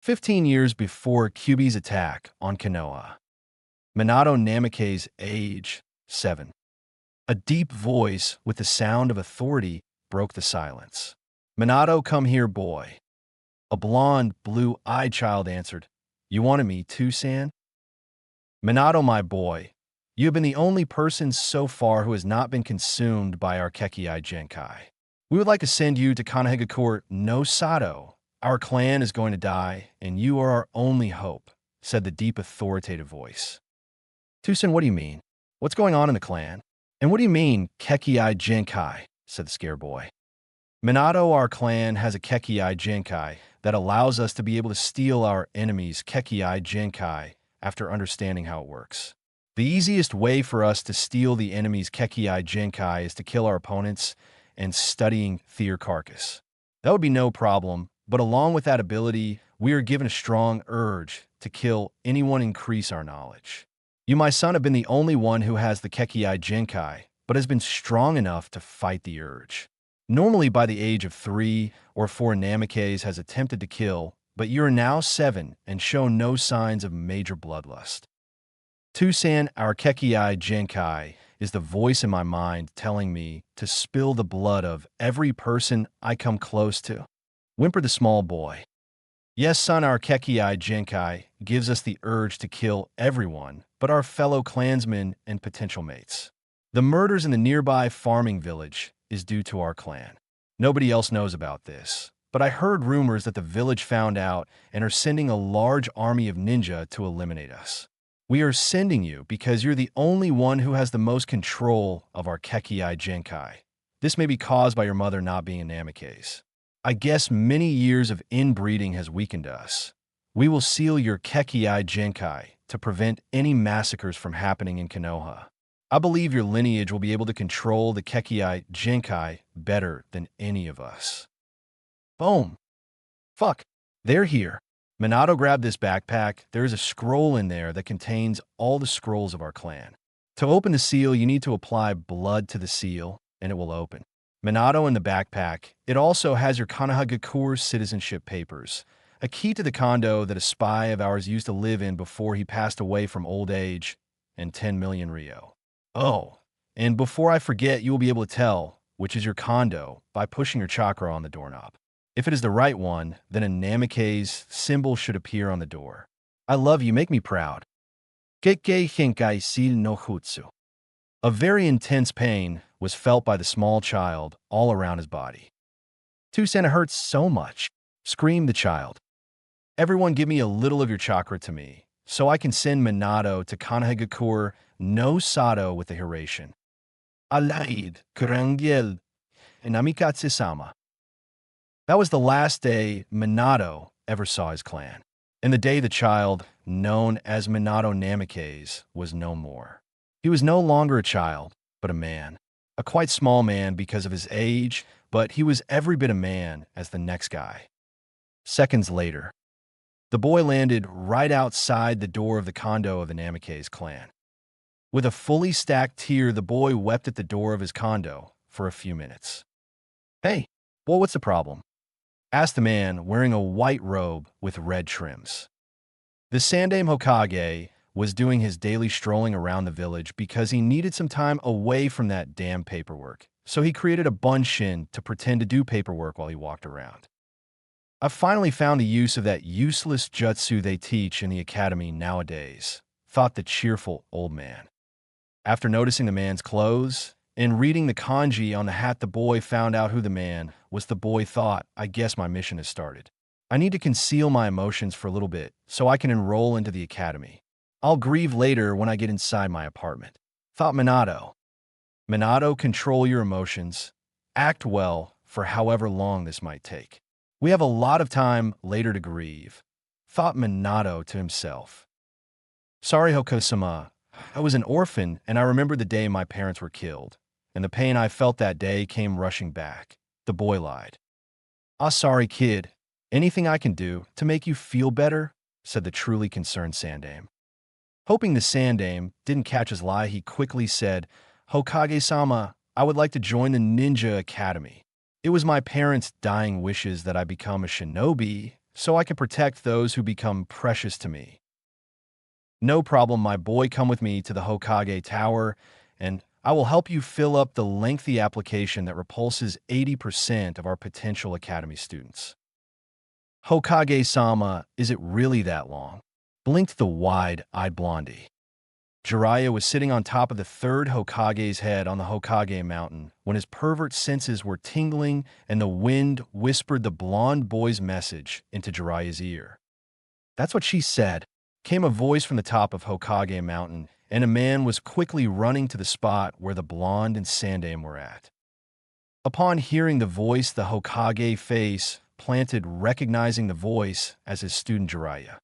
15 years before Kyuubi's attack on Konoha. Minato Namikaze's age, 7. A deep voice with the sound of authority broke the silence. Minato, come here, boy. A blonde, blue-eyed child answered. You wanted me too, San? Minato, my boy, you have been the only person so far who has not been consumed by our Kekkei Genkai. We would like to send you to Konohagakure no Sato. Our clan is going to die, and you are our only hope, said the deep authoritative voice. Tusen, what do you mean? What's going on in the clan? And what do you mean, Kekkei Genkai? Said the scared boy. Minato, our clan has a Kekkei Genkai that allows us to be able to steal our enemy's Kekkei Genkai after understanding how it works. The easiest way for us to steal the enemy's Kekkei Genkai is to kill our opponents and studying their carcass. That would be no problem, but along with that ability, we are given a strong urge to kill anyone increase our knowledge. You, my son, have been the only one who has the Kekkei Genkai, but has been strong enough to fight the urge. Normally by the age of 3 or 4 Namikaze has attempted to kill, but you are now 7 and show no signs of major bloodlust. Tusan, our Kekkei Genkai, is the voice in my mind telling me to spill the blood of every person I come close to, whimpered the small boy. Yes, son, our Kekkei Genkai gives us the urge to kill everyone but our fellow clansmen and potential mates. The murders in the nearby farming village is due to our clan. Nobody else knows about this, but I heard rumors that the village found out and are sending a large army of ninja to eliminate us. We are sending you because you're the only one who has the most control of our Kekkei Genkai. This may be caused by your mother not being a Namikaze. I guess many years of inbreeding has weakened us. We will seal your Kekkei Genkai to prevent any massacres from happening in Konoha. I believe your lineage will be able to control the Kekkei Genkai better than any of us. Boom. Fuck. They're here. Minato grabbed this backpack. There is a scroll in there that contains all the scrolls of our clan. To open the seal, you need to apply blood to the seal, and it will open. Minato in the backpack. It also has your Konohagakure citizenship papers, a key to the condo that a spy of ours used to live in before he passed away from old age, and 10 million Ryo. Oh, and before I forget, you will be able to tell which is your condo by pushing your chakra on the doorknob. If it is the right one, then a Namikaze symbol should appear on the door. I love you, make me proud. Kekkei Genkai Sil no Jutsu. A very intense pain was felt by the small child all around his body. Tusen, it hurts so much, screamed the child. Everyone give me a little of your chakra to me, so I can send Minato to Konohagakure no Sato with the Hiration. Alaid, Kurangel, and Amikatsu-sama. That was the last day Minato ever saw his clan, and the day the child, known as Minato Namikaze, was no more. He was no longer a child, but a man. A quite small man because of his age, but he was every bit a man as the next guy. Seconds later, the boy landed right outside the door of the condo of the Namikaze clan. With a fully stacked tear, the boy wept at the door of his condo for a few minutes. Hey, boy, what's the problem? Asked the man wearing a white robe with red trims. The Sandaime Hokage was doing his daily strolling around the village because he needed some time away from that damn paperwork, so he created a bunshin to pretend to do paperwork while he walked around. I finally found the use of that useless jutsu they teach in the academy nowadays, thought the cheerful old man. After noticing the man's clothes and reading the kanji on the hat, the boy found out who the man was. The boy thought, I guess my mission has started. I need to conceal my emotions for a little bit so I can enroll into the academy. I'll grieve later when I get inside my apartment, thought Minato. Minato, control your emotions. Act well for however long this might take. We have a lot of time later to grieve, thought Minato to himself. Sorry, Hokosama. I was an orphan, and I remember the day my parents were killed, and the pain I felt that day came rushing back. The boy lied. Ah, sorry, kid. Anything I can do to make you feel better? Said the truly concerned Sandaime. Hoping the Sandaime didn't catch his lie, he quickly said, Hokage-sama, I would like to join the Ninja Academy. It was my parents' dying wishes that I become a shinobi, so I can protect those who become precious to me. No problem, my boy, come with me to the Hokage Tower, and I will help you fill up the lengthy application that repulses 80% of our potential academy students. Hokage-sama, is it really that long? Blinked the wide-eyed blondie. Jiraiya was sitting on top of the third Hokage's head on the Hokage mountain when his pervert senses were tingling and the wind whispered the blonde boy's message into Jiraiya's ear. That's what she said, came a voice from the top of Hokage mountain, and a man was quickly running to the spot where the blonde and Sandaime were at. Upon hearing the voice, the Hokage face planted, recognizing the voice as his student Jiraiya.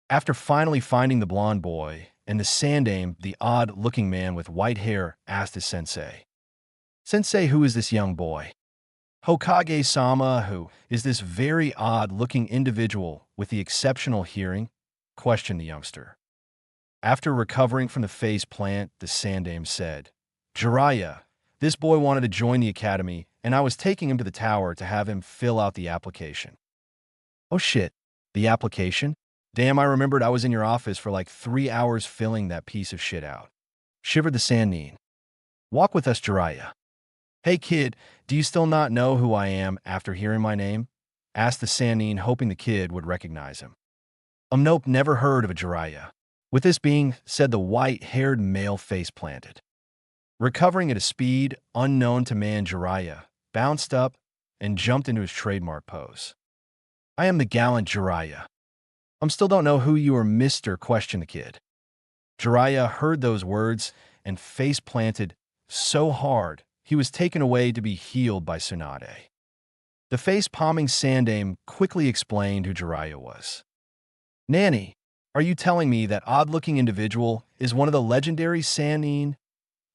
After finally finding the blonde boy, and the Sandaime, the odd-looking man with white hair, asked his sensei, "Sensei, who is this young boy?" "Hokage-sama, who is this very odd-looking individual with the exceptional hearing?" questioned the youngster. After recovering from the face plant, the Sandaime said, "Jiraiya, this boy wanted to join the academy, and I was taking him to the tower to have him fill out the application." "Oh shit, the application? Damn, I remembered I was in your office for like 3 hours filling that piece of shit out," shivered the Sannin. "Walk with us, Jiraiya." "Hey kid, do you still not know who I am after hearing my name?" asked the Sannin, hoping the kid would recognize him. Nope, never heard of a Jiraiya." With this being said, the white-haired male face planted. Recovering at a speed unknown to man, Jiraiya bounced up and jumped into his trademark pose. "I am the gallant Jiraiya. Still don't know who you are, mister," questioned the kid. Jiraiya heard those words and face planted so hard he was taken away to be healed by Tsunade. The face-palming Sandaime quickly explained who Jiraiya was. "Nanny, are you telling me that odd-looking individual is one of the legendary Sannin?"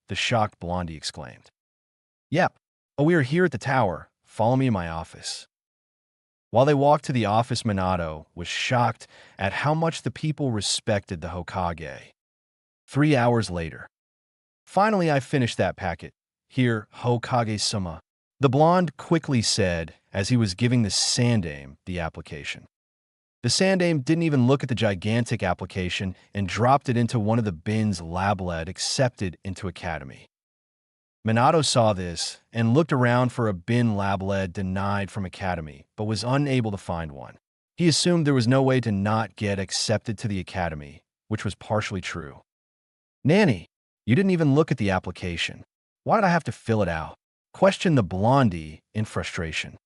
the shocked blondie exclaimed. "Yep. Oh, we are here at the tower. Follow me in my office." While they walked to the office, Minato was shocked at how much the people respected the Hokage. 3 hours later. "Finally, I finished that packet. Here, Hokage-sama," the blonde quickly said as he was giving the Sandaime the application. The Sandaime didn't even look at the gigantic application and dropped it into one of the bins lab-led accepted into academy. Minato saw this and looked around for a bin lab-led denied from academy, but was unable to find one. He assumed there was no way to not get accepted to the academy, which was partially true. "Nanny, you didn't even look at the application. Why did I have to fill it out?" questioned the blondie in frustration.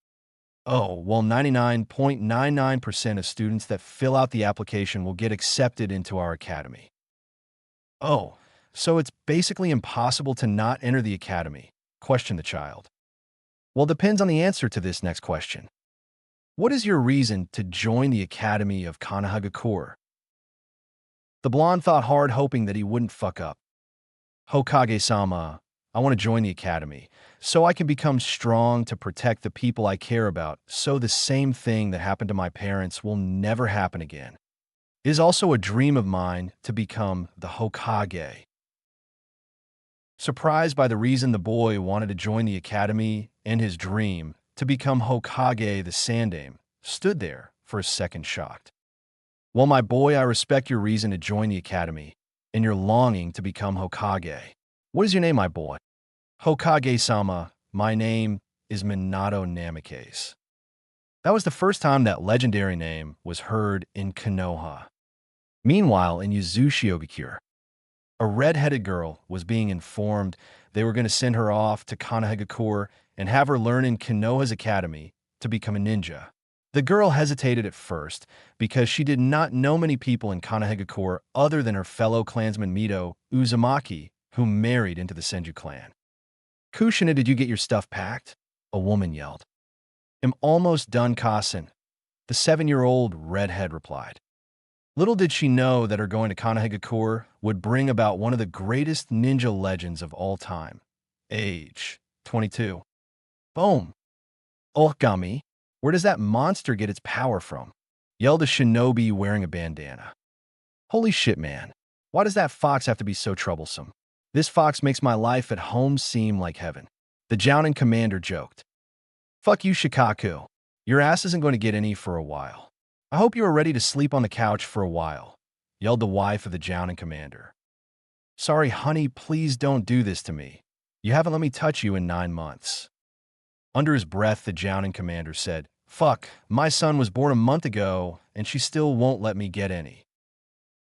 "Oh, well, 99.99% of students that fill out the application will get accepted into our academy." "Oh, so it's basically impossible to not enter the academy?" questioned the child. "Well, depends on the answer to this next question. What is your reason to join the Academy of Konohagakure?" The blonde thought hard, hoping that he wouldn't fuck up. "Hokage-sama, I want to join the academy, so I can become strong to protect the people I care about, so the same thing that happened to my parents will never happen again. It is also a dream of mine to become the Hokage." Surprised by the reason the boy wanted to join the academy and his dream to become Hokage, the Sandaime stood there for a second shocked. "Well, my boy, I respect your reason to join the academy and your longing to become Hokage. What is your name, my boy?" "Hokage-sama, my name is Minato Namikaze." That was the first time that legendary name was heard in Konoha. Meanwhile, in Yuzushiogakure, a red-headed girl was being informed they were going to send her off to Konohagakure and have her learn in Konoha's academy to become a ninja. The girl hesitated at first because she did not know many people in Konohagakure other than her fellow clansman Mito Uzumaki, who married into the Senju clan. "Kushina, did you get your stuff packed?" a woman yelled. "I'm almost done, Kasen," the 7-year-old redhead replied. Little did she know that her going to Konohagakure would bring about one of the greatest ninja legends of all time. Age 22. Boom. "Okami, where does that monster get its power from?" yelled a shinobi wearing a bandana. "Holy shit, man. Why does that fox have to be so troublesome? This fox makes my life at home seem like heaven," the Jounin commander joked. "Fuck you, Shikaku. Your ass isn't going to get any for a while." I hope you are ready to sleep on the couch for a while, yelled the wife of the Jounin commander. Sorry, honey, please don't do this to me. You haven't let me touch you in 9 months. Under his breath, the Jounin commander said, Fuck, my son was born a month ago, and she still won't let me get any.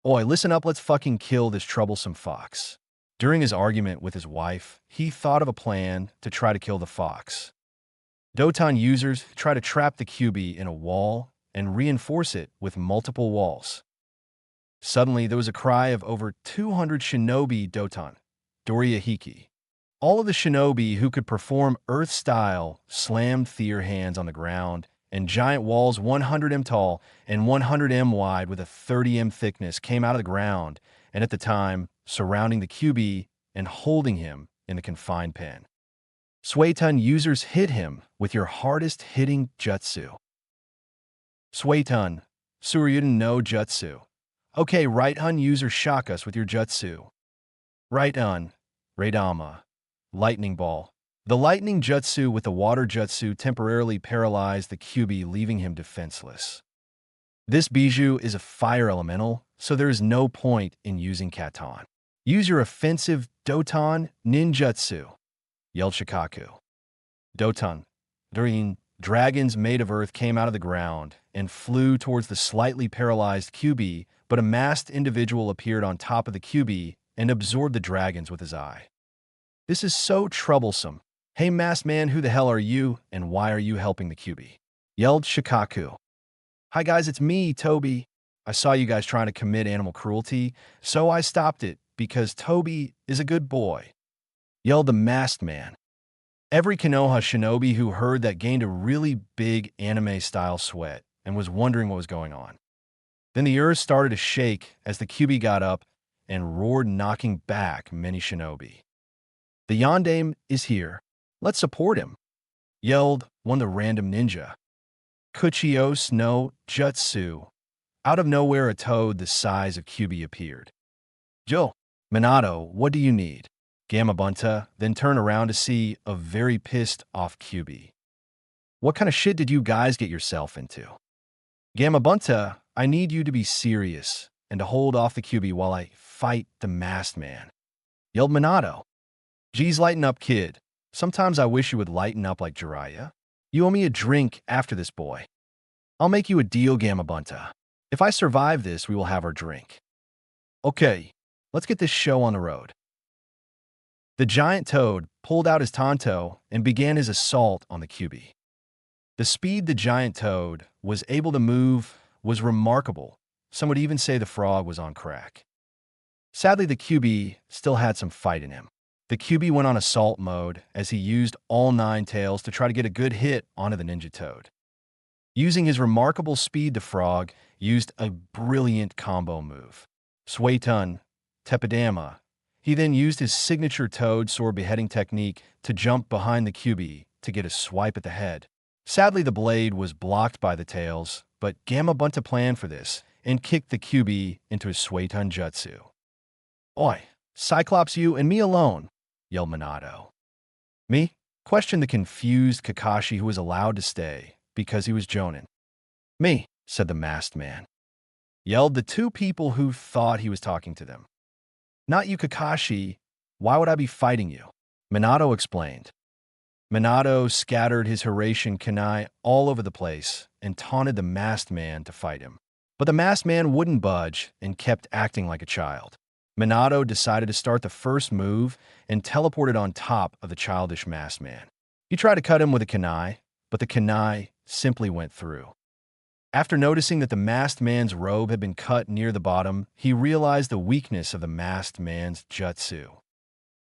Oi, listen up, let's fucking kill this troublesome fox. During his argument with his wife, he thought of a plan to try to kill the fox. Doton users try to trap the QB in a wall and reinforce it with multiple walls. Suddenly, there was a cry of over 200 shinobi Doton, Doria Hiki. All of the shinobi who could perform Earth-style slammed their hands on the ground, and giant walls 100 m tall and 100 m wide with a 30 m thickness came out of the ground and at the time surrounding the QB and holding him in the confined pen. Suiton users hit him with your hardest hitting jutsu. Suiton, Suryuden no jutsu. Okay, right-hun user shock us with your jutsu. Right-un, Raidama, lightning ball. The lightning jutsu with the water jutsu temporarily paralyzed the QB, leaving him defenseless. This bijou is a fire elemental, so there is no point in using Katon. Use your offensive Doton ninjutsu, yelled Shikaku. Doton, Durin, dragons made of earth came out of the ground and flew towards the slightly paralyzed QB, but a masked individual appeared on top of the QB and absorbed the dragons with his eye. This is so troublesome. Hey, masked man, who the hell are you, and why are you helping the QB? Yelled Shikaku. Hi guys, it's me, Toby. I saw you guys trying to commit animal cruelty, so I stopped it because Toby is a good boy. Yelled the masked man. Every Konoha shinobi who heard that gained a really big anime-style sweat and was wondering what was going on. Then the earth started to shake as the QB got up and roared, knocking back many shinobi. The Yondaime is here. Let's support him, yelled one of the random ninja. Kuchios no Jutsu. Out of nowhere, a toad the size of QB appeared. Joe, Minato, what do you need? Gamabunta then turned around to see a very pissed-off QB. What kind of shit did you guys get yourself into? Gamabunta, I need you to be serious and to hold off the QB while I fight the masked man, yelled Minato. Geez, lighten up, kid. Sometimes I wish you would lighten up like Jiraiya. You owe me a drink after this, boy. I'll make you a deal, Gamabunta. If I survive this, we will have our drink. Okay, let's get this show on the road. The giant toad pulled out his tanto and began his assault on the QB. The speed the giant toad was able to move was remarkable. Some would even say the frog was on crack. Sadly, the QB still had some fight in him. The QB went on assault mode as he used all 9 tails to try to get a good hit onto the ninja toad. Using his remarkable speed, the frog used a brilliant combo move. Suiton, Tepidama. He then used his signature toad sword beheading technique to jump behind the QB to get a swipe at the head. Sadly, the blade was blocked by the tails, but Gamabunta planned for this and kicked the QB into his Suiton jutsu. Oi, Cyclops, you and me alone, yelled Minato. Me? Questioned the confused Kakashi, who was allowed to stay because he was Jonin. Me, said the masked man. Yelled the 2 people who thought he was talking to them. Not you, Kakashi. Why would I be fighting you? Minato explained. Minato scattered his Hiraishin kunai all over the place and taunted the masked man to fight him. But the masked man wouldn't budge and kept acting like a child. Minato decided to start the first move and teleported on top of the childish masked man. He tried to cut him with a kunai, but the kunai simply went through. After noticing that the masked man's robe had been cut near the bottom, he realized the weakness of the masked man's jutsu.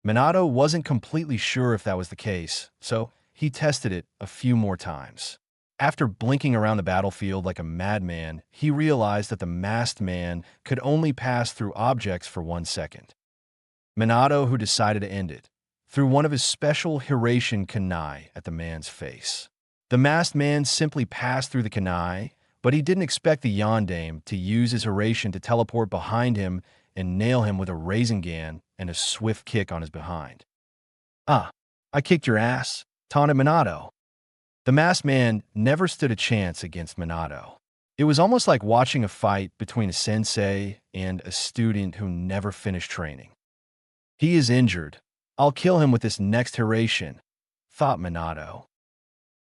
Minato wasn't completely sure if that was the case, so he tested it a few more times. After blinking around the battlefield like a madman, he realized that the masked man could only pass through objects for 1 second. Minato, who decided to end it, threw one of his special Hiraishin kunai at the man's face. The masked man simply passed through the kunai, but he didn't expect the Yondaime to use his Hiraishin to teleport behind him and nail him with a Rasengan and a swift kick on his behind. Ah, I kicked your ass, taunted Minato. The masked man never stood a chance against Minato. It was almost like watching a fight between a sensei and a student who never finished training. He is injured. I'll kill him with this next Hiration, thought Minato.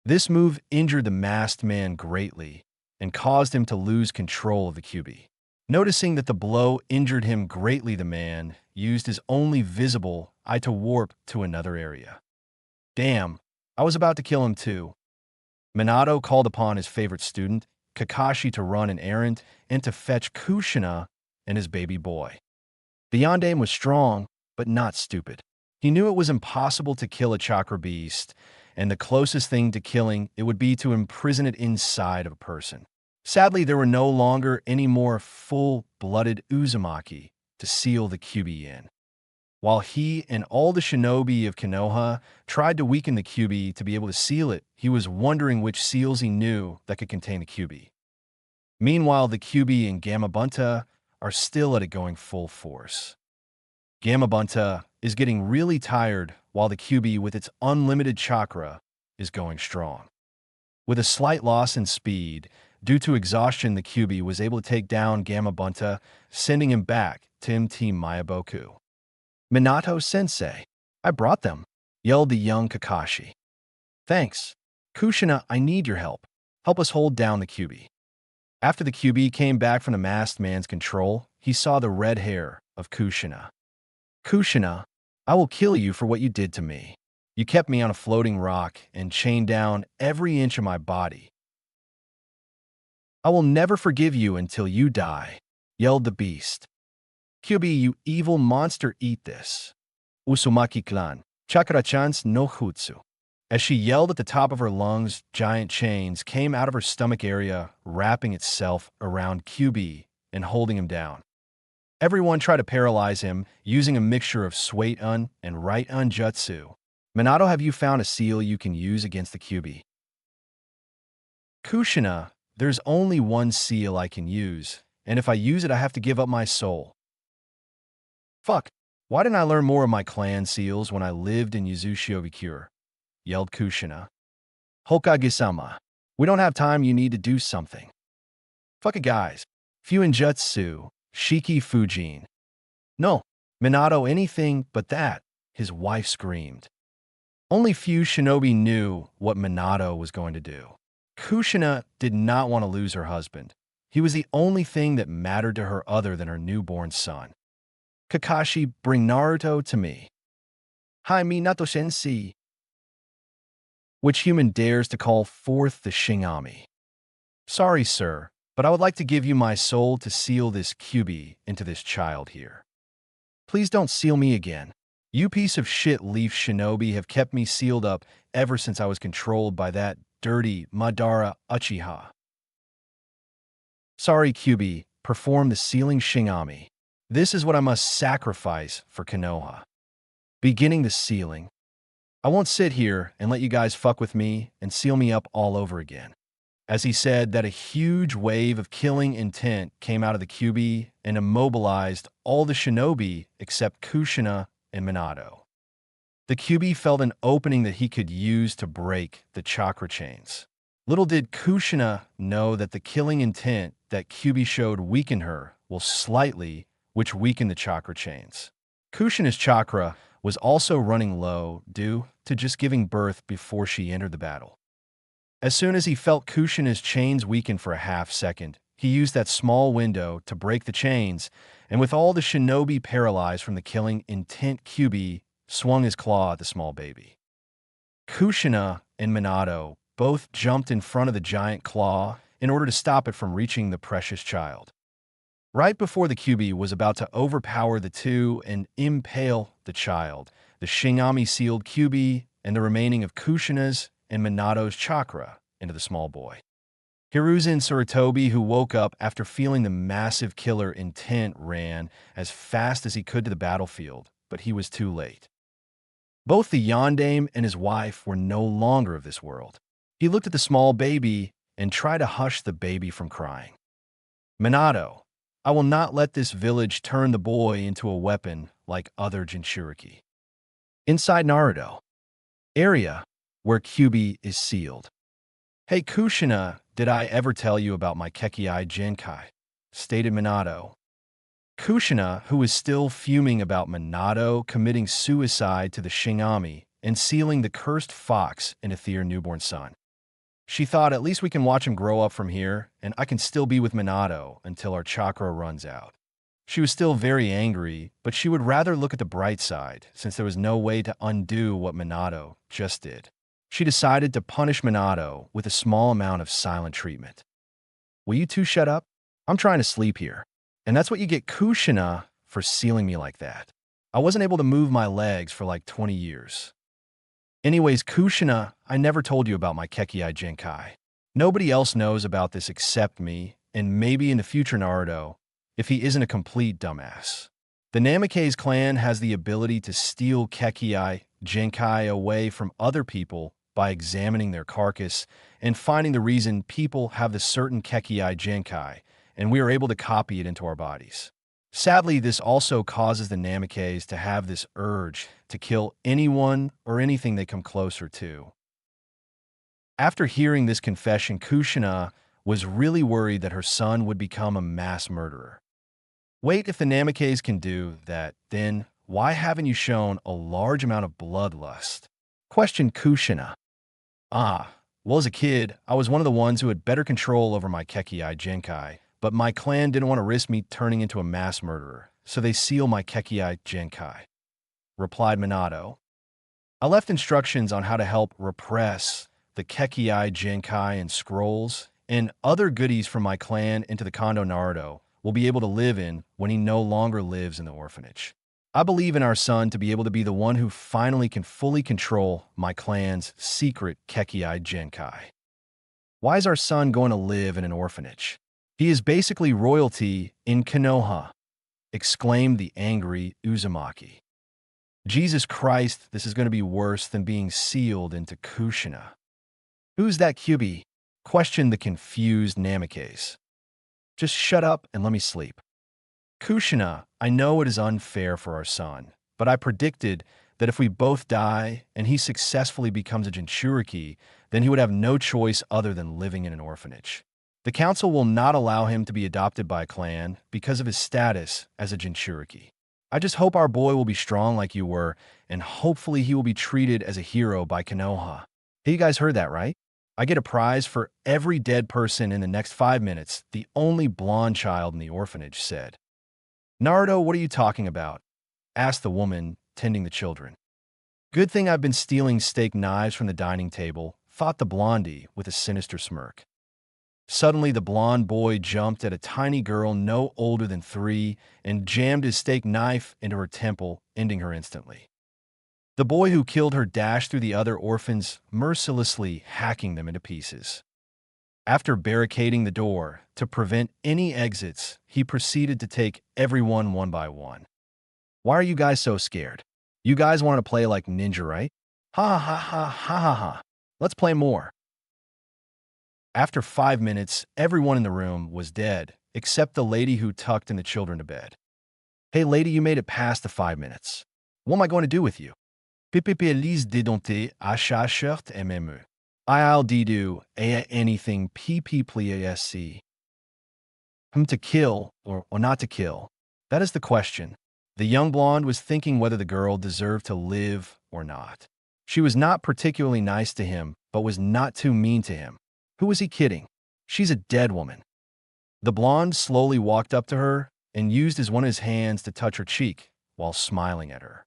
This move injured the masked man greatly and caused him to lose control of the Kyuubi. Noticing that the blow injured him greatly, the man used his only visible eye to warp to another area. Damn, I was about to kill him too. Minato called upon his favorite student, Kakashi, to run an errand and to fetch Kushina and his baby boy. The Yondaime was strong, but not stupid. He knew it was impossible to kill a chakra beast, and the closest thing to killing it would be to imprison it inside of a person. Sadly, there were no longer any more full-blooded Uzumaki to seal the Kyuubi in. While he and all the shinobi of Konoha tried to weaken the Kyuubi to be able to seal it, he was wondering which seals he knew that could contain the Kyuubi. Meanwhile, the Kyuubi and Gamabunta are still at it, going full force. Gamabunta is getting really tired while the Kyuubi, with its unlimited chakra, is going strong. With a slight loss in speed, due to exhaustion, the Kyuubi was able to take down Gamabunta, sending him back to Team Mayaboku. Minato-sensei, I brought them, yelled the young Kakashi. Thanks. Kushina, I need your help. Help us hold down the Kyuubi. After the Kyuubi came back from the masked man's control, he saw the red hair of Kushina. Kushina, I will kill you for what you did to me. You kept me on a floating rock and chained down every inch of my body. I will never forgive you until you die, yelled the beast. Kyuubi, you evil monster, eat this. Uzumaki clan, chakra-chance no jutsu. As she yelled at the top of her lungs, giant chains came out of her stomach area, wrapping itself around Kyuubi and holding him down. Everyone tried to paralyze him using a mixture of Swait-un and Right-un jutsu. Minato, have you found a seal you can use against the Kyuubi? Kushina, there's only one seal I can use, and if I use it, I have to give up my soul. Fuck, why didn't I learn more of my clan seals when I lived in Yuzushiobikure? Yelled Kushina. Hokage-sama, we don't have time, you need to do something. Fuck it, guys. Fuinjutsu, Shiki Fujin. No, Minato, anything but that, his wife screamed. Only few shinobi knew what Minato was going to do. Kushina did not want to lose her husband. He was the only thing that mattered to her other than her newborn son. Kakashi, bring Naruto to me. Hai Minato sensei. Which human dares to call forth the Shinigami? Sorry, sir, but I would like to give you my soul to seal this Kyuubi into this child here. Please don't seal me again. You piece of shit leaf shinobi have kept me sealed up ever since I was controlled by that dirty Madara Uchiha. Sorry, Kyuubi, perform the sealing Shinigami. This is what I must sacrifice for Konoha. Beginning the sealing. I won't sit here and let you guys fuck with me and seal me up all over again. As he said that, a huge wave of killing intent came out of the Kyuubi and immobilized all the shinobi except Kushina and Minato. The Kyuubi felt an opening that he could use to break the chakra chains. Little did Kushina know that the killing intent that Kyuubi showed weakened her slightly, which weakened the chakra chains. Kushina's chakra was also running low due to just giving birth before she entered the battle. As soon as he felt Kushina's chains weaken for a half second, he used that small window to break the chains, and with all the shinobi paralyzed from the killing intent, Kyuubi swung his claw at the small baby. Kushina and Minato both jumped in front of the giant claw in order to stop it from reaching the precious child. Right before the Kyuubi was about to overpower the two and impale the child, the Shinigami sealed Kyuubi and the remaining of Kushina's and Minato's chakra into the small boy. Hiruzen Sarutobi, who woke up after feeling the massive killer intent, ran as fast as he could to the battlefield, but he was too late. Both the Yondaime and his wife were no longer of this world. He looked at the small baby and tried to hush the baby from crying. Minato, I will not let this village turn the boy into a weapon like other Jinchuriki. Inside Naruto. Area where Kyuubi is sealed. Hey Kushina, Did I ever tell you about my Kekkei Genkai? Stated Minato. Kushina, who was still fuming about Minato committing suicide to the Shinigami and sealing the cursed fox into their newborn son. She thought, at least we can watch him grow up from here, and I can still be with Minato until our chakra runs out. She was still very angry, but she would rather look at the bright side, since there was no way to undo what Minato just did. She decided to punish Minato with a small amount of silent treatment. Will you two shut up? I'm trying to sleep here. And that's what you get, Kushina, for sealing me like that. I wasn't able to move my legs for like 20 years. Anyways, Kushina, I never told you about my Kekkei Genkai. Nobody else knows about this except me, and maybe in the future Naruto, if he isn't a complete dumbass. The Namikaze clan has the ability to steal Kekkei Genkai away from other people by examining their carcass and finding the reason people have the certain Kekkei Genkai, and we are able to copy it into our bodies. Sadly, this also causes the Namikaze to have this urge to kill anyone or anything they come closer to. After hearing this confession, Kushina was really worried that her son would become a mass murderer. Wait, if the Namikaze can do that, then why haven't you shown a large amount of bloodlust? Questioned Kushina. Well, as a kid, I was one of the ones who had better control over my Kekkei Genkai, but my clan didn't want to risk me turning into a mass murderer, so they sealed my Kekkei Genkai, replied Minato. I left instructions on how to help repress the Kekkei Genkai and scrolls and other goodies from my clan into the condo Naruto will be able to live in when he no longer lives in the orphanage. I believe in our son to be able to be the one who finally can fully control my clan's secret Kekkei Genkai. Why is our son going to live in an orphanage? He is basically royalty in Konoha, exclaimed the angry Uzumaki. Jesus Christ, this is going to be worse than being sealed into Kushina. Who's that Kyubi? Questioned the confused Namikaze. Just shut up and let me sleep. Kushina, I know it is unfair for our son, but I predicted that if we both die and he successfully becomes a Jinchuriki, then he would have no choice other than living in an orphanage. The council will not allow him to be adopted by a clan because of his status as a Jinchuriki. I just hope our boy will be strong like you were, and hopefully he will be treated as a hero by Konoha. Hey, you guys heard that, right? I get a prize for every dead person in the next 5 minutes, the only blonde child in the orphanage said. Naruto, what are you talking about? Asked the woman tending the children. Good thing I've been stealing steak knives from the dining table, thought the blondie with a sinister smirk. Suddenly, the blonde boy jumped at a tiny girl no older than 3 and jammed his steak knife into her temple, ending her instantly. The boy who killed her dashed through the other orphans, mercilessly hacking them into pieces. After barricading the door to prevent any exits, he proceeded to take everyone one by one. Why are you guys so scared? You guys want to play like ninja, right? Ha ha ha ha ha ha. Let's play more. After 5 minutes, everyone in the room was dead, except the lady who tucked in the children to bed. Hey lady, you made it past the 5 minutes. What am I going to do with you? Pipipi Elise dédonté, achat shirt MME. I'll do anything PPPLSC. To kill or not to kill? That is the question. The young blonde was thinking whether the girl deserved to live or not. She was not particularly nice to him, but was not too mean to him. Who was he kidding? She's a dead woman. The blonde slowly walked up to her and used one of his hands to touch her cheek while smiling at her.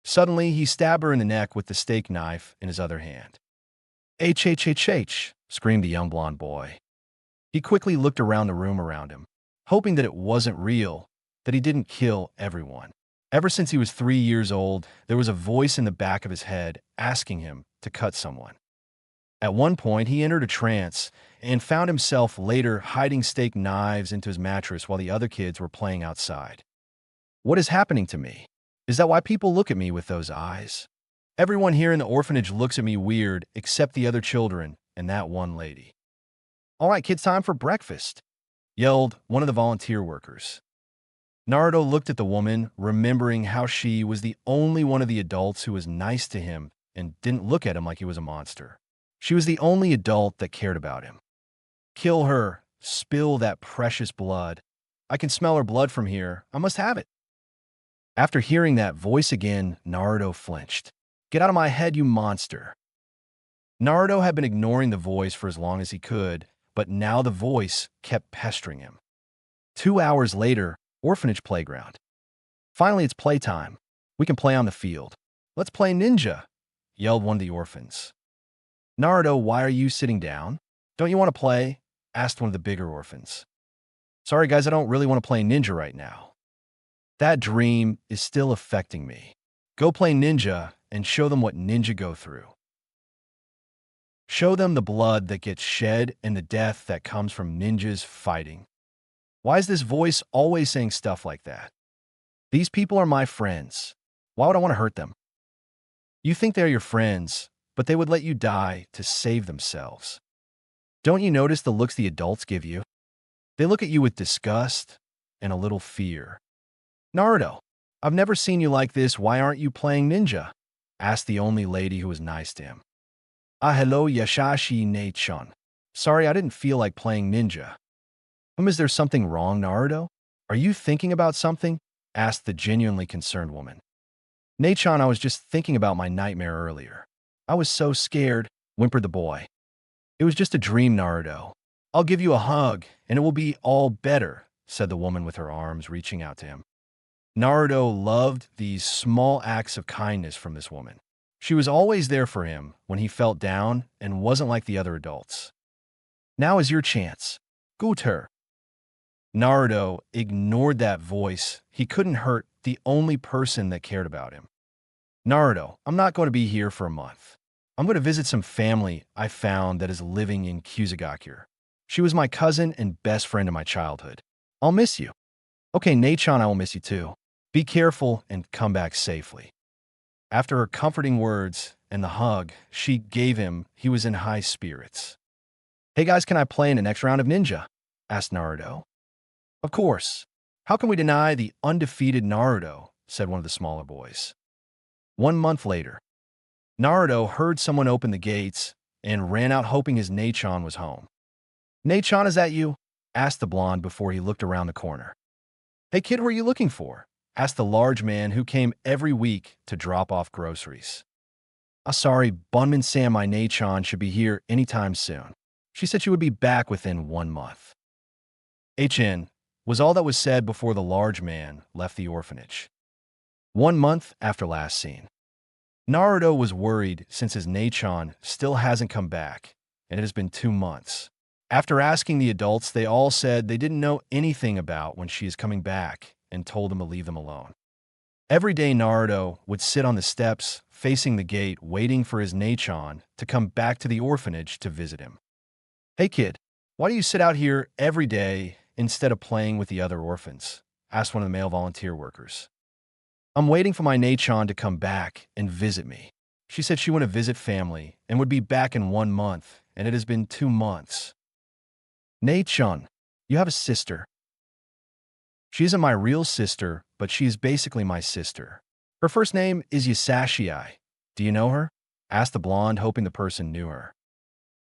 Suddenly, he stabbed her in the neck with the steak knife in his other hand. H, screamed the young blonde boy. He quickly looked around the room around him, hoping that it wasn't real, that he didn't kill everyone. Ever since he was 3 years old, there was a voice in the back of his head asking him to cut someone. At one point, he entered a trance and found himself later hiding steak knives into his mattress while the other kids were playing outside. What is happening to me? Is that why people look at me with those eyes? Everyone here in the orphanage looks at me weird except the other children and that one lady. All right, kids, time for breakfast, yelled one of the volunteer workers. Naruto looked at the woman, remembering how she was the only one of the adults who was nice to him and didn't look at him like he was a monster. She was the only adult that cared about him. Kill her. Spill that precious blood. I can smell her blood from here. I must have it. After hearing that voice again, Naruto flinched. Get out of my head, you monster. Naruto had been ignoring the voice for as long as he could, but now the voice kept pestering him. 2 hours later, orphanage playground. Finally, it's playtime. We can play on the field. Let's play ninja, yelled one of the orphans. Naruto, why are you sitting down? Don't you want to play? Asked one of the bigger orphans. Sorry guys, I don't really want to play ninja right now. That dream is still affecting me. Go play ninja and show them what ninja go through. Show them the blood that gets shed and the death that comes from ninjas fighting. Why is this voice always saying stuff like that? These people are my friends. Why would I want to hurt them? You think they're your friends, but they would let you die to save themselves. Don't you notice the looks the adults give you? They look at you with disgust and a little fear. Naruto, I've never seen you like this. Why aren't you playing ninja? Asked the only lady who was nice to him. Hello, Yashashi Nate-chan. Sorry, I didn't feel like playing ninja. Is there something wrong, Naruto? Are you thinking about something? Asked the genuinely concerned woman. Nate-chan, I was just thinking about my nightmare earlier. I was so scared, whimpered the boy. It was just a dream, Naruto. I'll give you a hug, and it will be all better, said the woman with her arms reaching out to him. Naruto loved these small acts of kindness from this woman. She was always there for him when he felt down and wasn't like the other adults. Now is your chance. Gut her. Naruto ignored that voice. He couldn't hurt the only person that cared about him. Naruto, I'm not going to be here for a month. I'm going to visit some family I found that is living in Kusagakure. She was my cousin and best friend in my childhood. I'll miss you. Okay, Nate-chan, I will miss you too. Be careful and come back safely. After her comforting words and the hug she gave him, he was in high spirits. Hey guys, can I play in the next round of ninja? Asked Naruto. Of course. How can we deny the undefeated Naruto? Said one of the smaller boys. 1 month later, Naruto heard someone open the gates and ran out hoping his Nate-chan was home. Nate-chan, is that you? Asked the blonde before he looked around the corner. Hey kid, who are you looking for? Asked the large man who came every week to drop off groceries. Sorry, Bunman-san, my Nate-chan should be here anytime soon. She said she would be back within 1 month. HN was all that was said before the large man left the orphanage. 1 month after last seen. Naruto was worried since his Nate-chan still hasn't come back, and it has been 2 months. After asking the adults, they all said they didn't know anything about when she is coming back and told him to leave them alone. Every day Naruto would sit on the steps facing the gate waiting for his Nate-chan to come back to the orphanage to visit him. Hey kid, why do you sit out here every day instead of playing with the other orphans? Asked one of the male volunteer workers. I'm waiting for my Nate-chan to come back and visit me. She said she wanted to visit family and would be back in 1 month, and it has been 2 months. Nate-chan, you have a sister. She isn't my real sister, but she is basically my sister. Her first name is Yasashii. Do you know her? Asked the blonde, hoping the person knew her.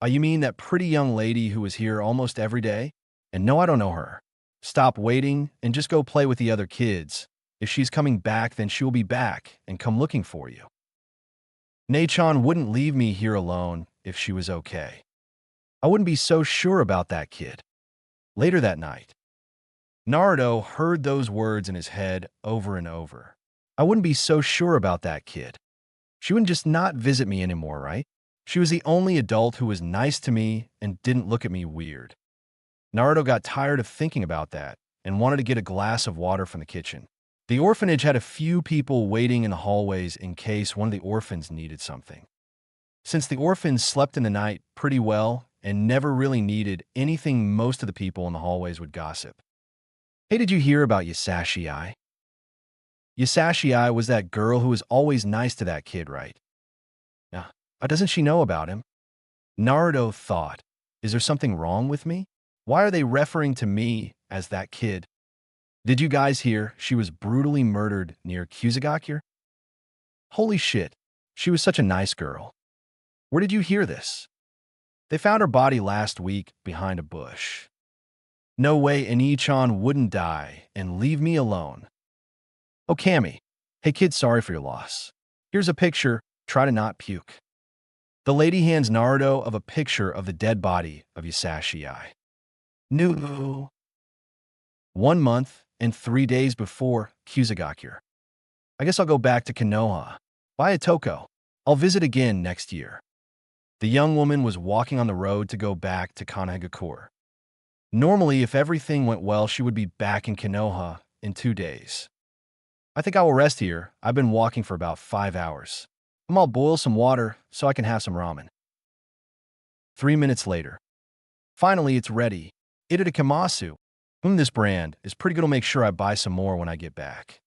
You mean that pretty young lady who was here almost every day? And no, I don't know her. Stop waiting and just go play with the other kids. If she's coming back, then she will be back and come looking for you. Nate-chan wouldn't leave me here alone if she was okay. I wouldn't be so sure about that kid. Later that night, Naruto heard those words in his head over and over. I wouldn't be so sure about that kid. She wouldn't just not visit me anymore, right? She was the only adult who was nice to me and didn't look at me weird. Naruto got tired of thinking about that and wanted to get a glass of water from the kitchen. The orphanage had a few people waiting in the hallways in case one of the orphans needed something. Since the orphans slept in the night pretty well and never really needed anything, most of the people in the hallways would gossip. Hey, did you hear about Yasashii? Yasashii was that girl who was always nice to that kid, right? Yeah. Doesn't she know about him? Naruto thought, is there something wrong with me? Why are they referring to me as that kid? Did you guys hear she was brutally murdered near Kusagakure? Holy shit, she was such a nice girl. Where did you hear this? They found her body last week behind a bush. No way Ani-chan wouldn't die and leave me alone. Oh, Cammy. Hey kid, sorry for your loss. Here's a picture. Try to not puke. The lady hands Naruto of a picture of the dead body of Yusashi Ai. No. 1 month and 3 days before Kyuzugakure. I guess I'll go back to Konoha. Bye, Atoko. I'll visit again next year. The young woman was walking on the road to go back to Kanehagakure. Normally, if everything went well, she would be back in Konoha in 2 days. I think I will rest here. I've been walking for about 5 hours. I'll boil some water so I can have some ramen. 3 minutes later. Finally, it's ready. Ita Kamasu. This brand is pretty good. I'll make sure I buy some more when I get back.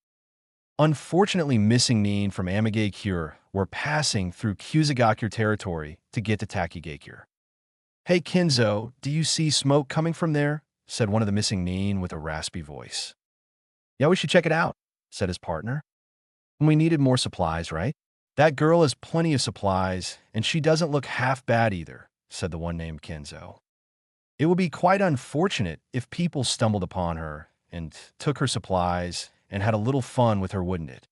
Unfortunately, Missing Nin from Amigakure were passing through Kyuzugakure territory to get to Takigakure. Hey Kenzo, do you see smoke coming from there? Said one of the Missing Nin with a raspy voice. Yeah, we should check it out, said his partner. We needed more supplies, right? That girl has plenty of supplies, and she doesn't look half bad either, said the one named Kenzo. It would be quite unfortunate if people stumbled upon her and took her supplies and had a little fun with her, wouldn't it?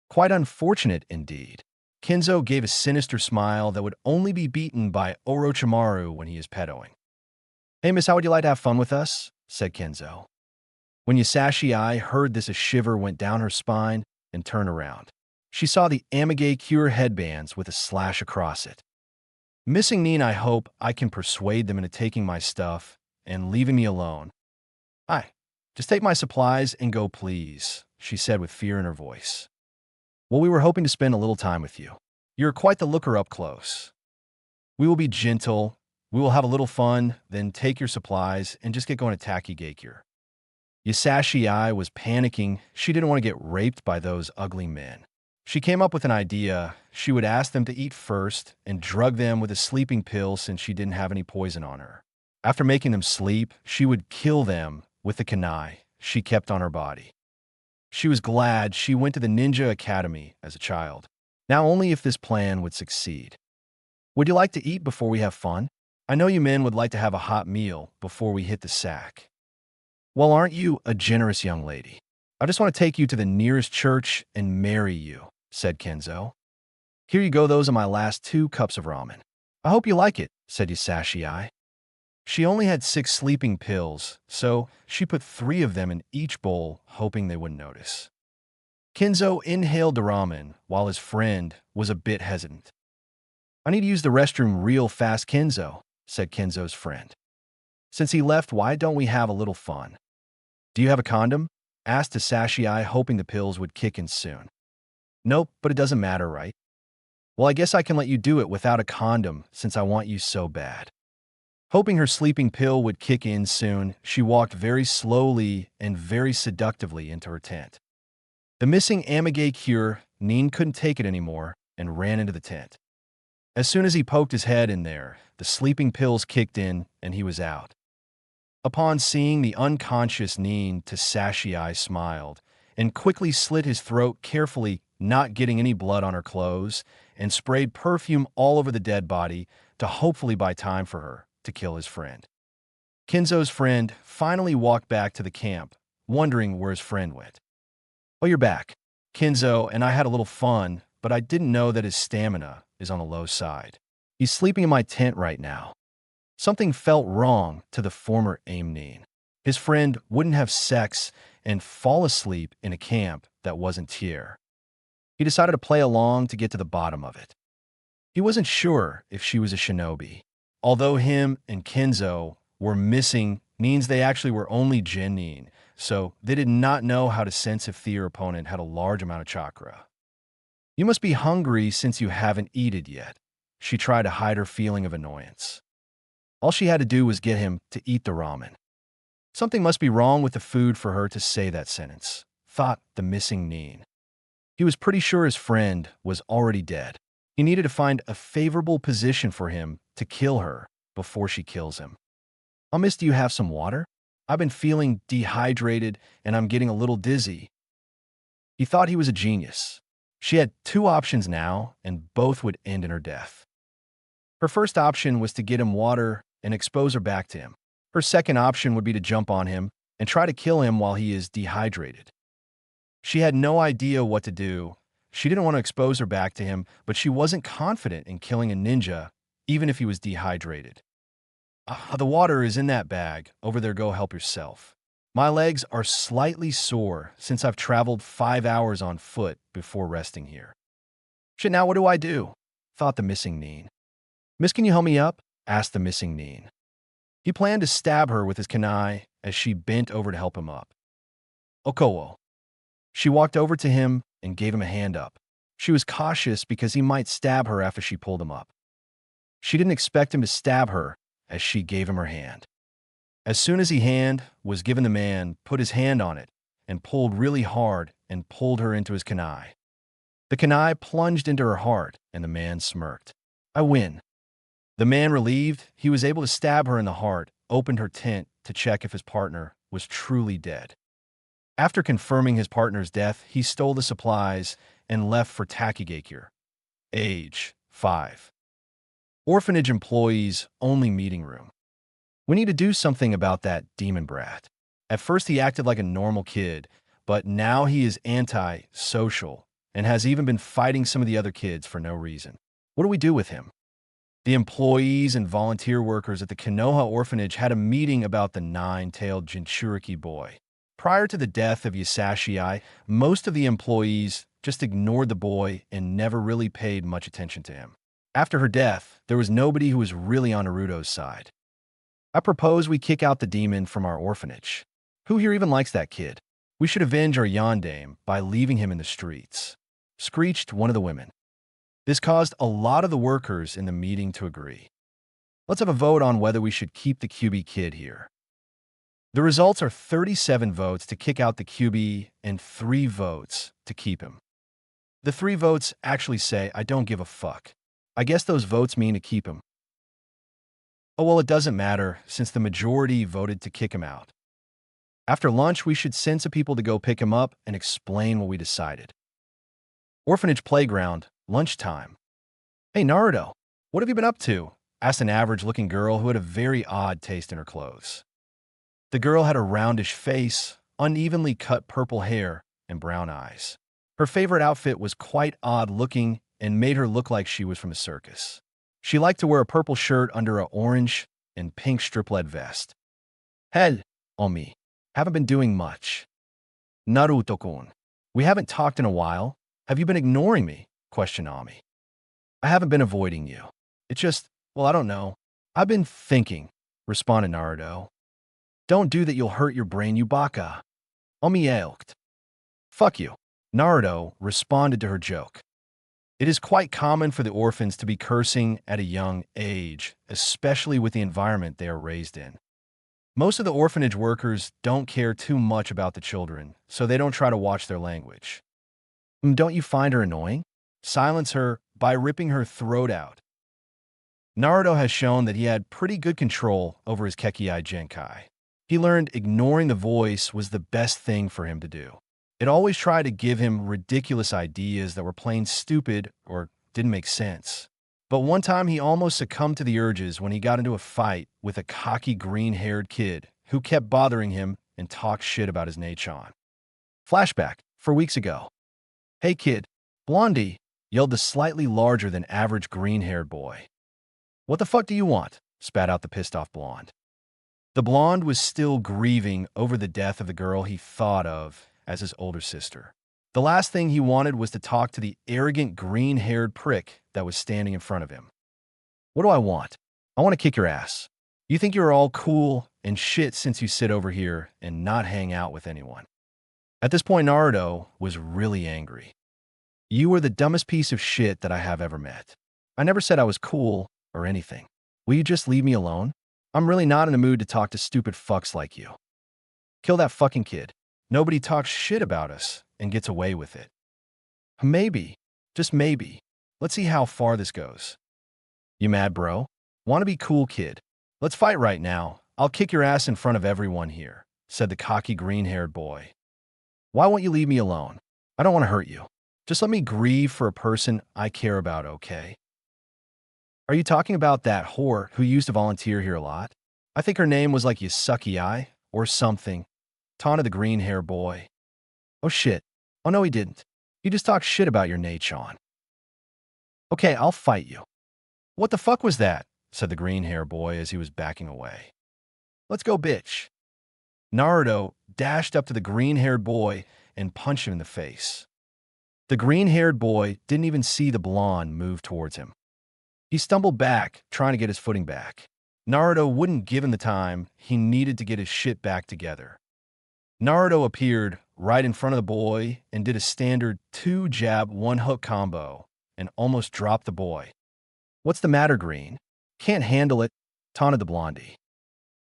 Quite unfortunate indeed. Kenzo gave a sinister smile that would only be beaten by Orochimaru when he is pedoing. Hey miss, how would you like to have fun with us? Said Kenzo. When Yusashi Ai heard this, a shiver went down her spine and turned around. She saw the Amigakure headbands with a slash across it. Missing Nin, I hope I can persuade them into taking my stuff and leaving me alone. Hi, just take my supplies and go, please, she said with fear in her voice. Well, we were hoping to spend a little time with you. You're quite the looker up close. We will be gentle, we will have a little fun, then take your supplies and just get going to Takigakure. Yusashi Ai was panicking. She didn't want to get raped by those ugly men. She came up with an idea. She would ask them to eat first and drug them with a sleeping pill since she didn't have any poison on her. After making them sleep, she would kill them with the kunai she kept on her body. She was glad she went to the ninja academy as a child. Now only if this plan would succeed. Would you like to eat before we have fun? I know you men would like to have a hot meal before we hit the sack. Well, aren't you a generous young lady? I just want to take you to the nearest church and marry you, said Kenzo. Here you go, those are my last 2 cups of ramen. I hope you like it, said Yusashi Ai. She only had 6 sleeping pills, so she put 3 of them in each bowl, hoping they wouldn't notice. Kenzo inhaled the ramen, while his friend was a bit hesitant. I need to use the restroom real fast, Kenzo, said Kenzo's friend. Since he left, why don't we have a little fun? Do you have a condom? Asked Yusashi Ai, hoping the pills would kick in soon. Nope, but it doesn't matter, right? Well, I guess I can let you do it without a condom since I want you so bad. Hoping her sleeping pill would kick in soon, she walked very slowly and very seductively into her tent. The missing Amigakure, Nin couldn't take it anymore and ran into the tent. As soon as he poked his head in there, the sleeping pills kicked in and he was out. Upon seeing the unconscious Nin, Yusashi Ai smiled and quickly slit his throat carefully, not getting any blood on her clothes, and sprayed perfume all over the dead body to hopefully buy time for her to kill his friend. Kenzo's friend finally walked back to the camp, wondering where his friend went. Oh, you're back. Kenzo and I had a little fun, but I didn't know that his stamina is on the low side. He's sleeping in my tent right now. Something felt wrong to the former aim Nin. His friend wouldn't have sex and fall asleep in a camp that wasn't tier. He decided to play along to get to the bottom of it. He wasn't sure if she was a shinobi. Although him and Kenzo were missing Nins, they actually were only Genin, so they did not know how to sense if their opponent had a large amount of chakra. You must be hungry since you haven't eaten yet. She tried to hide her feeling of annoyance. All she had to do was get him to eat the ramen. Something must be wrong with the food for her to say that sentence, thought the missing Nin. He was pretty sure his friend was already dead. He needed to find a favorable position for him to kill her before she kills him. Miss, do you have some water? I've been feeling dehydrated and I'm getting a little dizzy. He thought he was a genius. She had 2 options now, and both would end in her death. Her first option was to get him water and expose her back to him. Her second option would be to jump on him and try to kill him while he is dehydrated. She had no idea what to do. She didn't want to expose her back to him, but she wasn't confident in killing a ninja, even if he was dehydrated. The water is in that bag. Over there, go help yourself. My legs are slightly sore since I've traveled 5 hours on foot before resting here. Shit, now what do I do? Thought the missing Neen. Miss, can you help me up? Asked the missing Neen. He planned to stab her with his kunai as she bent over to help him up. Okowo. She walked over to him and gave him a hand up. She was cautious because he might stab her after she pulled him up. She didn't expect him to stab her as she gave him her hand. As soon as was given, the man put his hand on it and pulled really hard and pulled her into his kunai. The kunai plunged into her heart and the man smirked. I win. The man, relieved he was able to stab her in the heart, opened her tent to check if his partner was truly dead. After confirming his partner's death, he stole the supplies and left for Takigakure. Age 5. Orphanage employees only meeting room. We need to do something about that demon brat. At first he acted like a normal kid, but now he is anti-social and has even been fighting some of the other kids for no reason. What do we do with him? The employees and volunteer workers at the Konoha orphanage had a meeting about the 9-tailed Jinchuriki boy. Prior to the death of Yasashii, most of the employees just ignored the boy and never really paid much attention to him. After her death, there was nobody who was really on Naruto's side. I propose we kick out the demon from our orphanage. Who here even likes that kid? We should avenge our yandame by leaving him in the streets. Screeched one of the women. This caused a lot of the workers in the meeting to agree. Let's have a vote on whether we should keep the QB kid here. The results are 37 votes to kick out the QB and 3 votes to keep him. The 3 votes actually say, I don't give a fuck. I guess those votes mean to keep him. Oh well, it doesn't matter since the majority voted to kick him out. After lunch, we should send some people to go pick him up and explain what we decided. Orphanage playground, lunchtime. Hey Naruto, what have you been up to? Asked an average-looking girl who had a very odd taste in her clothes. The girl had a roundish face, unevenly cut purple hair, and brown eyes. Her favorite outfit was quite odd-looking and made her look like she was from a circus. She liked to wear a purple shirt under an orange and pink striplet vest. Hell, Omi, haven't been doing much. Naruto-kun, we haven't talked in a while. Have you been ignoring me? Questioned Ami. I haven't been avoiding you. It's just, well, I don't know. I've been thinking, responded Naruto. Don't do that, you'll hurt your brain, you baka. Omi yelped. Fuck you. Naruto responded to her joke. It is quite common for the orphans to be cursing at a young age, especially with the environment they are raised in. Most of the orphanage workers don't care too much about the children, so they don't try to watch their language. Don't you find her annoying? Silence her by ripping her throat out. Naruto has shown that he had pretty good control over his Kekkei Genkai. He learned ignoring the voice was the best thing for him to do. It always tried to give him ridiculous ideas that were plain stupid or didn't make sense. But one time he almost succumbed to the urges when he got into a fight with a cocky green-haired kid who kept bothering him and talked shit about his Nachon. Flashback, 4 weeks ago. Hey kid, Blondie, yelled the slightly larger than average green-haired boy. What the fuck do you want? Spat out the pissed-off blonde. The blonde was still grieving over the death of the girl he thought of as his older sister. The last thing he wanted was to talk to the arrogant green-haired prick that was standing in front of him. What do I want? I want to kick your ass. You think you're all cool and shit since you sit over here and not hang out with anyone. At this point, Naruto was really angry. You are the dumbest piece of shit that I have ever met. I never said I was cool or anything. Will you just leave me alone? I'm really not in the mood to talk to stupid fucks like you. Kill that fucking kid. Nobody talks shit about us and gets away with it. Maybe, just maybe. Let's see how far this goes. You mad, bro? Want to be cool, kid? Let's fight right now. I'll kick your ass in front of everyone here, said the cocky green-haired boy. Why won't you leave me alone? I don't want to hurt you. Just let me grieve for a person I care about, okay? Are you talking about that whore who used to volunteer here a lot? I think her name was like Yasuki Eye or something. Tana the green hair boy. Oh shit. Oh no, he didn't. He just talked shit about your Nachon. Okay, I'll fight you. What the fuck was that? Said the green hair boy as he was backing away. Let's go, bitch. Naruto dashed up to the green-haired boy and punched him in the face. The green-haired boy didn't even see the blonde move towards him. He stumbled back, trying to get his footing back. Naruto wouldn't give him the time he needed to get his shit back together. Naruto appeared right in front of the boy and did a standard 2-jab 1-hook combo and almost dropped the boy. What's the matter, Green? Can't handle it, taunted the blondie.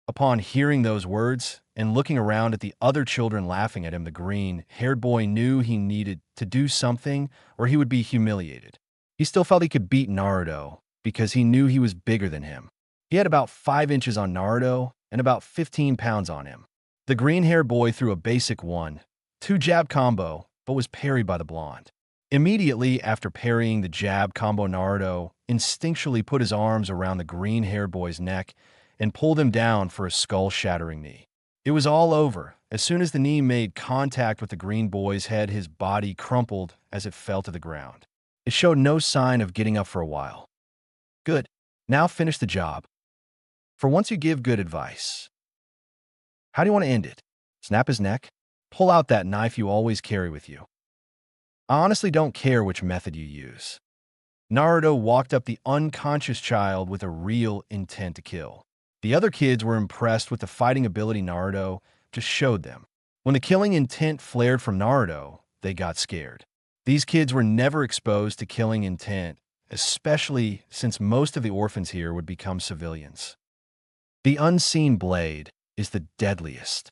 Upon hearing those words and looking around at the other children laughing at him, the green-haired boy knew he needed to do something or he would be humiliated. He still felt he could beat Naruto because he knew he was bigger than him. He had about 5 inches on Naruto and about 15 pounds on him. The green-haired boy threw a basic 1-2 jab combo, but was parried by the blonde. Immediately after parrying the jab combo, Naruto instinctually put his arms around the green-haired boy's neck and pulled him down for a skull-shattering knee. It was all over. As soon as the knee made contact with the green boy's head, his body crumpled as it fell to the ground. It showed no sign of getting up for a while. Good. Now finish the job. For once you give good advice. How do you want to end it? Snap his neck? Pull out that knife you always carry with you. I honestly don't care which method you use. Naruto walked up the unconscious child with a real intent to kill. The other kids were impressed with the fighting ability Naruto just showed them. When the killing intent flared from Naruto, they got scared. These kids were never exposed to killing intent, especially since most of the orphans here would become civilians. The unseen blade is the deadliest.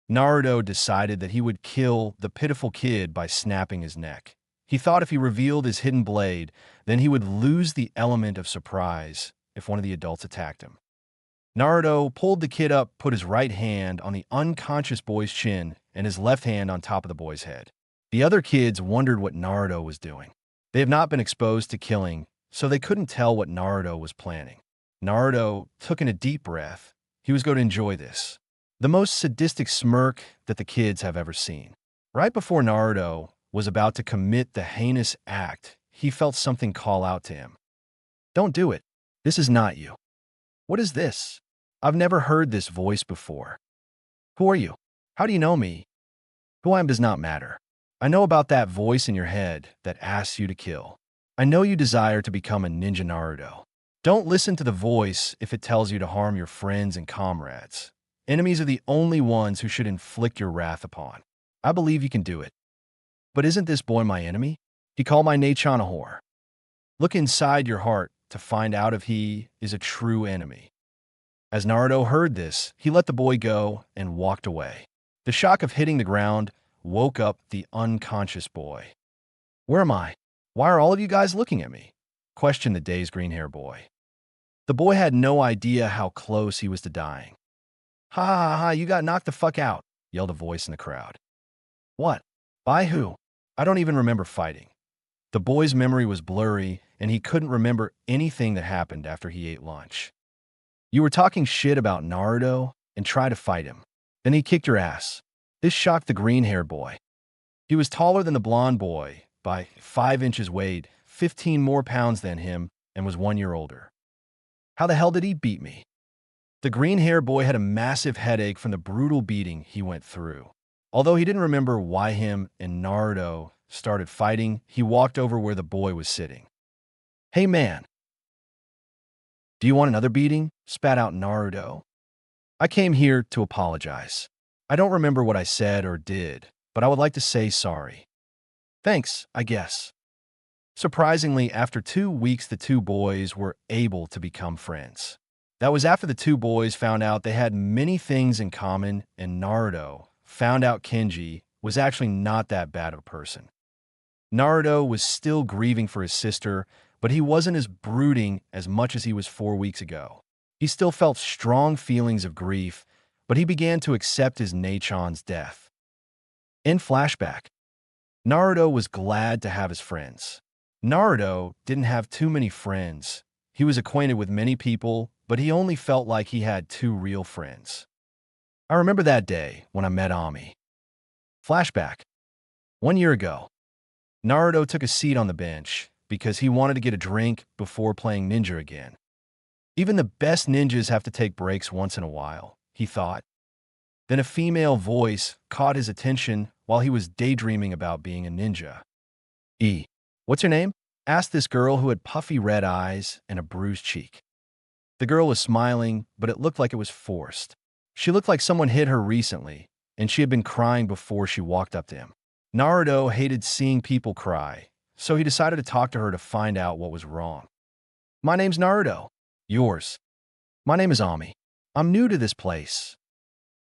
Naruto decided that he would kill the pitiful kid by snapping his neck. He thought if he revealed his hidden blade, then he would lose the element of surprise if one of the adults attacked him. Naruto pulled the kid up, put his right hand on the unconscious boy's chin and his left hand on top of the boy's head. The other kids wondered what Naruto was doing. They have not been exposed to killing, so they couldn't tell what Naruto was planning. Naruto took in a deep breath. He was going to enjoy this. The most sadistic smirk that the kids have ever seen. Right before Naruto was about to commit the heinous act, he felt something call out to him. Don't do it. This is not you. What is this? I've never heard this voice before. Who are you? How do you know me? Who I am does not matter. I know about that voice in your head that asks you to kill. I know you desire to become a ninja Naruto. Don't listen to the voice if it tells you to harm your friends and comrades. Enemies are the only ones who should inflict your wrath upon. I believe you can do it. But isn't this boy my enemy? He called my Nachon a whore. Look inside your heart to find out if he is a true enemy. As Naruto heard this, he let the boy go and walked away. The shock of hitting the ground woke up the unconscious boy. Where am I? Why are all of you guys looking at me? Questioned the dazed green-haired boy. The boy had no idea how close he was to dying. Ha ha ha, you got knocked the fuck out, yelled a voice in the crowd. What? By who? I don't even remember fighting. The boy's memory was blurry, and he couldn't remember anything that happened after he ate lunch. You were talking shit about Naruto and tried to fight him. Then he kicked your ass. This shocked the green-haired boy. He was taller than the blonde boy by 5 inches, weighed 15 more pounds than him, and was 1 year older. How the hell did he beat me? The green-haired boy had a massive headache from the brutal beating he went through. Although he didn't remember why him and Naruto started fighting, he walked over where the boy was sitting. Hey man, do you want another beating? Spat out Naruto. I came here to apologize. I don't remember what I said or did, but I would like to say sorry. Thanks, I guess. Surprisingly, after 2 weeks, the two boys were able to become friends. That was after the two boys found out they had many things in common, and Naruto found out Kenji was actually not that bad of a person. Naruto was still grieving for his sister, but he wasn't as brooding as much as he was 4 weeks ago. He still felt strong feelings of grief, but he began to accept his Nachon's death. In flashback, Naruto was glad to have his friends. Naruto didn't have too many friends. He was acquainted with many people, but he only felt like he had two real friends. I remember that day when I met Ami. Flashback. 1 year ago, Naruto took a seat on the bench because he wanted to get a drink before playing ninja again. Even the best ninjas have to take breaks once in a while, he thought. Then a female voice caught his attention while he was daydreaming about being a ninja. What's your name? Asked this girl who had puffy red eyes and a bruised cheek. The girl was smiling, but it looked like it was forced. She looked like someone hit her recently, and she had been crying before she walked up to him. Naruto hated seeing people cry, so he decided to talk to her to find out what was wrong. My name's Naruto. Yours. My name is Ami. I'm new to this place.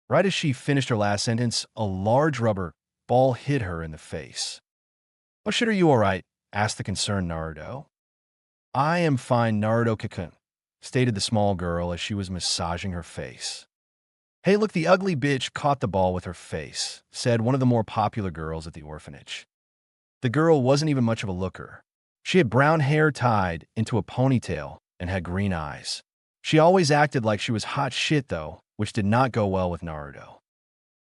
Right as she finished her last sentence, a large rubber ball hit her in the face. Oh shit, are you alright? Asked the concerned Naruto. I am fine, Naruto-kun, stated the small girl as she was massaging her face. Hey, look, the ugly bitch caught the ball with her face, said one of the more popular girls at the orphanage. The girl wasn't even much of a looker. She had brown hair tied into a ponytail and had green eyes. She always acted like she was hot shit, though, which did not go well with Naruto.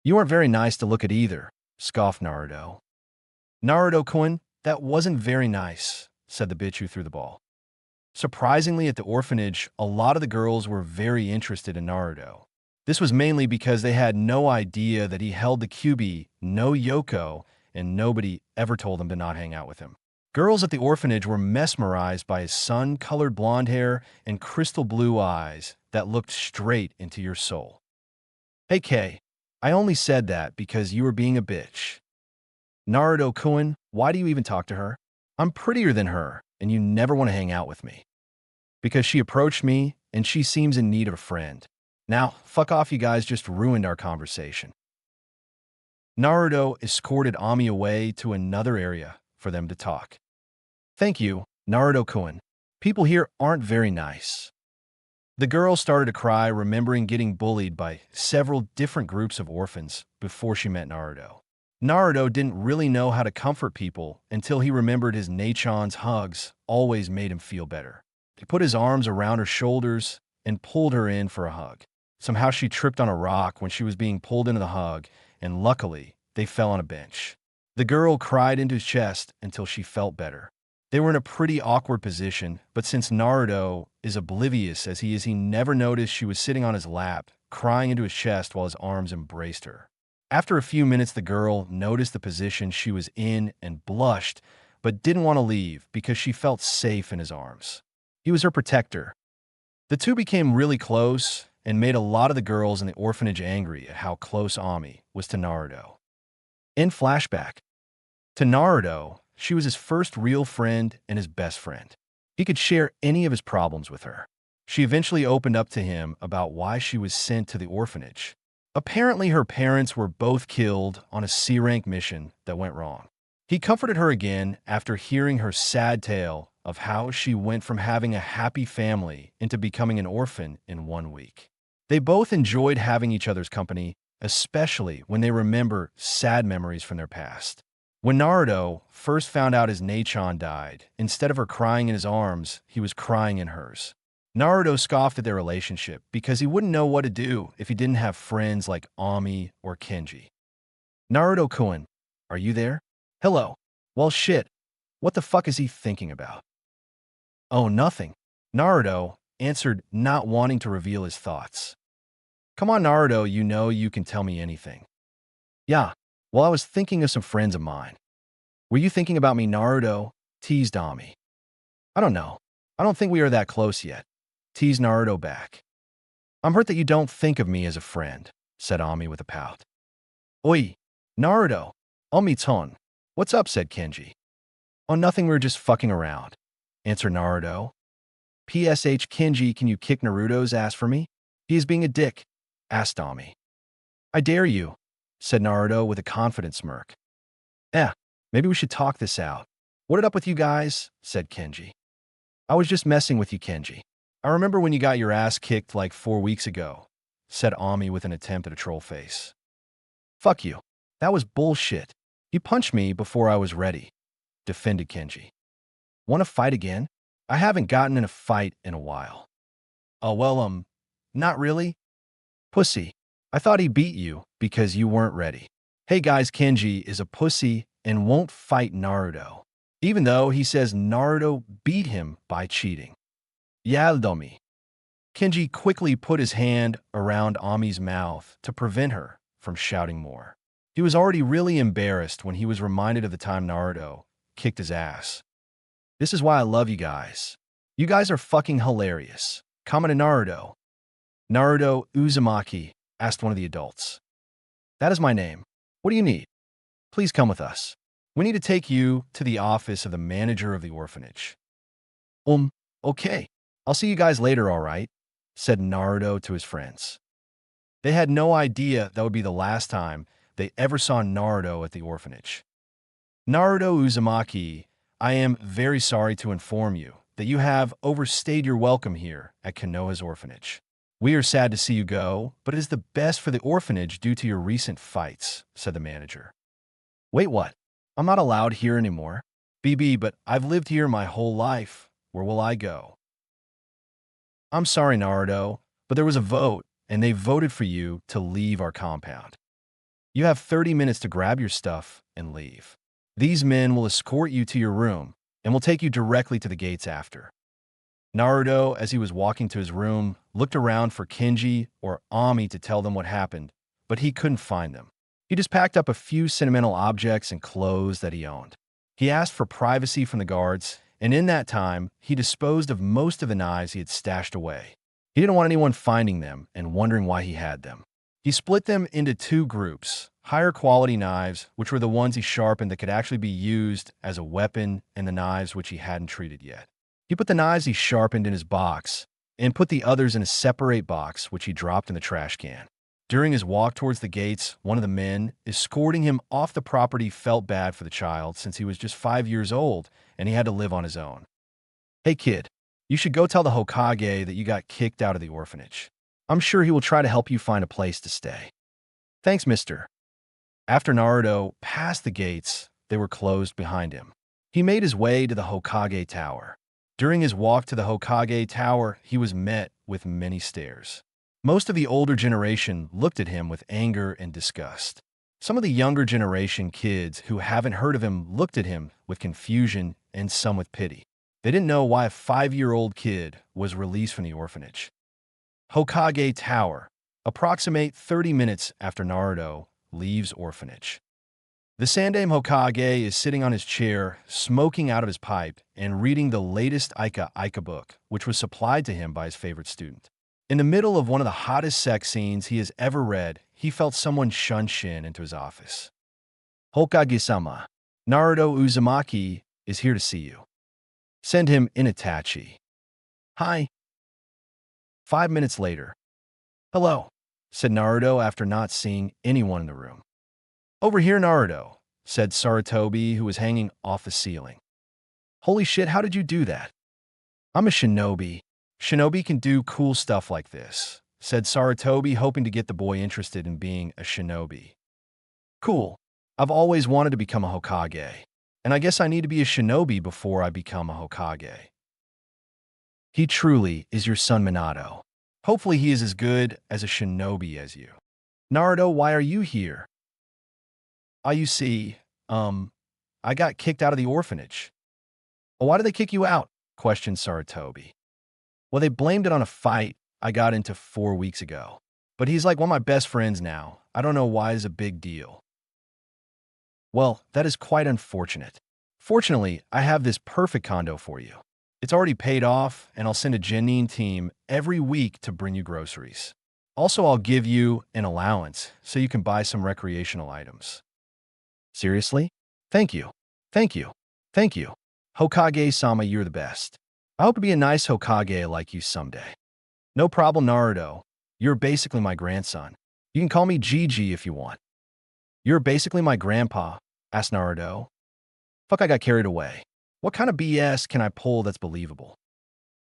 You aren't very nice to look at either, scoffed Naruto. Naruto-kun, that wasn't very nice, said the bitch who threw the ball. Surprisingly, at the orphanage, a lot of the girls were very interested in Naruto. This was mainly because they had no idea that he held the Kyuubi no Yoko, and nobody ever told them to not hang out with him. Girls at the orphanage were mesmerized by his sun-colored blonde hair and crystal blue eyes that looked straight into your soul. Hey, Kei, I only said that because you were being a bitch. Naruto-kun, why do you even talk to her? I'm prettier than her, and you never want to hang out with me. Because she approached me, and she seems in need of a friend. Now, fuck off, you guys just ruined our conversation. Naruto escorted Ami away to another area for them to talk. Thank you, Naruto-kun. People here aren't very nice. The girl started to cry, remembering getting bullied by several different groups of orphans before she met Naruto. Naruto didn't really know how to comfort people until he remembered his Nachon's hugs always made him feel better. He put his arms around her shoulders and pulled her in for a hug. Somehow she tripped on a rock when she was being pulled into the hug, and luckily, they fell on a bench. The girl cried into his chest until she felt better. They were in a pretty awkward position, but since Naruto is oblivious as he is, he never noticed she was sitting on his lap, crying into his chest while his arms embraced her. After a few minutes, the girl noticed the position she was in and blushed, but didn't want to leave because she felt safe in his arms. He was her protector. The two became really close and made a lot of the girls in the orphanage angry at how close Ami was to Naruto. In flashback, to Naruto, she was his first real friend and his best friend. He could share any of his problems with her. She eventually opened up to him about why she was sent to the orphanage. Apparently, her parents were both killed on a C-rank mission that went wrong. He comforted her again after hearing her sad tale of how she went from having a happy family into becoming an orphan in 1 week. They both enjoyed having each other's company, especially when they remember sad memories from their past. When Naruto first found out his Nachon died, instead of her crying in his arms, he was crying in hers. Naruto scoffed at their relationship because he wouldn't know what to do if he didn't have friends like Ami or Kenji. Naruto-kun, are you there? Hello. Well, shit. What the fuck is he thinking about? Oh, nothing. Naruto answered, not wanting to reveal his thoughts. Come on, Naruto, you know you can tell me anything. Yeah, well, I was thinking of some friends of mine. Were you thinking about me, Naruto? Teased Ami. I don't know. I don't think we are that close yet. Teased Naruto back. I'm hurt that you don't think of me as a friend, said Ami with a pout. Oi, Naruto. Ami-ton. What's up, said Kenji. Oh, nothing, we're just fucking around, answered Naruto. PSH Kenji, can you kick Naruto's ass for me? He is being a dick, asked Ami. I dare you, said Naruto with a confident smirk. Maybe we should talk this out. What it up with you guys? Said Kenji. I was just messing with you, Kenji. I remember when you got your ass kicked like 4 weeks ago, said Ami with an attempt at a troll face. Fuck you. That was bullshit. You punched me before I was ready, defended Kenji. Want to fight again? I haven't gotten in a fight in a while. Oh, well, not really. Pussy. I thought he beat you because you weren't ready. Hey guys, Kenji is a pussy and won't fight Naruto, even though he says Naruto beat him by cheating. Yaldomi. Kenji quickly put his hand around Ami's mouth to prevent her from shouting more. He was already really embarrassed when he was reminded of the time Naruto kicked his ass. This is why I love you guys. You guys are fucking hilarious. Comment to Naruto. Naruto Uzumaki asked one of the adults. That is my name. What do you need? Please come with us. We need to take you to the office of the manager of the orphanage. Okay. I'll see you guys later, all right? Said Naruto to his friends. They had no idea that would be the last time they ever saw Naruto at the orphanage. Naruto Uzumaki, I am very sorry to inform you that you have overstayed your welcome here at Konoha's orphanage. We are sad to see you go, but it is the best for the orphanage due to your recent fights, said the manager. Wait, what? I'm not allowed here anymore. BB, but I've lived here my whole life. Where will I go? I'm sorry, Naruto, but there was a vote, and they voted for you to leave our compound. You have 30 minutes to grab your stuff and leave. These men will escort you to your room and will take you directly to the gates after. Naruto, as he was walking to his room, looked around for Kenji or Ami to tell them what happened, but he couldn't find them. He just packed up a few sentimental objects and clothes that he owned. He asked for privacy from the guards, and in that time, he disposed of most of the knives he had stashed away. He didn't want anyone finding them and wondering why he had them. He split them into two groups, higher quality knives, which were the ones he sharpened that could actually be used as a weapon, and the knives which he hadn't treated yet. He put the knives he sharpened in his box and put the others in a separate box, which he dropped in the trash can. During his walk towards the gates, one of the men escorting him off the property felt bad for the child since he was just 5 years old and he had to live on his own. Hey kid, you should go tell the Hokage that you got kicked out of the orphanage. I'm sure he will try to help you find a place to stay. Thanks, mister. After Naruto passed the gates, they were closed behind him. He made his way to the Hokage Tower. During his walk to the Hokage Tower, he was met with many stares. Most of the older generation looked at him with anger and disgust. Some of the younger generation kids who haven't heard of him looked at him with confusion and some with pity. They didn't know why a 5-year-old kid was released from the orphanage. Hokage Tower, approximate 30 minutes after Naruto leaves orphanage. The Sandaime Hokage is sitting on his chair, smoking out of his pipe, and reading the latest Ika book, which was supplied to him by his favorite student. In the middle of one of the hottest sex scenes he has ever read, he felt someone shun Shin into his office. Hokage-sama, Naruto Uzumaki is here to see you. Send him in Itachi. Hi. 5 minutes later. Hello, said Naruto after not seeing anyone in the room. Over here, Naruto, said Sarutobi, who was hanging off the ceiling. Holy shit, how did you do that? I'm a shinobi. Shinobi can do cool stuff like this, said Sarutobi, hoping to get the boy interested in being a shinobi. Cool. I've always wanted to become a Hokage, and I guess I need to be a shinobi before I become a Hokage. He truly is your son Minato. Hopefully he is as good as a shinobi as you. Naruto, why are you here? You see, I got kicked out of the orphanage. Well, why did they kick you out? Questioned Sarutobi. Well, they blamed it on a fight I got into 4 weeks ago. But he's like one of my best friends now. I don't know why it's a big deal. Well, that is quite unfortunate. Fortunately, I have this perfect condo for you. It's already paid off, and I'll send a Genin team every week to bring you groceries. Also, I'll give you an allowance so you can buy some recreational items. Seriously? Thank you. Thank you. Thank you. Hokage-sama, you're the best. I hope to be a nice Hokage like you someday. No problem, Naruto. You're basically my grandson. You can call me Gigi if you want. You're basically my grandpa, asked Naruto. Fuck, I got carried away. What kind of BS can I pull that's believable?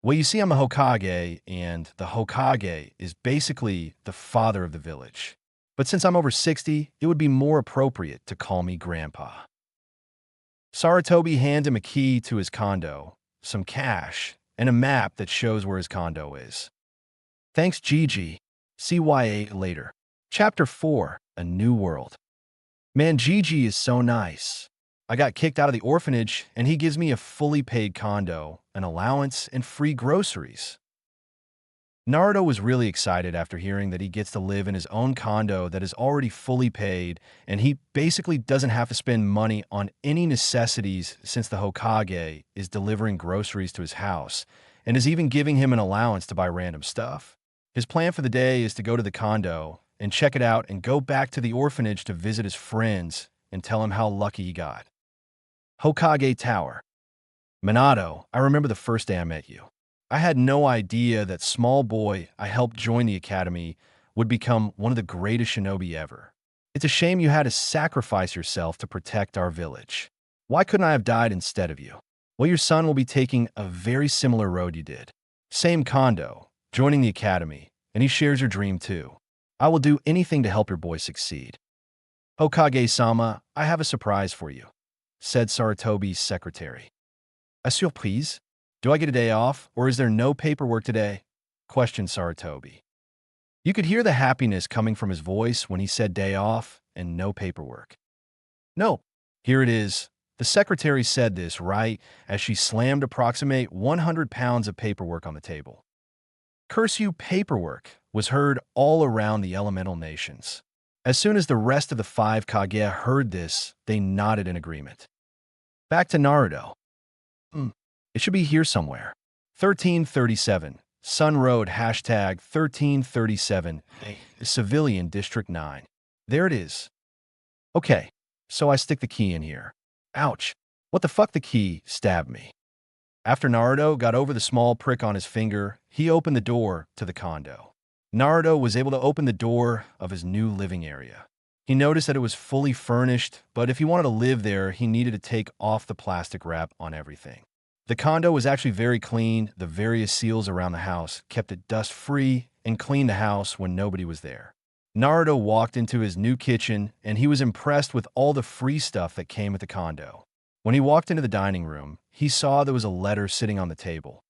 Well, you see, I'm a Hokage, and the Hokage is basically the father of the village. But since I'm over 60, it would be more appropriate to call me Grandpa. Sarutobi handed him a key to his condo, some cash, and a map that shows where his condo is. Thanks, Gigi. CYA later. Chapter 4, A New World. Man, Gigi is so nice. I got kicked out of the orphanage, and he gives me a fully paid condo, an allowance, and free groceries. Naruto was really excited after hearing that he gets to live in his own condo that is already fully paid, and he basically doesn't have to spend money on any necessities since the Hokage is delivering groceries to his house and is even giving him an allowance to buy random stuff. His plan for the day is to go to the condo and check it out and go back to the orphanage to visit his friends and tell him how lucky he got. Hokage Tower. Minato, I remember the first day I met you. I had no idea that small boy I helped join the academy would become one of the greatest shinobi ever. It's a shame you had to sacrifice yourself to protect our village. Why couldn't I have died instead of you? Well, your son will be taking a very similar road you did. Same condo, joining the academy, and he shares your dream too. I will do anything to help your boy succeed. Hokage-sama, I have a surprise for you, said Sarutobi's secretary. A surprise? Do I get a day off, or is there no paperwork today? Questioned Sarutobi. You could hear the happiness coming from his voice when he said day off and no paperwork. No, here it is. The secretary said this right as she slammed approximate 100 pounds of paperwork on the table. Curse you, paperwork was heard all around the elemental nations. As soon as the rest of the 5 Kage heard this, they nodded in agreement. Back to Naruto. It should be here somewhere. 1337. Sun Road, hashtag 1337, Civilian District 9. There it is. Okay, so I stick the key in here. Ouch. What the fuck, the key stabbed me. After Naruto got over the small prick on his finger, he opened the door to the condo. Naruto was able to open the door of his new living area. He noticed that it was fully furnished, but if he wanted to live there, he needed to take off the plastic wrap on everything. The condo was actually very clean. The various seals around the house kept it dust-free and cleaned the house when nobody was there. Naruto walked into his new kitchen, and he was impressed with all the free stuff that came with the condo. When he walked into the dining room, he saw there was a letter sitting on the table.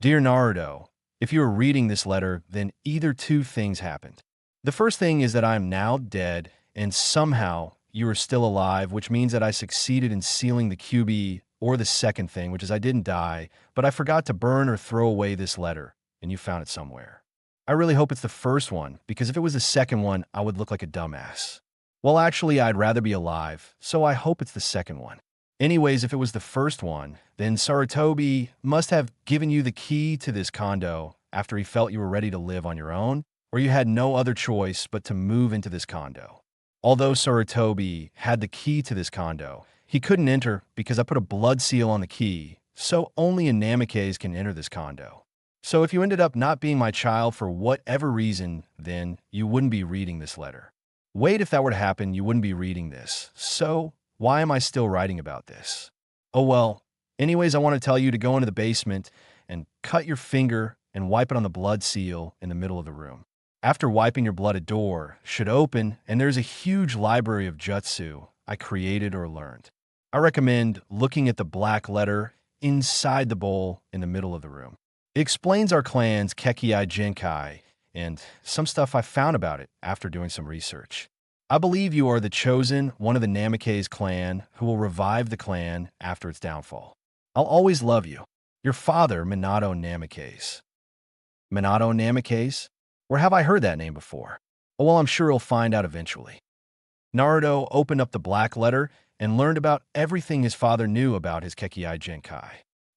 Dear Naruto, if you are reading this letter, then either two things happened. The first thing is that I am now dead, and somehow you are still alive, which means that I succeeded in sealing the QB. Or the second thing, which is I didn't die, but I forgot to burn or throw away this letter, and you found it somewhere. I really hope it's the first one, because if it was the second one, I would look like a dumbass. Well, actually, I'd rather be alive, so I hope it's the second one. Anyways, if it was the first one, then Sarutobi must have given you the key to this condo after he felt you were ready to live on your own, or you had no other choice but to move into this condo. Although Sarutobi had the key to this condo, he couldn't enter because I put a blood seal on the key, so only a Namikaze can enter this condo. So if you ended up not being my child for whatever reason, then you wouldn't be reading this letter. Wait, if that were to happen, you wouldn't be reading this. So why am I still writing about this? Oh well, anyways, I want to tell you to go into the basement and cut your finger and wipe it on the blood seal in the middle of the room. After wiping your blood, a door should open, and there's a huge library of jutsu I created or learned. I recommend looking at the black letter inside the bowl in the middle of the room. It explains our clan's Kekkei Genkai and some stuff I found about it after doing some research. I believe you are the chosen one of the Namikaze clan who will revive the clan after its downfall. I'll always love you. Your father, Minato Namikaze. Minato Namikaze? Where have I heard that name before? Oh, well, I'm sure he'll find out eventually. Naruto opened up the black letter and learned about everything his father knew about his Kekkei Genkai.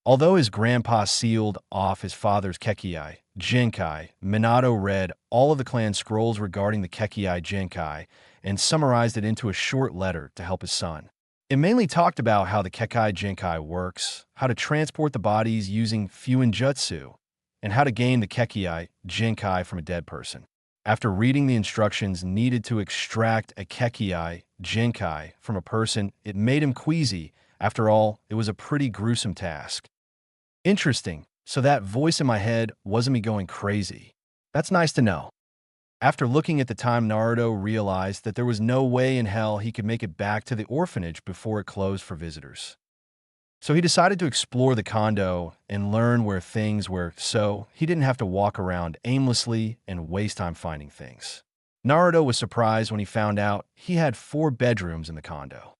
Although his grandpa sealed off his father's Kekkei Genkai, Minato read all of the clan scrolls regarding the Kekkei Genkai and summarized it into a short letter to help his son. It mainly talked about how the Kekkei Genkai works, how to transport the bodies using Fuinjutsu, and how to gain the Kekkei Genkai from a dead person. After reading the instructions needed to extract a Kekkei Genkai from a person, it made him queasy. After all, it was a pretty gruesome task. Interesting, so that voice in my head wasn't me going crazy. That's nice to know. After looking at the time, Naruto realized that there was no way in hell he could make it back to the orphanage before it closed for visitors. So he decided to explore the condo and learn where things were so he didn't have to walk around aimlessly and waste time finding things. Naruto was surprised when he found out he had 4 bedrooms in the condo.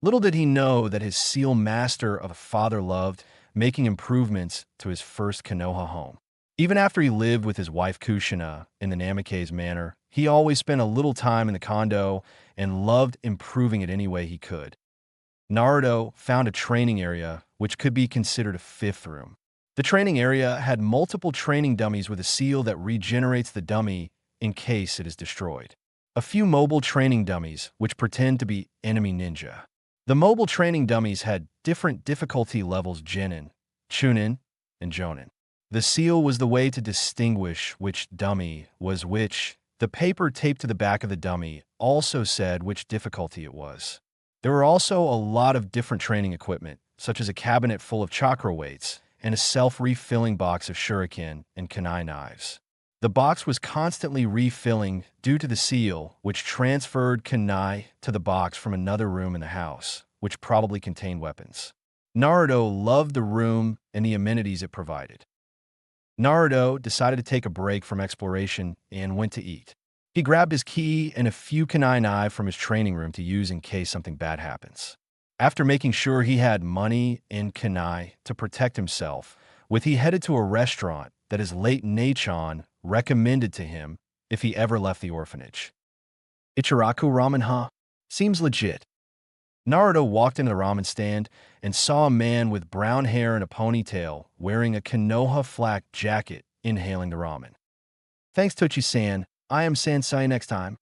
Little did he know that his seal master of a father loved making improvements to his first Konoha home. Even after he lived with his wife Kushina in the Namikaze manor, he always spent a little time in the condo and loved improving it any way he could. Naruto found a training area which could be considered a 5th room. The training area had multiple training dummies with a seal that regenerates the dummy in case it is destroyed. A few mobile training dummies which pretend to be enemy ninja. The mobile training dummies had different difficulty levels: Genin, Chunin, and Jonin. The seal was the way to distinguish which dummy was which. The paper taped to the back of the dummy also said which difficulty it was. There were also a lot of different training equipment, such as a cabinet full of chakra weights and a self-refilling box of shuriken and kunai knives. The box was constantly refilling due to the seal, which transferred kunai to the box from another room in the house, which probably contained weapons. Naruto loved the room and the amenities it provided. Naruto decided to take a break from exploration and went to eat. He grabbed his key and a few kunai knives from his training room to use in case something bad happens. After making sure he had money and kunai to protect himself, he headed to a restaurant that his late Nachon recommended to him if he ever left the orphanage. Ichiraku ramen, huh? Seems legit. Naruto walked into the ramen stand and saw a man with brown hair and a ponytail wearing a Konoha flak jacket inhaling the ramen. Thanks, Tochi-san. I am Sansai next time.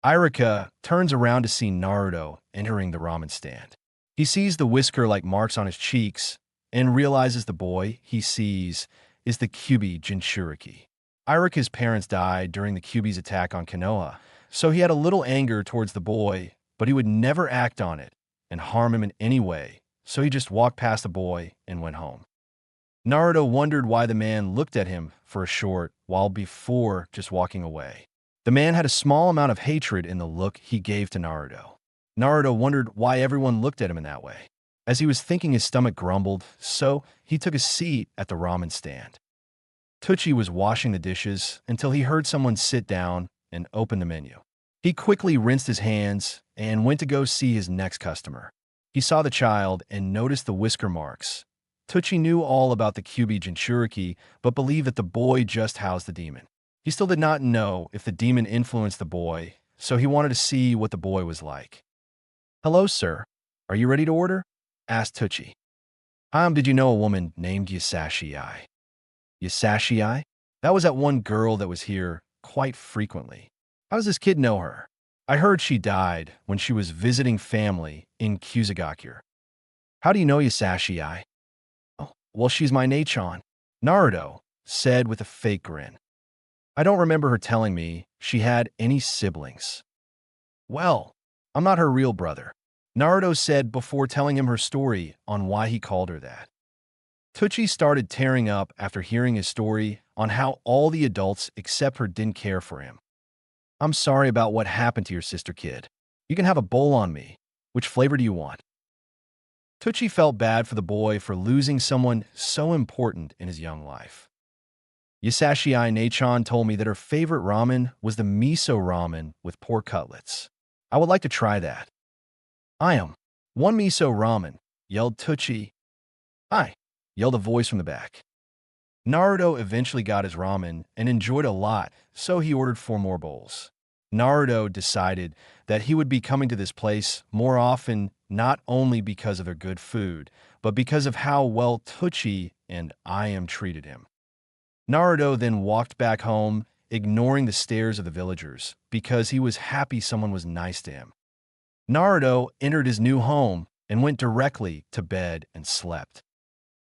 Irika turns around to see Naruto entering the ramen stand. He sees the whisker-like marks on his cheeks and realizes the boy he sees is the Kyuubi Jinchuriki. Irika's parents died during the Kyuubi's attack on Konoha, so he had a little anger towards the boy, but he would never act on it and harm him in any way, so he just walked past the boy and went home. Naruto wondered why the man looked at him for a short while before just walking away. The man had a small amount of hatred in the look he gave to Naruto. Naruto wondered why everyone looked at him in that way. As he was thinking, his stomach grumbled, so he took a seat at the ramen stand. Tochi was washing the dishes until he heard someone sit down and open the menu. He quickly rinsed his hands and went to go see his next customer. He saw the child and noticed the whisker marks. Tochi knew all about the Kyuubi Jinchuriki, but believed that the boy just housed the demon. He still did not know if the demon influenced the boy, so he wanted to see what the boy was like. "Hello, sir. Are you ready to order?" asked Tochi. Did you know a woman named Yasashii?" Yasashii? That was that one girl that was here quite frequently. How does this kid know her? I heard she died when she was visiting family in Kusagaku. How do you know Yasashii? Oh, well, she's my Nachon, Naruto said with a fake grin. I don't remember her telling me she had any siblings. Well, I'm not her real brother, Naruto said before telling him her story on why he called her that. Tochi started tearing up after hearing his story on how all the adults except her didn't care for him. I'm sorry about what happened to your sister, kid. You can have a bowl on me. Which flavor do you want? Tochi felt bad for the boy for losing someone so important in his young life. Yasashii Nachon told me that her favorite ramen was the miso ramen with pork cutlets. I would like to try that. I am. One miso ramen, yelled Tochi. Hi, yelled a voice from the back. Naruto eventually got his ramen and enjoyed a lot, so he ordered 4 more bowls. Naruto decided that he would be coming to this place more often, not only because of their good food, but because of how well Tochi and I am treated him. Naruto then walked back home, ignoring the stares of the villagers, because he was happy someone was nice to him. Naruto entered his new home and went directly to bed and slept.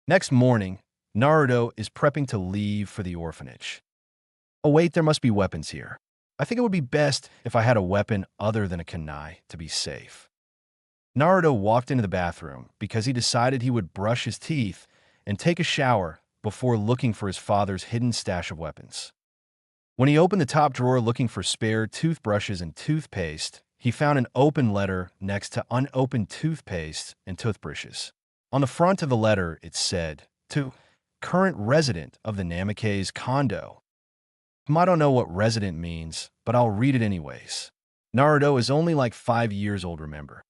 Next morning, Naruto is prepping to leave for the orphanage. Oh wait, there must be weapons here. I think it would be best if I had a weapon other than a kunai to be safe. Naruto walked into the bathroom because he decided he would brush his teeth and take a shower before looking for his father's hidden stash of weapons. When he opened the top drawer looking for spare toothbrushes and toothpaste, he found an open letter next to unopened toothpaste and toothbrushes. On the front of the letter, it said, "To current resident of the Namikaze condo." I don't know what resident means, but I'll read it anyways. Naruto is only like 5 years old, remember?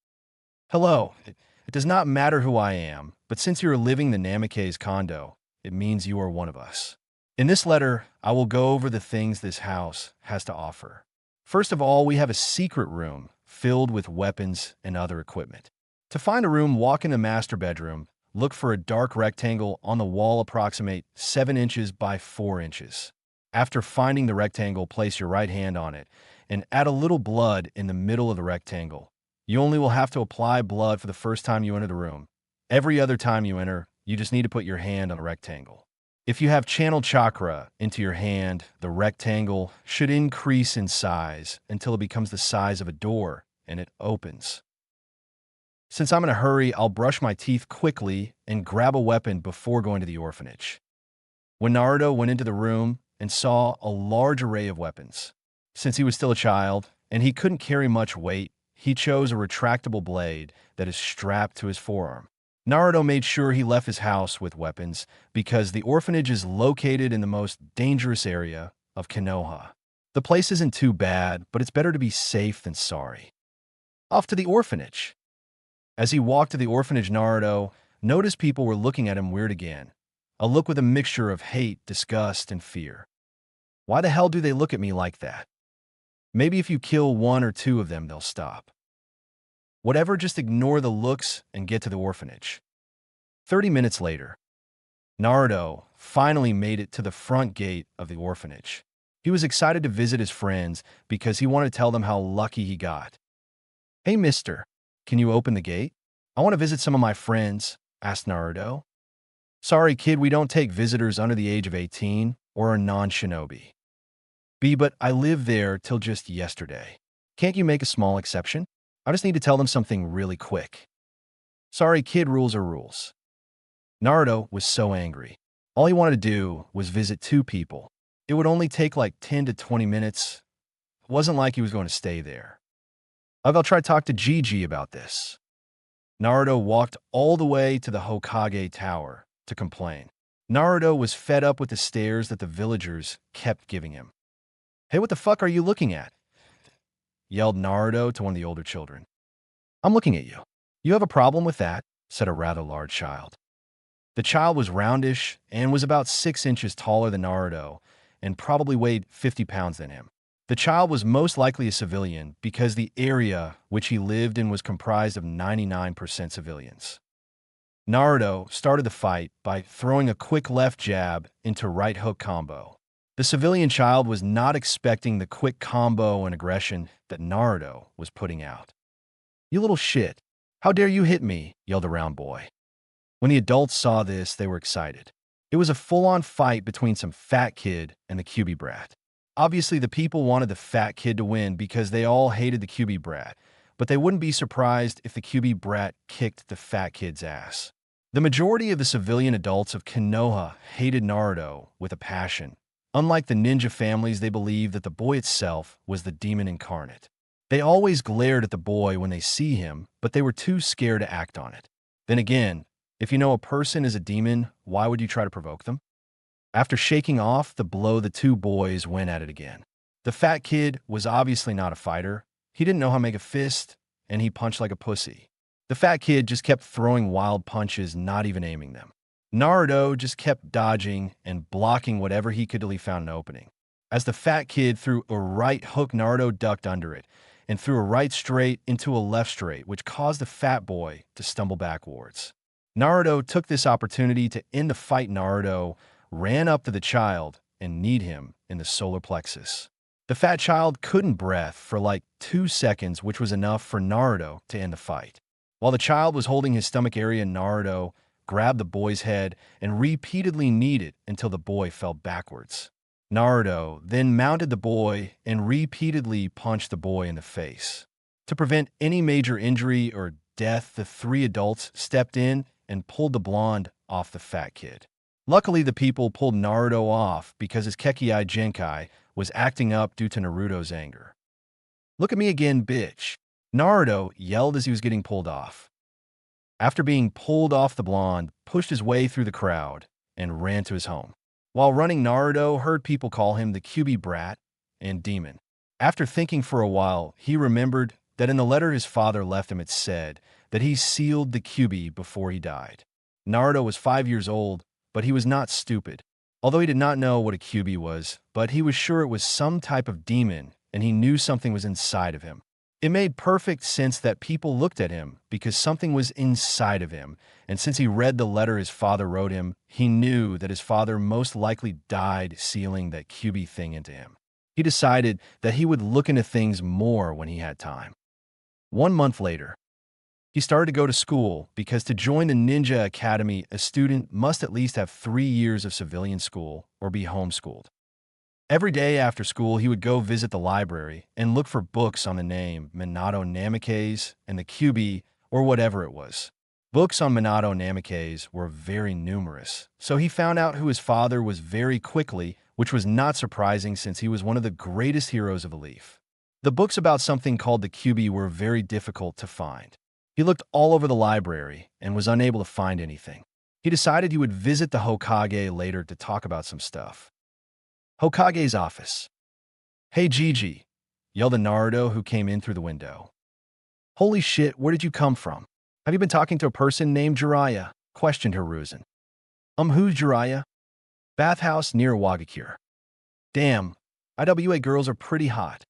Hello, it does not matter who I am, but since you are living the Namikaze condo, it means you are one of us. In this letter, I will go over the things this house has to offer. First of all, we have a secret room filled with weapons and other equipment. To find a room, walk in the master bedroom, look for a dark rectangle on the wall approximate 7 inches by 4 inches. After finding the rectangle, place your right hand on it and add a little blood in the middle of the rectangle. You only will have to apply blood for the first time you enter the room. Every other time you enter, you just need to put your hand on a rectangle. If you have channeled chakra into your hand, the rectangle should increase in size until it becomes the size of a door and it opens. Since I'm in a hurry, I'll brush my teeth quickly and grab a weapon before going to the orphanage. When Naruto went into the room and saw a large array of weapons, since he was still a child and he couldn't carry much weight, he chose a retractable blade that is strapped to his forearm. Naruto made sure he left his house with weapons because the orphanage is located in the most dangerous area of Konoha. The place isn't too bad, but it's better to be safe than sorry. Off to the orphanage. As he walked to the orphanage, Naruto noticed people were looking at him weird again, a look with a mixture of hate, disgust, and fear. Why the hell do they look at me like that? Maybe if you kill 1 or 2 of them, they'll stop. Whatever, just ignore the looks and get to the orphanage. 30 minutes later, Naruto finally made it to the front gate of the orphanage. He was excited to visit his friends because he wanted to tell them how lucky he got. "Hey, mister, can you open the gate? I want to visit some of my friends," asked Naruto. "Sorry, kid, we don't take visitors under the age of 18 or are non-shinobi. But I lived there till just yesterday. Can't you make a small exception? I just need to tell them something really quick." "Sorry, kid, rules are rules." Naruto was so angry. All he wanted to do was visit 2 people. It would only take like 10 to 20 minutes. It wasn't like he was going to stay there. "I'll try to talk to Gigi about this." Naruto walked all the way to the Hokage Tower to complain. Naruto was fed up with the stares that the villagers kept giving him. "Hey, what the fuck are you looking at?" yelled Naruto to one of the older children. "I'm looking at you." "You have a problem with that?" said a rather large child. The child was roundish and was about 6 inches taller than Naruto and probably weighed 50 pounds than him. The child was most likely a civilian because the area which he lived in was comprised of 99% civilians. Naruto started the fight by throwing a quick left jab into right hook combo. The civilian child was not expecting the quick combo and aggression that Naruto was putting out. "You little shit. How dare you hit me?" yelled the round boy. When the adults saw this, they were excited. It was a full-on fight between some fat kid and the QB brat. Obviously, the people wanted the fat kid to win because they all hated the QB brat, but they wouldn't be surprised if the QB brat kicked the fat kid's ass. The majority of the civilian adults of Konoha hated Naruto with a passion. Unlike the ninja families, they believed that the boy itself was the demon incarnate. They always glared at the boy when they see him, but they were too scared to act on it. Then again, if you know a person is a demon, why would you try to provoke them? After shaking off the blow, the 2 boys went at it again. The fat kid was obviously not a fighter. He didn't know how to make a fist, and he punched like a pussy. The fat kid just kept throwing wild punches, not even aiming them. Naruto just kept dodging and blocking whatever he could till he found an opening. As the fat kid threw a right hook, Naruto ducked under it and threw a right straight into a left straight, which caused the fat boy to stumble backwards. Naruto took this opportunity to end the fight. Naruto ran up to the child and kneed him in the solar plexus. The fat child couldn't breathe for like 2 seconds, which was enough for Naruto to end the fight. While the child was holding his stomach area, Naruto grabbed the boy's head and repeatedly kneed it until the boy fell backwards. Naruto then mounted the boy and repeatedly punched the boy in the face. To prevent any major injury or death, the 3 adults stepped in and pulled the blonde off the fat kid. Luckily, the people pulled Naruto off because his Kekkei Genkai was acting up due to Naruto's anger. "Look at me again, bitch," Naruto yelled as he was getting pulled off. After being pulled off, the blonde pushed his way through the crowd and ran to his home. While running, Naruto heard people call him the Kyuubi brat and demon. After thinking for a while, he remembered that in the letter his father left him it said that he sealed the Kyuubi before he died. Naruto was 5 years old, but he was not stupid. Although he did not know what a Kyuubi was, but he was sure it was some type of demon, and he knew something was inside of him. It made perfect sense that people looked at him because something was inside of him, and since he read the letter his father wrote him, he knew that his father most likely died sealing that Kyuubi thing into him. He decided that he would look into things more when he had time. 1 month later, he started to go to school because to join the Ninja Academy, a student must at least have 3 years of civilian school or be homeschooled. Every day after school, he would go visit the library and look for books on the name Minato Namikaze and the Kyuubi or whatever it was. Books on Minato Namikaze were very numerous, so he found out who his father was very quickly, which was not surprising since he was one of the greatest heroes of the Leaf. The books about something called the Kyuubi were very difficult to find. He looked all over the library and was unable to find anything. He decided he would visit the Hokage later to talk about some stuff. Hokage's office. "Hey Gigi," yelled a Naruto who came in through the window. "Holy shit, where did you come from? Have you been talking to a person named Jiraiya?" questioned Hiruzen. Who's Jiraiya?" "Bathhouse near Wagakure." "Damn, IWA girls are pretty hot."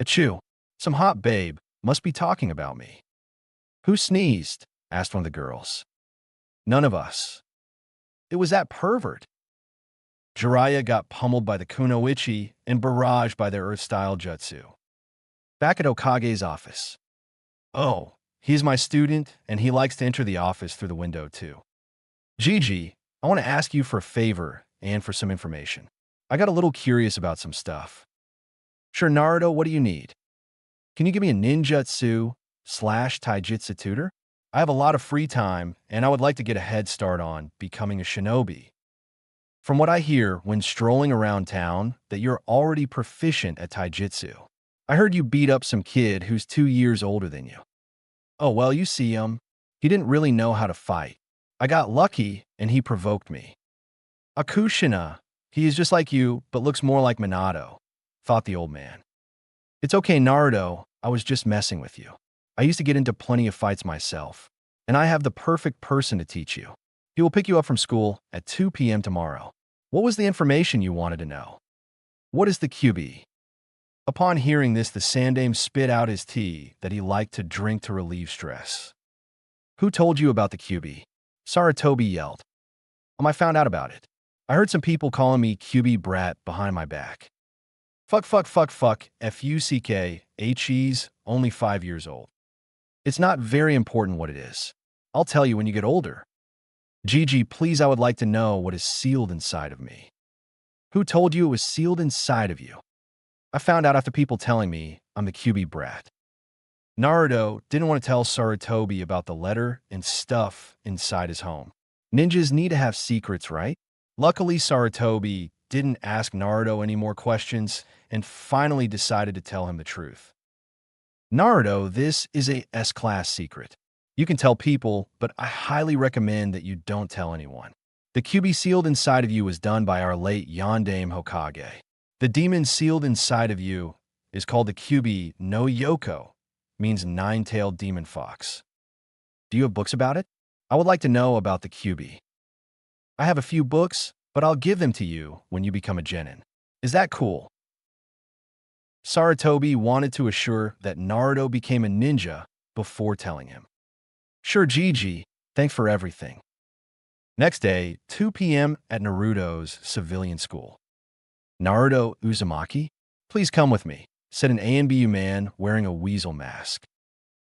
"Achoo, some hot babe must be talking about me." "Who sneezed?" asked one of the girls. "None of us. It was that pervert." Jiraiya got pummeled by the Kunoichi and barraged by their Earth-style jutsu. Back at Hokage's office. "Oh, he's my student, and he likes to enter the office through the window, too. Gigi, I want to ask you for a favor and for some information. I got a little curious about some stuff." "Sure, Naruto, what do you need?" "Can you give me a ninjutsu/taijutsu tutor? I have a lot of free time, and I would like to get a head start on becoming a shinobi. From what I hear when strolling around town, that you're already proficient at taijutsu. I heard you beat up some kid who's 2 years older than you." "Oh, well, you see him. He didn't really know how to fight. I got lucky, and he provoked me." "Akushina, he is just like you, but looks more like Minato," thought the old man. "It's okay, Naruto, I was just messing with you. I used to get into plenty of fights myself, and I have the perfect person to teach you. He will pick you up from school at 2 p.m. tomorrow. What was the information you wanted to know?" "What is the Kyuubi?" Upon hearing this, the Sandaime spit out his tea that he liked to drink to relieve stress. "Who told you about the Kyuubi?" Sarutobi yelled. "I found out about it. I heard some people calling me Kyuubi brat behind my back." Fuck, F-U-C-K, H-E's only 5 years old. "It's not very important what it is. I'll tell you when you get older." "Gigi, please, I would like to know what is sealed inside of me." "Who told you it was sealed inside of you?" "I found out after people telling me I'm the Kyuubi brat." Naruto didn't want to tell Sarutobi about the letter and stuff inside his home. Ninjas need to have secrets, right? Luckily, Sarutobi didn't ask Naruto any more questions and finally decided to tell him the truth. "Naruto, this is a S-class secret. You can tell people, but I highly recommend that you don't tell anyone. The Kyuubi sealed inside of you was done by our late Yondaime Hokage. The demon sealed inside of you is called the Kyuubi no Yoko, means nine-tailed demon fox. Do you have books about it? I would like to know about the Kyuubi." "I have a few books, but I'll give them to you when you become a genin. Is that cool?" Sarutobi wanted to assure that Naruto became a ninja before telling him. "Sure, Gigi. Thanks for everything." Next day, 2 p.m. at Naruto's civilian school. "Naruto Uzumaki, please come with me," said an ANBU man wearing a weasel mask.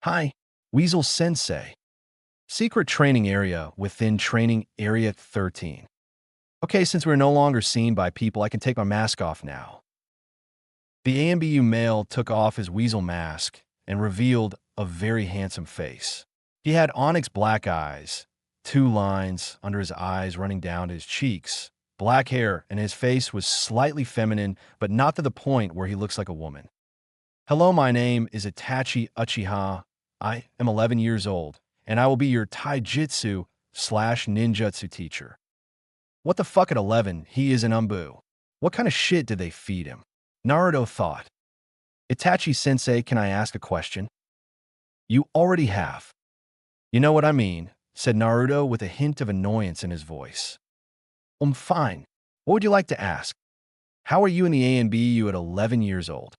"Hi, Weasel Sensei. Secret training area within training area 13. Okay, since we're no longer seen by people, I can take my mask off now." The ANBU male took off his weasel mask and revealed a very handsome face. He had onyx black eyes, 2 lines under his eyes running down to his cheeks, black hair, and his face was slightly feminine, but not to the point where he looks like a woman. "Hello, my name is Itachi Uchiha. I am 11 years old, and I will be your taijutsu/ninjutsu teacher. What the fuck at 11? He is an umbu. What kind of shit did they feed him? Naruto thought. Itachi-sensei, can I ask a question? You already have. You know what I mean, said Naruto with a hint of annoyance in his voice. Fine. What would you like to ask? How are you in the ANBU at 11 years old?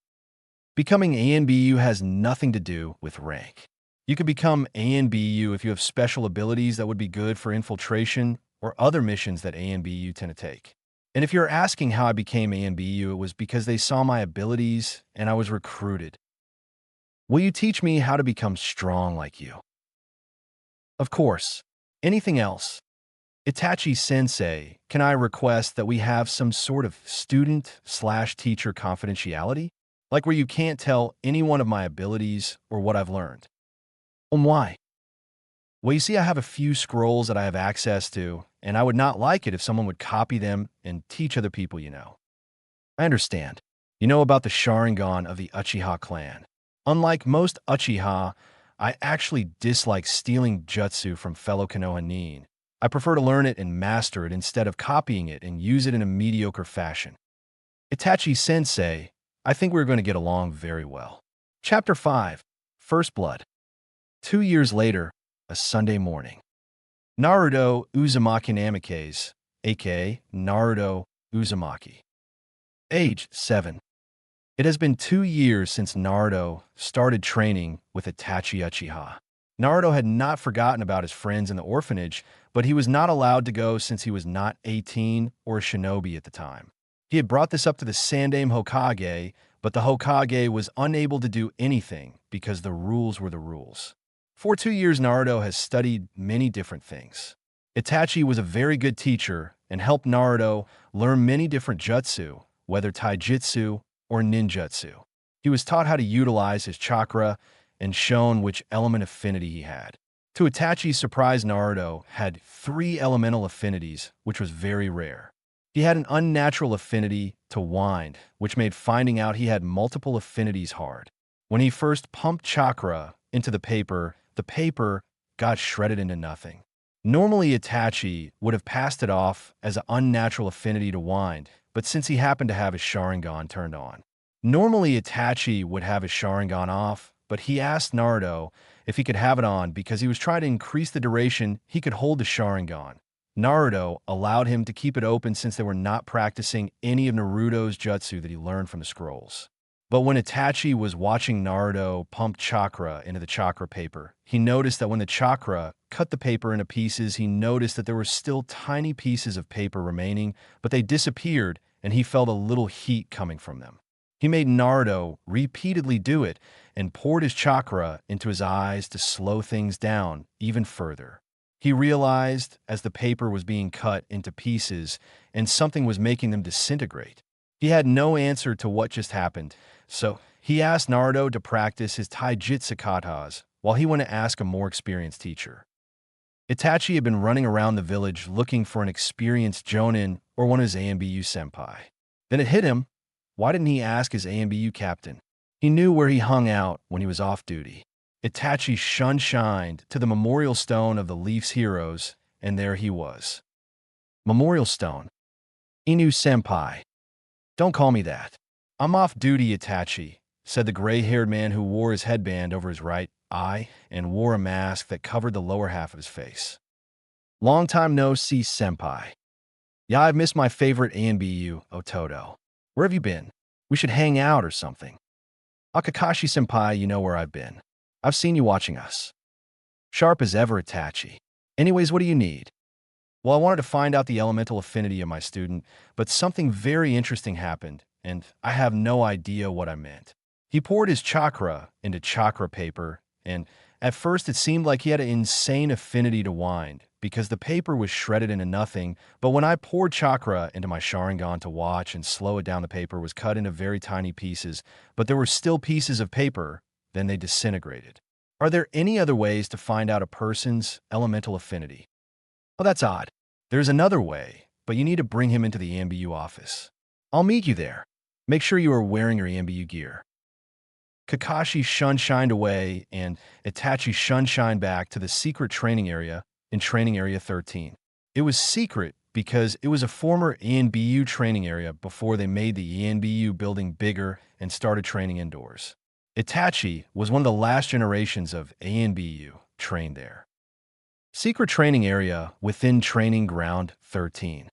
Becoming ANBU has nothing to do with rank. You could become ANBU if you have special abilities that would be good for infiltration or other missions that ANBU tend to take. And if you're asking how I became ANBU, it was because they saw my abilities and I was recruited. Will you teach me how to become strong like you? Of course. Anything else? Itachi-sensei, can I request that we have some sort of student/teacher confidentiality? Like where you can't tell any one of my abilities or what I've learned. Why? Well, you see, I have a few scrolls that I have access to, and I would not like it if someone would copy them and teach other people you know. I understand. You know about the Sharingan of the Uchiha clan. Unlike most Uchiha, I actually dislike stealing jutsu from fellow Konoha nin. I prefer to learn it and master it instead of copying it and use it in a mediocre fashion. Itachi-sensei, I think we're going to get along very well. Chapter 5, First Blood. 2 years later, a Sunday morning. Naruto Uzumaki Namikaze, aka Naruto Uzumaki. Age 7. It has been 2 years since Naruto started training with Itachi Uchiha. Naruto had not forgotten about his friends in the orphanage, but he was not allowed to go since he was not 18 or a shinobi at the time. He had brought this up to the Sandaime Hokage, but the Hokage was unable to do anything because the rules were the rules. For 2 years, Naruto has studied many different things. Itachi was a very good teacher and helped Naruto learn many different jutsu, whether taijutsu or ninjutsu. He was taught how to utilize his chakra and shown which element affinity he had. To Itachi's surprise, Naruto had 3 elemental affinities, which was very rare. He had an unnatural affinity to wind, which made finding out he had multiple affinities hard. When he first pumped chakra into the paper got shredded into nothing. Normally, Itachi would have passed it off as an unnatural affinity to wind, but since he happened to have his Sharingan turned on. Normally, Itachi would have his Sharingan off, but he asked Naruto if he could have it on because he was trying to increase the duration he could hold the Sharingan. Naruto allowed him to keep it open since they were not practicing any of Naruto's jutsu that he learned from the scrolls. But when Itachi was watching Naruto pump chakra into the chakra paper, he noticed that when the chakra cut the paper into pieces, he noticed that there were still tiny pieces of paper remaining, but they disappeared and he felt a little heat coming from them. He made Naruto repeatedly do it and poured his chakra into his eyes to slow things down even further. He realized as the paper was being cut into pieces and something was making them disintegrate. He had no answer to what just happened, so he asked Naruto to practice his taijutsu katas while he went to ask a more experienced teacher. Itachi had been running around the village looking for an experienced jonin or one of his ANBU senpai. Then it hit him. Why didn't he ask his ANBU captain? He knew where he hung out when he was off duty. Itachi shined to the memorial stone of the Leaf's heroes, and there he was. Memorial stone. Inu senpai. Don't call me that. I'm off duty, Itachi, said the gray-haired man who wore his headband over his right eye and wore a mask that covered the lower half of his face. Long time no see, senpai. Yeah, I've missed my favorite ANBU, Ototo. Where have you been? We should hang out or something. Akakashi senpai, you know where I've been. I've seen you watching us. Sharp as ever, Itachi. Anyways, what do you need? Well, I wanted to find out the elemental affinity of my student, but something very interesting happened, and I have no idea what I meant. He poured his chakra into chakra paper, and at first it seemed like he had an insane affinity to wind, because the paper was shredded into nothing, but when I poured chakra into my Sharingan to watch and slow it down, the paper was cut into very tiny pieces, but there were still pieces of paper, then they disintegrated. Are there any other ways to find out a person's elemental affinity? Oh, that's odd. There's another way, but you need to bring him into the ANBU office. I'll meet you there. Make sure you are wearing your ANBU gear. Kakashi shunshined away and Itachi shunshined back to the secret training area in Training Area 13. It was secret because it was a former ENBU training area before they made the ENBU building bigger and started training indoors. Itachi was one of the last generations of ENBU trained there. Secret training area within Training Ground 13.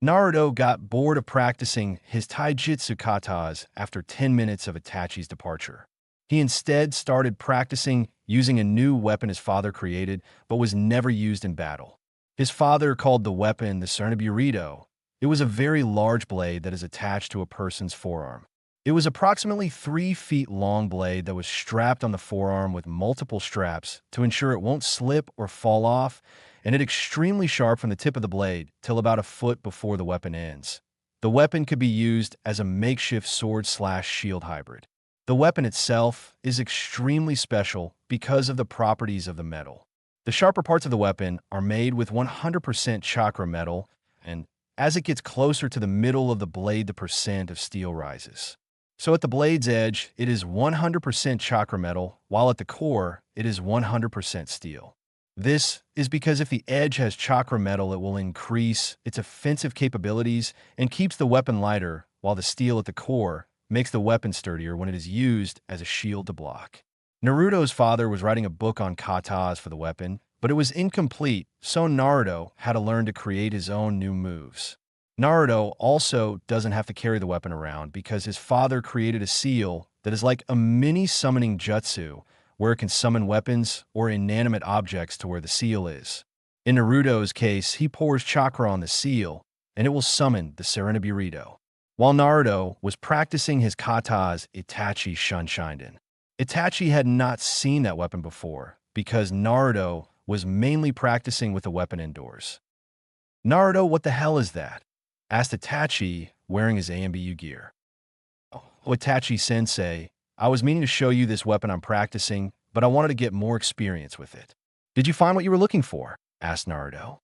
Naruto got bored of practicing his taijutsu katas after 10 minutes of Itachi's departure. He instead started practicing using a new weapon his father created but was never used in battle. His father called the weapon the Tsurunaburito. It was a very large blade that is attached to a person's forearm. It was approximately 3 feet long blade that was strapped on the forearm with multiple straps to ensure it won't slip or fall off, and it extremely sharp from the tip of the blade till about a foot before the weapon ends. The weapon could be used as a makeshift sword/shield hybrid. The weapon itself is extremely special because of the properties of the metal. The sharper parts of the weapon are made with 100% chakra metal, and as it gets closer to the middle of the blade, the percent of steel rises. So at the blade's edge, it is 100% chakra metal, while at the core, it is 100% steel. This is because if the edge has chakra metal, it will increase its offensive capabilities and keeps the weapon lighter, while the steel at the core makes the weapon sturdier when it is used as a shield to block. Naruto's father was writing a book on katas for the weapon, but it was incomplete, so Naruto had to learn to create his own new moves. Naruto also doesn't have to carry the weapon around because his father created a seal that is like a mini summoning jutsu, where it can summon weapons or inanimate objects to where the seal is. In Naruto's case, he pours chakra on the seal, and it will summon the Tsurunaburito. While Naruto was practicing his katas, Itachi shunshined in. Itachi had not seen that weapon before, because Naruto was mainly practicing with the weapon indoors. "Naruto, what the hell is that?" asked Itachi, wearing his AMBU gear. "Oh, Itachi-sensei, I was meaning to show you this weapon I'm practicing, but I wanted to get more experience with it." "Did you find what you were looking for?" asked Naruto.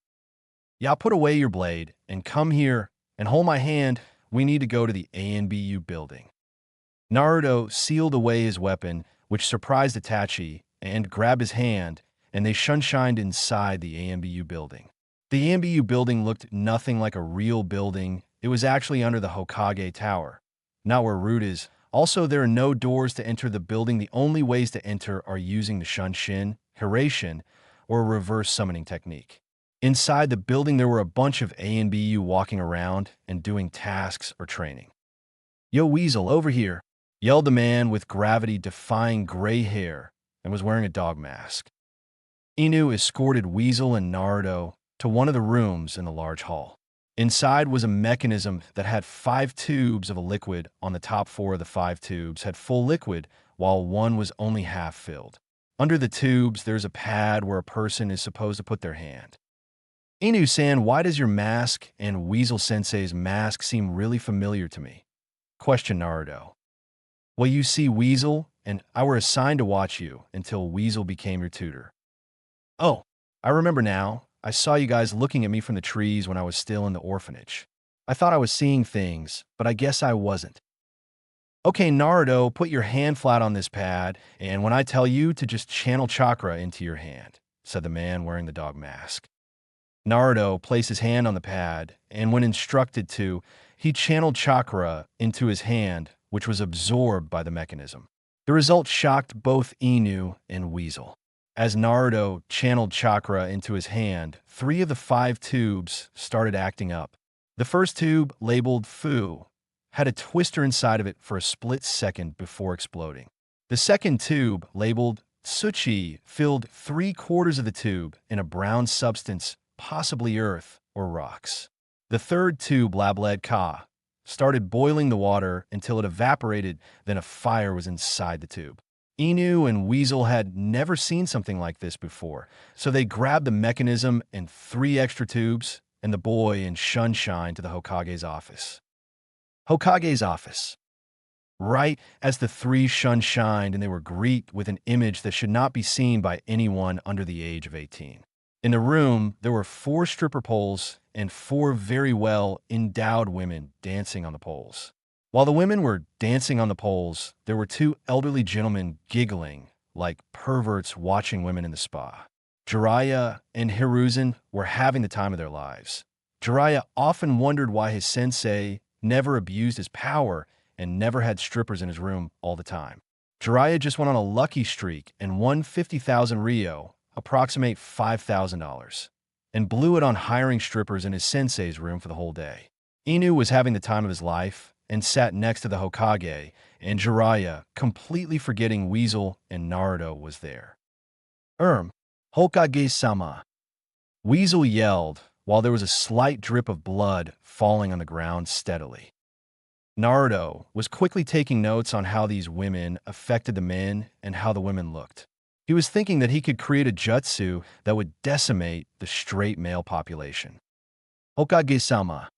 "Yeah, put away your blade, and come here, and hold my hand. We need to go to the ANBU building." Naruto sealed away his weapon, which surprised Itachi, and grabbed his hand, and they shunshined inside the ANBU building. The ANBU building looked nothing like a real building. It was actually under the Hokage Tower, not where Root is. Also, there are no doors to enter the building. The only ways to enter are using the Shunshin, Hiraishin, or a reverse summoning technique. Inside the building, there were a bunch of ANBU walking around and doing tasks or training. "Yo, Weasel, over here," yelled the man with gravity-defying gray hair and was wearing a dog mask. Inu escorted Weasel and Naruto to one of the rooms in the large hall. Inside was a mechanism that had 5 tubes of a liquid. On the top 4 of the 5 tubes had full liquid, while one was only half filled. Under the tubes, there's a pad where a person is supposed to put their hand. "Inu-san, why does your mask and Weasel-sensei's mask seem really familiar to me?" questioned Naruto. "Well, you see, Weasel and I were assigned to watch you until Weasel became your tutor." "Oh, I remember now. I saw you guys looking at me from the trees when I was still in the orphanage. I thought I was seeing things, but I guess I wasn't." "Okay, Naruto, put your hand flat on this pad, and when I tell you to just channel chakra into your hand," said the man wearing the dog mask. Naruto placed his hand on the pad, and when instructed to, he channeled chakra into his hand, which was absorbed by the mechanism. The result shocked both Inu and Weasel. As Naruto channeled chakra into his hand, 3 of the 5 tubes started acting up. The first tube, labeled Fu, had a twister inside of it for a split second before exploding. The second tube, labeled Tsuchi, filled 3/4 of the tube in a brown substance, possibly earth or rocks. The third tube, labeled Ka, started boiling the water until it evaporated, then a fire was inside the tube. Inu and Weasel had never seen something like this before, so they grabbed the mechanism and 3 extra tubes, and the boy and Shunshined to the Hokage's office. Hokage's office. Right as the 3 shunshined, and they were greeted with an image that should not be seen by anyone under the age of 18. In the room, there were 4 stripper poles and 4 very well endowed women dancing on the poles. While the women were dancing on the poles, there were two elderly gentlemen giggling like perverts watching women in the spa. Jiraiya and Hiruzen were having the time of their lives. Jiraiya often wondered why his sensei never abused his power and never had strippers in his room all the time. Jiraiya just went on a lucky streak and won 50,000 Rio, approximate $5,000, and blew it on hiring strippers in his sensei's room for the whole day. Inu was having the time of his life and sat next to the Hokage, and Jiraiya, completely forgetting Weasel and Naruto, was there. Hokage-sama. Weasel yelled while there was a slight drip of blood falling on the ground steadily. Naruto was quickly taking notes on how these women affected the men and how the women looked. He was thinking that he could create a jutsu that would decimate the straight male population. Hokage-sama.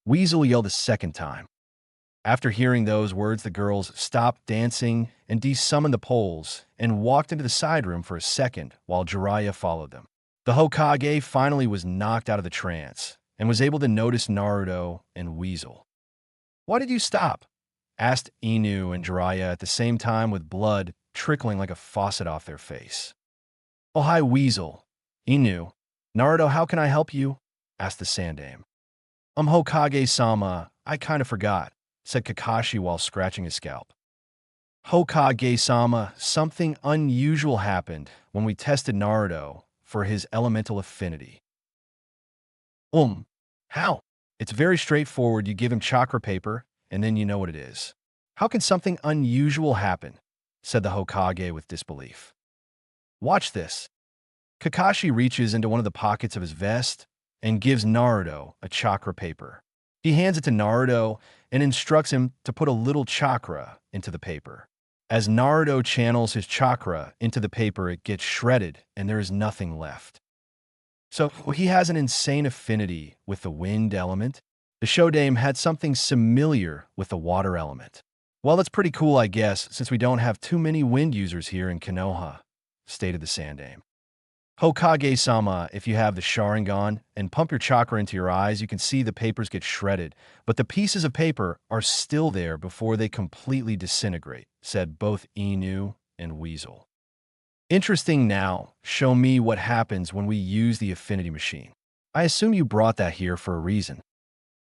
Weasel yelled a second time. After hearing those words, the girls stopped dancing and desummoned the poles and walked into the side room for a second while Jiraiya followed them. The Hokage finally was knocked out of the trance and was able to notice Naruto and Weasel. "Why did you stop?" asked Inu and Jiraiya at the same time, with blood trickling like a faucet off their face. "Oh, hi, Weasel." "Inu. Naruto, how can I help you?" asked the Sandaime. Hokage-sama, I kind of forgot," said Kakashi while scratching his scalp. "Hokage-sama, something unusual happened when we tested Naruto for his elemental affinity." How?" "It's very straightforward. You give him chakra paper, and then you know what it is." "How can something unusual happen?" said the Hokage with disbelief. "Watch this." Kakashi reaches into one of the pockets of his vest and gives Naruto a chakra paper. He hands it to Naruto and instructs him to put a little chakra into the paper. As Naruto channels his chakra into the paper, it gets shredded and there is nothing left. So he has an insane affinity with the wind element. The Shodaime had something familiar with the water element. "Well, that's pretty cool, I guess, since we don't have too many wind users here in Konoha," stated the Sandaime. "Hokage-sama, if you have the Sharingan and pump your chakra into your eyes, you can see the papers get shredded, but the pieces of paper are still there before they completely disintegrate," said both Inu and Weasel. "Interesting. Now, show me what happens when we use the affinity machine. I assume you brought that here for a reason."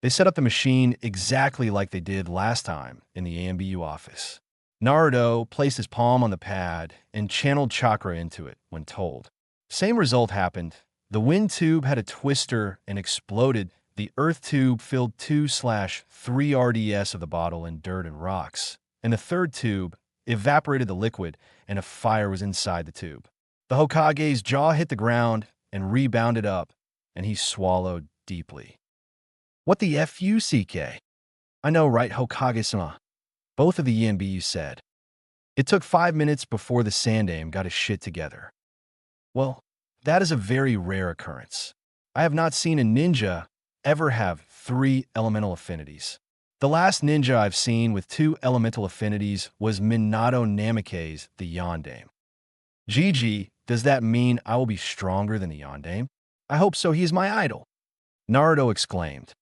They set up the machine exactly like they did last time in the AMBU office. Naruto placed his palm on the pad and channeled chakra into it when told. Same result happened. The wind tube had a twister and exploded. The earth tube filled 2/3 RDS of the bottle in dirt and rocks, and the third tube evaporated the liquid, and a fire was inside the tube. The Hokage's jaw hit the ground and rebounded up, and he swallowed deeply. "What the F you, CK? I know, right, Hokage-sama?" both of the ENBU said. It took 5 minutes before the Sandaime got his shit together. "Well, that is a very rare occurrence. I have not seen a ninja ever have 3 elemental affinities. The last ninja I've seen with 2 elemental affinities was Minato Namikaze, the Yondaime." "GG, does that mean I will be stronger than the Yondaime?" "I hope so, he is my idol," Naruto exclaimed.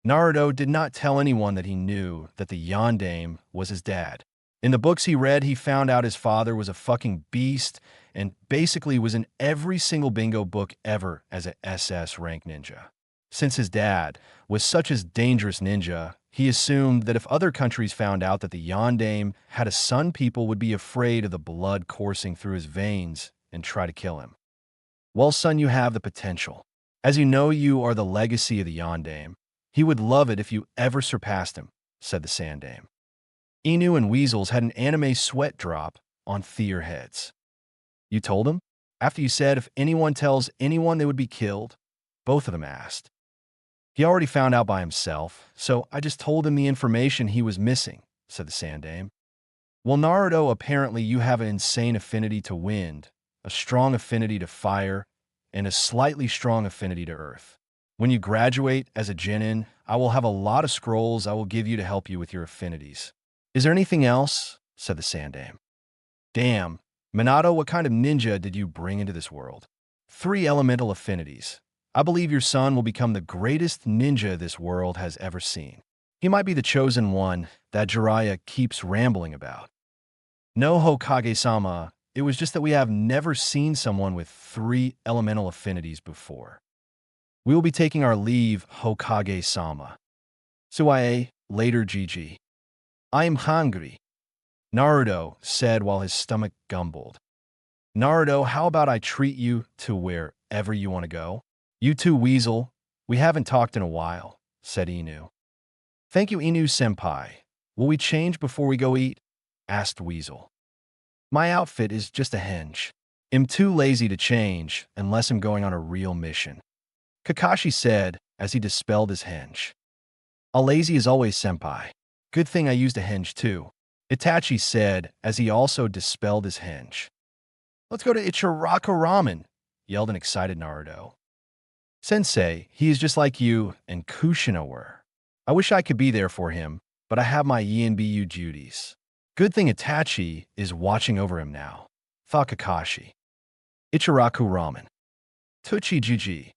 Naruto did not tell anyone that he knew that the Yondaime was his dad. In the books he read, he found out his father was a fucking beast and basically was in every single bingo book ever as a SS rank ninja. Since his dad was such a dangerous ninja, he assumed that if other countries found out that the Yondaime had a son, people would be afraid of the blood coursing through his veins and try to kill him. "Well, son, you have the potential. As you know, you are the legacy of the Yondaime. He would love it if you ever surpassed him," said the Sandaime. Inu and Weasels had an anime sweat drop on their heads. "You told him? After you said if anyone tells anyone they would be killed?" both of them asked. "He already found out by himself, so I just told him the information he was missing," said the Sandaime. "Well, Naruto, apparently you have an insane affinity to wind, a strong affinity to fire, and a slightly strong affinity to earth. When you graduate as a genin, I will have a lot of scrolls I will give you to help you with your affinities." "Is there anything else?" said the Sandaime. "Damn. Minato, what kind of ninja did you bring into this world? 3 elemental affinities. I believe your son will become the greatest ninja this world has ever seen." He might be the chosen one that Jiraiya keeps rambling about. No, Hokage-sama, it was just that we have never seen someone with 3 elemental affinities before. We will be taking our leave, Hokage-sama. Suae, later Gigi. I am hungry, Naruto said while his stomach gumbled. Naruto, how about I treat you to wherever you want to go? You too, Weasel. We haven't talked in a while, said Inu. Thank you, Inu-senpai. Will we change before we go eat? Asked Weasel. My outfit is just a henge. I'm too lazy to change unless I'm going on a real mission, Kakashi said as he dispelled his henge. A lazy is always, senpai. Good thing I used a henge too, Itachi said as he also dispelled his henge. Let's go to Ichiraku Ramen, yelled an excited Naruto. Sensei, he is just like you and Kushina were. I wish I could be there for him, but I have my ENBU duties. Good thing Itachi is watching over him now, thought Kakashi. Ichiraku Ramen. Tuchi Gigi.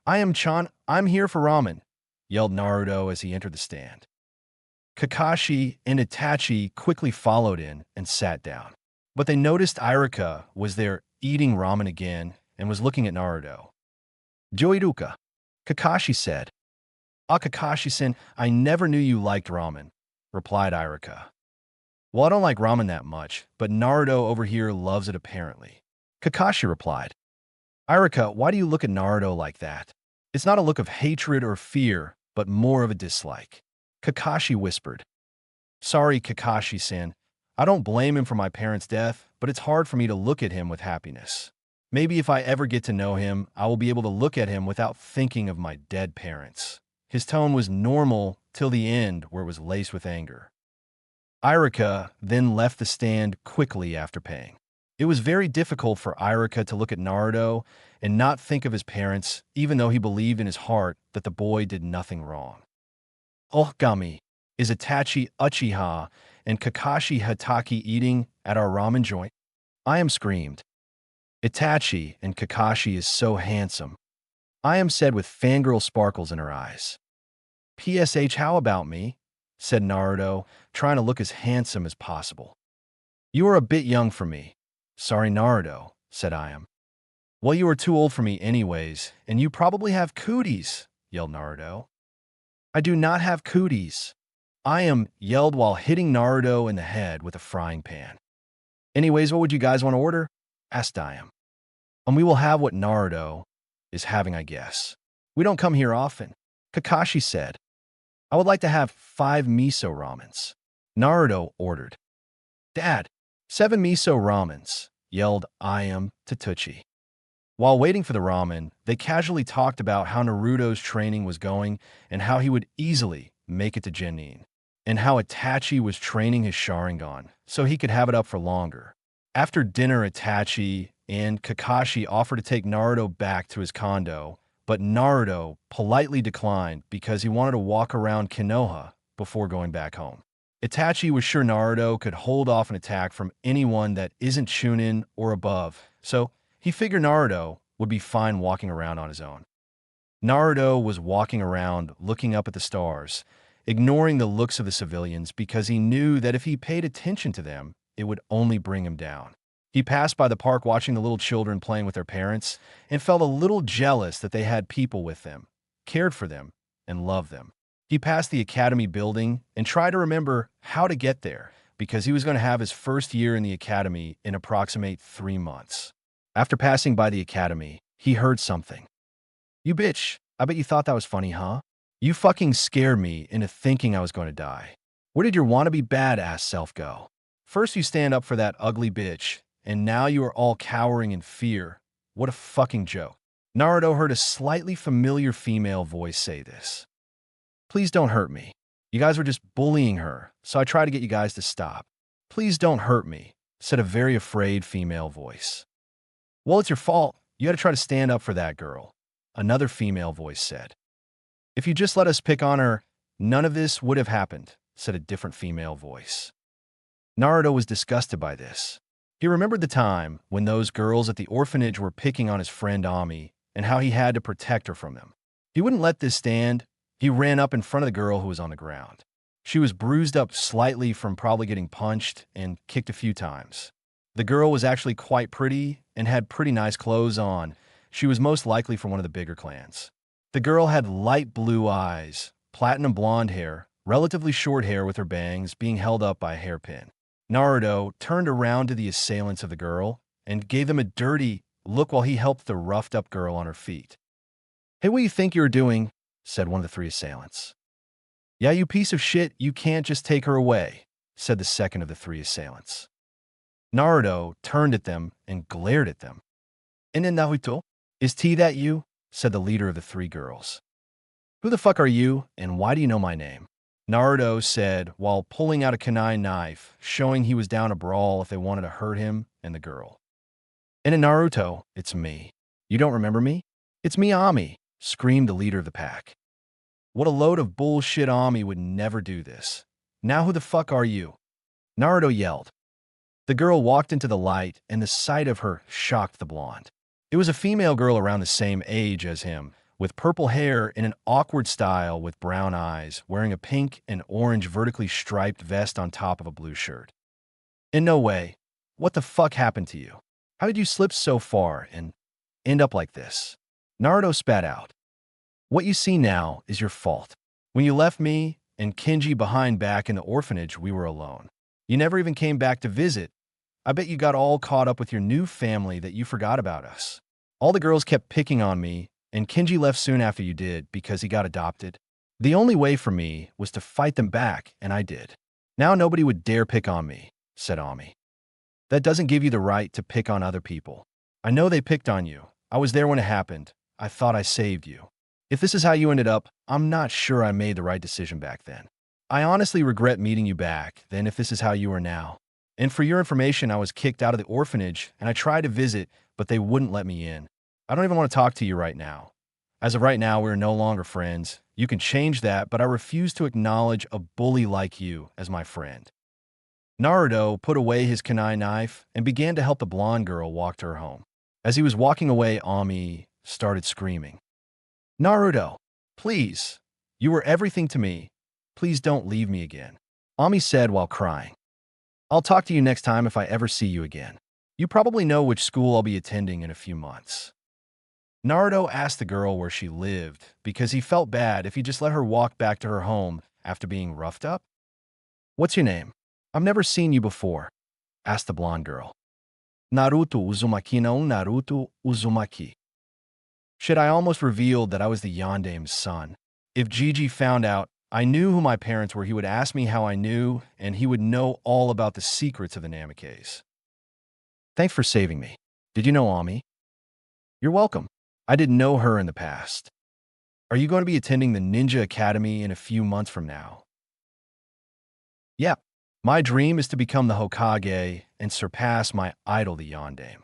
I am Chan, I'm here for ramen, yelled Naruto as he entered the stand. Kakashi and Itachi quickly followed in and sat down. But they noticed Iruka was there eating ramen again and was looking at Naruto. Joiruka, Kakashi said. Ah, Kakashi-sen, I never knew you liked ramen, replied Iruka. Well, I don't like ramen that much, but Naruto over here loves it apparently, Kakashi replied. Iruka, why do you look at Naruto like that? It's not a look of hatred or fear, but more of a dislike, Kakashi whispered. Sorry, Kakashi-san. I don't blame him for my parents' death, but it's hard for me to look at him with happiness. Maybe if I ever get to know him, I will be able to look at him without thinking of my dead parents. His tone was normal till the end where it was laced with anger. Iruka then left the stand quickly after paying. It was very difficult for Iruka to look at Naruto and not think of his parents, even though he believed in his heart that the boy did nothing wrong. Ohgami, is Itachi Uchiha and Kakashi Hatake eating at our ramen joint? I am screamed. Itachi and Kakashi is so handsome. I am said with fangirl sparkles in her eyes. PSH, how about me? Said Naruto, trying to look as handsome as possible. You are a bit young for me. Sorry, Naruto, said Iam. Well, you are too old for me anyways, and you probably have cooties, yelled Naruto. I do not have cooties. Iam yelled while hitting Naruto in the head with a frying pan. Anyways, what would you guys want to order? Asked Iam. We will have what Naruto is having, I guess. We don't come here often, Kakashi said. I would like to have 5 miso ramens, Naruto ordered. Dad, 7 miso ramens, yelled Iam to Tucci. While waiting for the ramen, they casually talked about how Naruto's training was going and how he would easily make it to Genin, and how Itachi was training his Sharingan so he could have it up for longer. After dinner, Itachi and Kakashi offered to take Naruto back to his condo, but Naruto politely declined because he wanted to walk around Konoha before going back home. Itachi was sure Naruto could hold off an attack from anyone that isn't Chunin or above, so he figured Naruto would be fine walking around on his own. Naruto was walking around looking up at the stars, ignoring the looks of the civilians because he knew that if he paid attention to them, it would only bring him down. He passed by the park watching the little children playing with their parents and felt a little jealous that they had people with them, cared for them, and loved them. He passed the academy building and tried to remember how to get there because he was going to have his first year in the academy in approximate 3 months. After passing by the academy, he heard something. You bitch, I bet you thought that was funny, huh? You fucking scared me into thinking I was going to die. Where did your wannabe badass self go? First you stand up for that ugly bitch, and now you are all cowering in fear. What a fucking joke. Naruto heard a slightly familiar female voice say this. Please don't hurt me. You guys were just bullying her, so I tried to get you guys to stop. Please don't hurt me, said a very afraid female voice. Well, it's your fault. You had to try to stand up for that girl, another female voice said. If you just let us pick on her, none of this would have happened, said a different female voice. Naruto was disgusted by this. He remembered the time when those girls at the orphanage were picking on his friend Ami and how he had to protect her from them. He wouldn't let this stand. He ran up in front of the girl who was on the ground. She was bruised up slightly from probably getting punched and kicked a few times. The girl was actually quite pretty and had pretty nice clothes on. She was most likely from one of the bigger clans. The girl had light blue eyes, platinum blonde hair, relatively short hair with her bangs being held up by a hairpin. Naruto turned around to the assailants of the girl and gave them a dirty look while he helped the roughed-up girl on her feet. "Hey, what do you think you're doing?" said one of the three assailants. "Yeah, you piece of shit, you can't just take her away," said the second of the three assailants. Naruto turned at them and glared at them. "And then Naruto, is T that you?" said the leader of the three girls. "Who the fuck are you, and why do you know my name?" Naruto said while pulling out a kunai knife, showing he was down to brawl if they wanted to hurt him and the girl. "And in Naruto, it's me. You don't remember me? It's me, Ami," screamed the leader of the pack. "What a load of bullshit, Ami would never do this. Now who the fuck are you?" Naruto yelled. The girl walked into the light, and the sight of her shocked the blonde. It was a female girl around the same age as him, with purple hair in an awkward style with brown eyes, wearing a pink and orange vertically striped vest on top of a blue shirt. "In no way. What the fuck happened to you? How did you slip so far and end up like this?" Naruto spat out. "What you see now is your fault. When you left me and Kenji behind back in the orphanage, we were alone. You never even came back to visit. I bet you got all caught up with your new family that you forgot about us. All the girls kept picking on me, and Kenji left soon after you did because he got adopted. The only way for me was to fight them back, and I did. Now nobody would dare pick on me," said Ami. "That doesn't give you the right to pick on other people. I know they picked on you. I was there when it happened. I thought I saved you. If this is how you ended up, I'm not sure I made the right decision back then. I honestly regret meeting you back then if this is how you are now. And for your information, I was kicked out of the orphanage, and I tried to visit, but they wouldn't let me in. I don't even want to talk to you right now. As of right now, we're no longer friends. You can change that, but I refuse to acknowledge a bully like you as my friend." Naruto put away his kunai knife and began to help the blonde girl walk to her home. As he was walking away, Ami started screaming. "Naruto, please. You were everything to me. Please don't leave me again," Ami said while crying. "I'll talk to you next time if I ever see you again. You probably know which school I'll be attending in a few months." Naruto asked the girl where she lived because he felt bad if he just let her walk back to her home after being roughed up. "What's your name? I've never seen you before," asked the blonde girl. "Naruto Uzumaki no Naruto Uzumaki." Shit, I almost revealed that I was the Yandame's son. If Gigi found out I knew who my parents were, he would ask me how I knew, and he would know all about the secrets of the Namikaze. "Thanks for saving me. Did you know Ami?" "You're welcome. I didn't know her in the past. Are you going to be attending the Ninja Academy in a few months from now?" "Yeah. My dream is to become the Hokage and surpass my idol, the Yandame.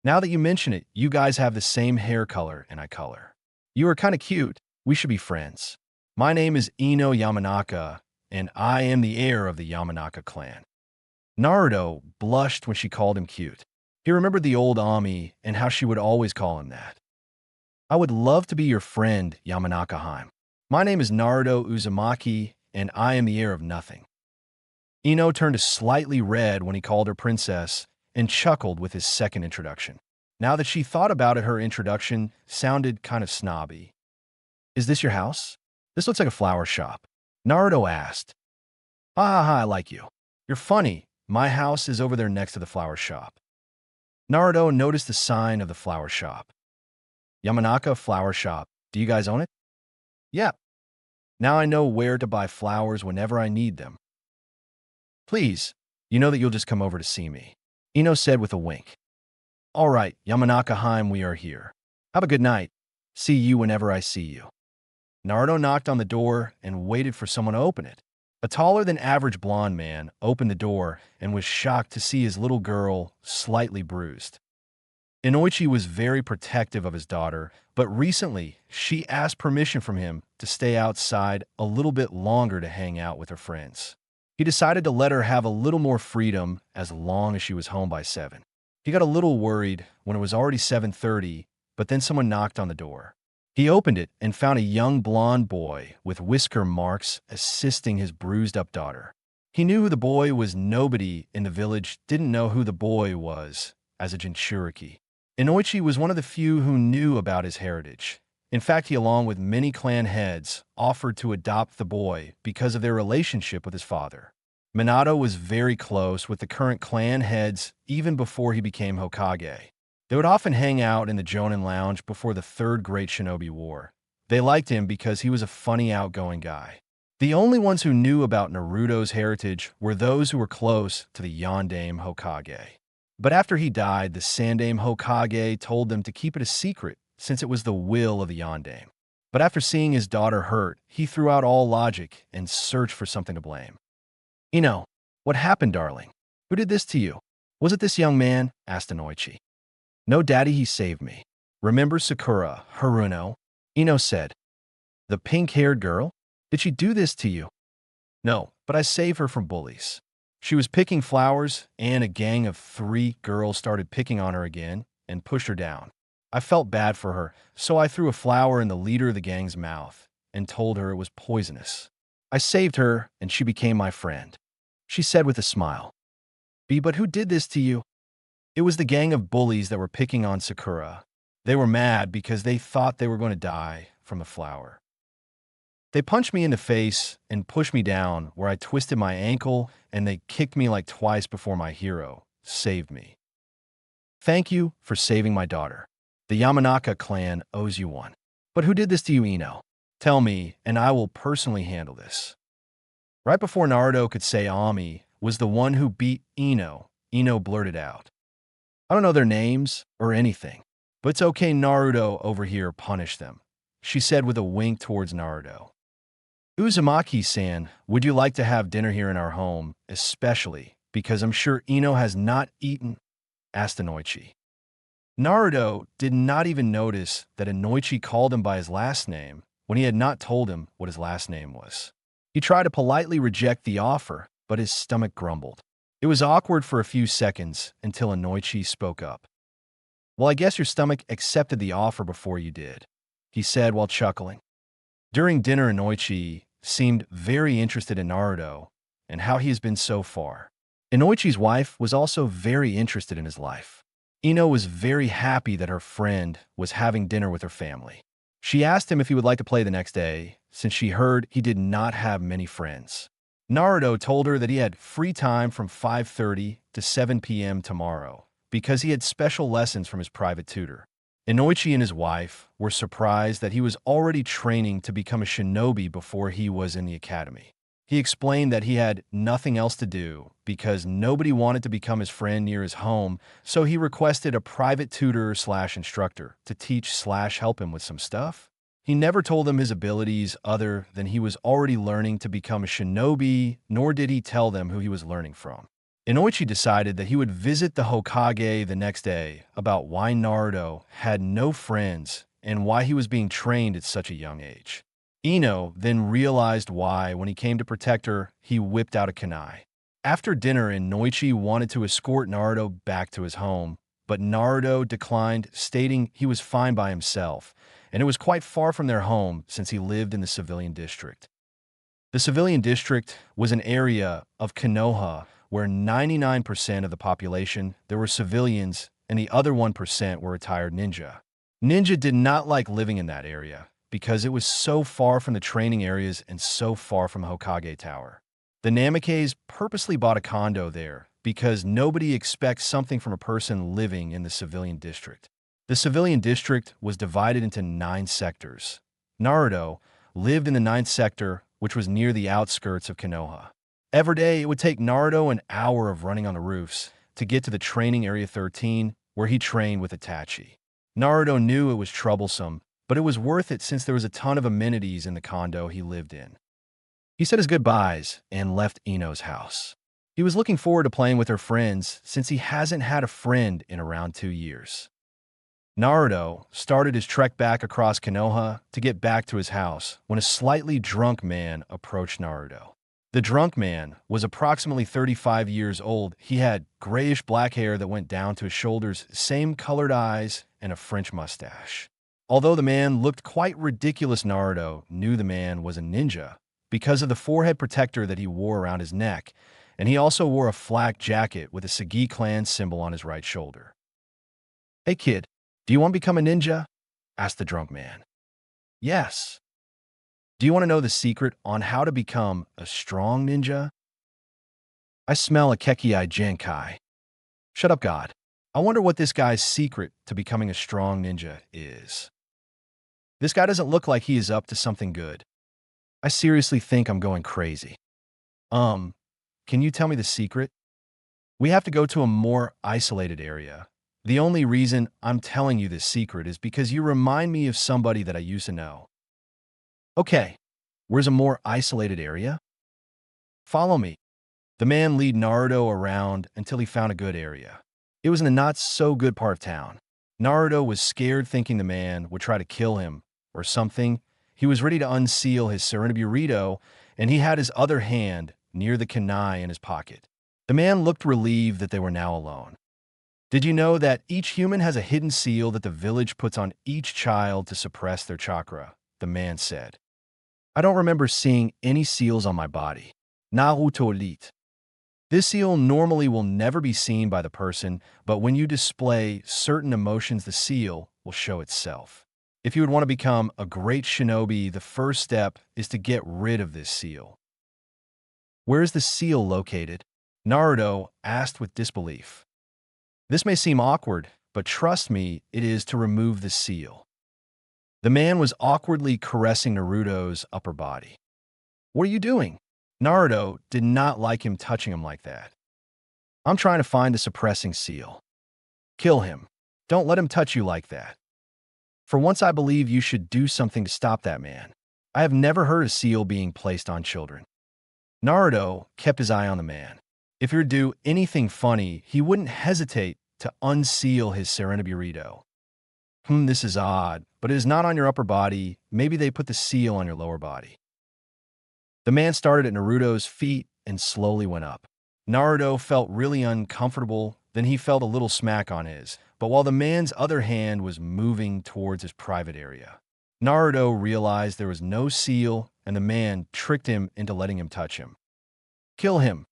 Now that you mention it, you guys have the same hair color and eye color. You are kind of cute. We should be friends. My name is Ino Yamanaka, and I am the heir of the Yamanaka clan." Naruto blushed when she called him cute. He remembered the old Ami and how she would always call him that. "I would love to be your friend, Yamanaka-heim. My name is Naruto Uzumaki, and I am the heir of nothing." Ino turned slightly red when he called her princess and chuckled with his second introduction. Now that she thought about it, her introduction sounded kind of snobby. "Is this your house? This looks like a flower shop." Naruto asked. "Ha ha ha, I like you. You're funny. My house is over there next to the flower shop." Naruto noticed the sign of the flower shop. "Yamanaka Flower Shop. Do you guys own it?" "Yeah. Now I know where to buy flowers whenever I need them." "Please, you know that you'll just come over to see me," Ino said with a wink. "All right, Yamanaka-heim, we are here. Have a good night. See you whenever I see you." Naruto knocked on the door and waited for someone to open it. A taller-than-average blonde man opened the door and was shocked to see his little girl slightly bruised. Inoichi was very protective of his daughter, but recently she asked permission from him to stay outside a little bit longer to hang out with her friends. He decided to let her have a little more freedom as long as she was home by 7. He got a little worried when it was already 7:30, but then someone knocked on the door. He opened it and found a young blonde boy with whisker marks assisting his bruised-up daughter. He knew who the boy was. Nobody in the village didn't know who the boy was as a Jinchuriki. Inoichi was one of the few who knew about his heritage. In fact, he, along with many clan heads, offered to adopt the boy because of their relationship with his father. Minato was very close with the current clan heads even before he became Hokage. They would often hang out in the Jonin Lounge before the Third Great Shinobi War. They liked him because he was a funny, outgoing guy. The only ones who knew about Naruto's heritage were those who were close to the Yondaime Hokage. But after he died, the Sandaime Hokage told them to keep it a secret since it was the will of the Yondaime. But after seeing his daughter hurt, he threw out all logic and searched for something to blame. "Ino, what happened, darling? Who did this to you? Was it this young man?" asked Inoichi. "No, Daddy, he saved me. Remember Sakura, Haruno?" Ino said. "The pink-haired girl? Did she do this to you?" "No, but I saved her from bullies. She was picking flowers, and a gang of 3 girls started picking on her again and pushed her down. I felt bad for her, so I threw a flower in the leader of the gang's mouth and told her it was poisonous. I saved her, and she became my friend," she said with a smile. But who did this to you?" "It was the gang of bullies that were picking on Sakura. They were mad because they thought they were going to die from the flower. They punched me in the face and pushed me down where I twisted my ankle, and they kicked me like twice before my hero saved me. Thank you for saving my daughter. The Yamanaka clan owes you one. But who did this to you, Ino? Tell me, and I will personally handle this." Right before Naruto could say Ami was the one who beat Ino blurted out, "I don't know their names or anything, but it's okay, Naruto over here punished them," she said with a wink towards Naruto. "Uzumaki-san, would you like to have dinner here in our home, especially because I'm sure Ino has not eaten?" asked Inoichi. Naruto did not even notice that Inoichi called him by his last name when he had not told him what his last name was. He tried to politely reject the offer, but his stomach grumbled. It was awkward for a few seconds until Inoichi spoke up. "Well, I guess your stomach accepted the offer before you did," he said while chuckling. During dinner, Inoichi seemed very interested in Naruto and how he has been so far. Inoichi's wife was also very interested in his life. Ino was very happy that her friend was having dinner with her family. She asked him if he would like to play the next day, since she heard he did not have many friends. Naruto told her that he had free time from 5:30 to 7 p.m. tomorrow because he had special lessons from his private tutor. Inoichi and his wife were surprised that he was already training to become a shinobi before he was in the academy. He explained that he had nothing else to do because nobody wanted to become his friend near his home, so he requested a private tutor/instructor to teach/help him with some stuff. He never told them his abilities other than he was already learning to become a shinobi, nor did he tell them who he was learning from. Inoichi decided that he would visit the Hokage the next day about why Naruto had no friends and why he was being trained at such a young age. Ino then realized why when he came to protect her, he whipped out a kunai. After dinner, Inoichi wanted to escort Naruto back to his home, but Naruto declined, stating he was fine by himself, and it was quite far from their home since he lived in the civilian district. The civilian district was an area of Konoha where 99% of the population there were civilians and the other 1% were retired ninja. Ninja did not like living in that area because it was so far from the training areas and so far from Hokage Tower. The Namikaze purposely bought a condo there because nobody expects something from a person living in the civilian district. The civilian district was divided into 9 sectors. Naruto lived in the 9th sector, which was near the outskirts of Konoha. Every day, it would take Naruto an hour of running on the roofs to get to the training area 13, where he trained with Itachi. Naruto knew it was troublesome, but it was worth it since there was a ton of amenities in the condo he lived in. He said his goodbyes and left Ino's house. He was looking forward to playing with her friends since he hasn't had a friend in around 2 years. Naruto started his trek back across Konoha to get back to his house when a slightly drunk man approached Naruto. The drunk man was approximately 35 years old. He had grayish black hair that went down to his shoulders, same colored eyes, and a French mustache. Although the man looked quite ridiculous, Naruto knew the man was a ninja because of the forehead protector that he wore around his neck, and he also wore a flak jacket with a Sagi clan symbol on his right shoulder. "Hey kid, do you want to become a ninja?" asked the drunk man. "Yes." "Do you want to know the secret on how to become a strong ninja?" "I smell a Kekkei Genkai." "Shut up, God. I wonder what this guy's secret to becoming a strong ninja is. This guy doesn't look like he is up to something good. I seriously think I'm going crazy. Can you tell me the secret? We have to go to a more isolated area. The only reason I'm telling you this secret is because you remind me of somebody that I used to know." "Okay, where's a more isolated area?" "Follow me." The man led Naruto around until he found a good area. It was in a not-so-good part of town. Naruto was scared, thinking the man would try to kill him or something. He was ready to unseal his Burrito, and he had his other hand near the kunai in his pocket. The man looked relieved that they were now alone. "Did you know that each human has a hidden seal that the village puts on each child to suppress their chakra?" the man said. "I don't remember seeing any seals on my body." Naruto elite. This seal normally will never be seen by the person, but when you display certain emotions, the seal will show itself. If you would want to become a great shinobi, the first step is to get rid of this seal. "Where is the seal located?" Naruto asked with disbelief. "This may seem awkward, but trust me, it is to remove the seal." The man was awkwardly caressing Naruto's upper body. "What are you doing?" Naruto did not like him touching him like that. "I'm trying to find the suppressing seal." "Kill him. Don't let him touch you like that. For once, I believe you should do something to stop that man. I have never heard of seal being placed on children." Naruto kept his eye on the man. If he would do anything funny, he wouldn't hesitate to unseal his Burrito. This is odd, but it is not on your upper body. Maybe they put the seal on your lower body." The man started at Naruto's feet and slowly went up. Naruto felt really uncomfortable, then he felt a little smack on his, but while the man's other hand was moving towards his private area. Naruto realized there was no seal, and the man tricked him into letting him touch him. "Kill him."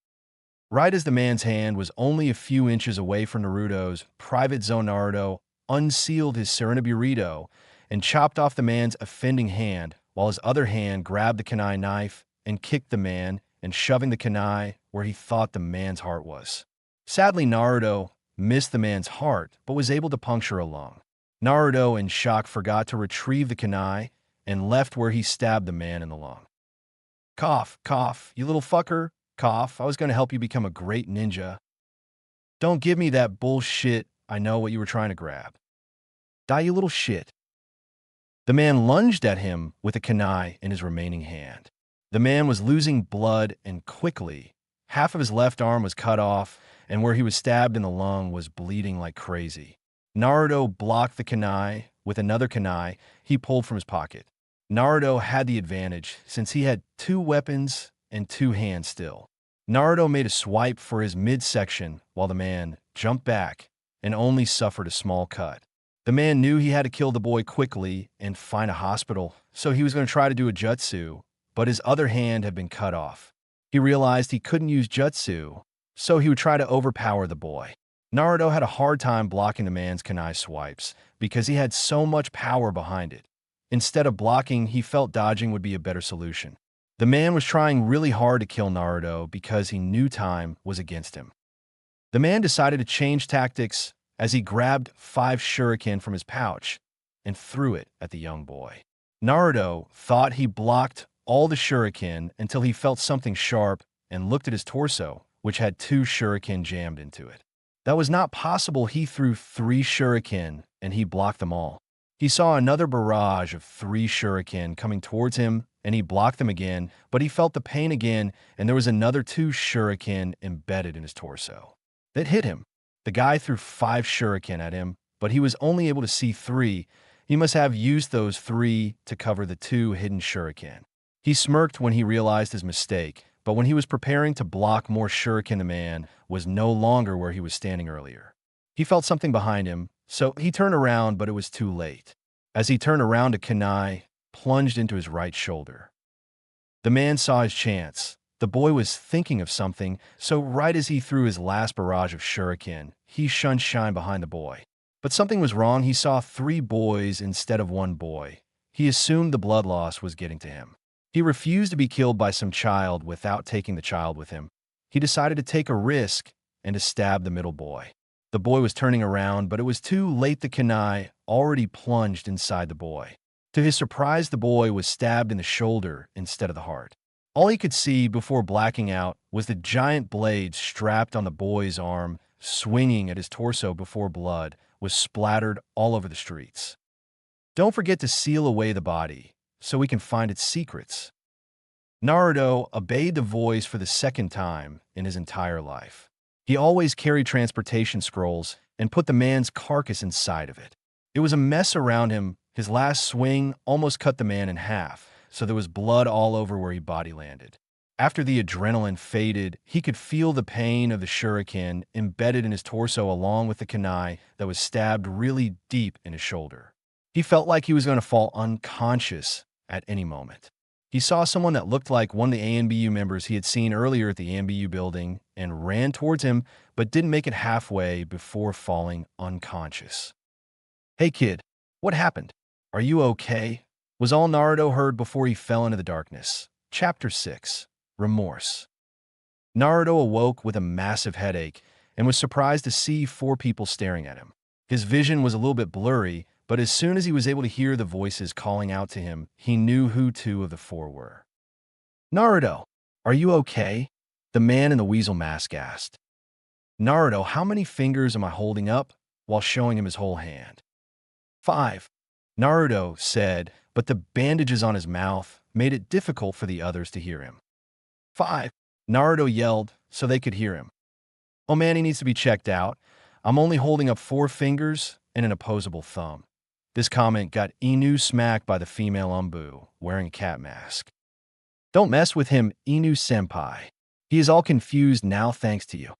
Right as the man's hand was only a few inches away from Naruto's private zone, Naruto unsealed his Burrito and chopped off the man's offending hand, while his other hand grabbed the kunai knife and kicked the man and shoving the kunai where he thought the man's heart was. Sadly, Naruto missed the man's heart, but was able to puncture a lung. Naruto, in shock, forgot to retrieve the kunai and left where he stabbed the man in the lung. "Cough, cough, you little fucker, cough. I was going to help you become a great ninja." "Don't give me that bullshit. I know what you were trying to grab." "Die, you little shit." The man lunged at him with a kunai in his remaining hand. The man was losing blood, and quickly, half of his left arm was cut off, and where he was stabbed in the lung was bleeding like crazy. Naruto blocked the kunai with another kunai he pulled from his pocket. Naruto had the advantage since he had two weapons and two hands still. Naruto made a swipe for his midsection while the man jumped back and only suffered a small cut. The man knew he had to kill the boy quickly and find a hospital, so he was going to try to do a jutsu, but his other hand had been cut off. He realized he couldn't use jutsu, so he would try to overpower the boy. Naruto had a hard time blocking the man's kunai swipes because he had so much power behind it. Instead of blocking, he felt dodging would be a better solution. The man was trying really hard to kill Naruto because he knew time was against him. The man decided to change tactics as he grabbed 5 shuriken from his pouch and threw it at the young boy. Naruto thought he blocked all the shuriken until he felt something sharp and looked at his torso, which had 2 shuriken jammed into it. That was not possible. He threw 3 shuriken and he blocked them all. He saw another barrage of 3 shuriken coming towards him and he blocked them again, but he felt the pain again and there was another 2 shuriken embedded in his torso. That hit him. The guy threw 5 shuriken at him, but he was only able to see 3. He must have used those 3 to cover the 2 hidden shuriken. He smirked when he realized his mistake, but when he was preparing to block more shuriken, the man was no longer where he was standing earlier. He felt something behind him, so he turned around, but it was too late. As he turned around, a kunai plunged into his right shoulder. The man saw his chance. The boy was thinking of something, so right as he threw his last barrage of shuriken, he shunned shine behind the boy. But something was wrong. He saw 3 boys instead of 1 boy. He assumed the blood loss was getting to him. He refused to be killed by some child without taking the child with him. He decided to take a risk and to stab the middle boy. The boy was turning around, but it was too late. The kunai already plunged inside the boy. To his surprise, the boy was stabbed in the shoulder instead of the heart. All he could see before blacking out was the giant blade strapped on the boy's arm, swinging at his torso before blood was splattered all over the streets. Don't forget to seal away the body so we can find its secrets. Naruto obeyed the voice for the 2nd time in his entire life. He always carried transportation scrolls and put the man's carcass inside of it. It was a mess around him. His last swing almost cut the man in half, so there was blood all over where he body landed. After the adrenaline faded, he could feel the pain of the shuriken embedded in his torso along with the kunai that was stabbed really deep in his shoulder. He felt like he was going to fall unconscious at any moment. He saw someone that looked like one of the ANBU members he had seen earlier at the ANBU building and ran towards him, but didn't make it halfway before falling unconscious. "Hey kid, what happened? Are you okay?" was all Naruto heard before he fell into the darkness. Chapter 6. Remorse. Naruto awoke with a massive headache and was surprised to see 4 people staring at him. His vision was a little bit blurry, but as soon as he was able to hear the voices calling out to him, he knew who 2 of the 4 were. "Naruto, are you okay?" the man in the weasel mask asked. "Naruto, how many fingers am I holding up?" while showing him his whole hand. "5, Naruto said, but the bandages on his mouth made it difficult for the others to hear him. 5, Naruto yelled so they could hear him. "Oh man, he needs to be checked out. I'm only holding up 4 fingers and an opposable thumb." This comment got Inu smacked by the female Umbu, wearing a cat mask. "Don't mess with him, Inu-senpai. He is all confused now thanks to you."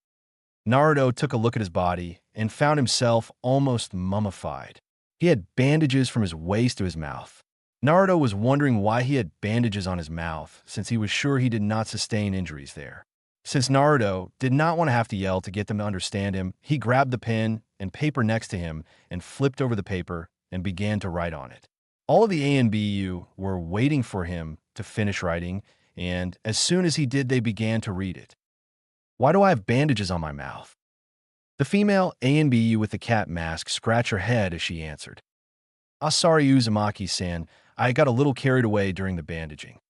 Naruto took a look at his body and found himself almost mummified. He had bandages from his waist to his mouth. Naruto was wondering why he had bandages on his mouth, since he was sure he did not sustain injuries there. Since Naruto did not want to have to yell to get them to understand him, he grabbed the pen and paper next to him and flipped over the paper and began to write on it. All of the ANBU were waiting for him to finish writing, and as soon as he did, they began to read it. "Why do I have bandages on my mouth?" The female ANBU with the cat mask scratched her head as she answered. "Sorry, Uzumaki-san, I got a little carried away during the bandaging."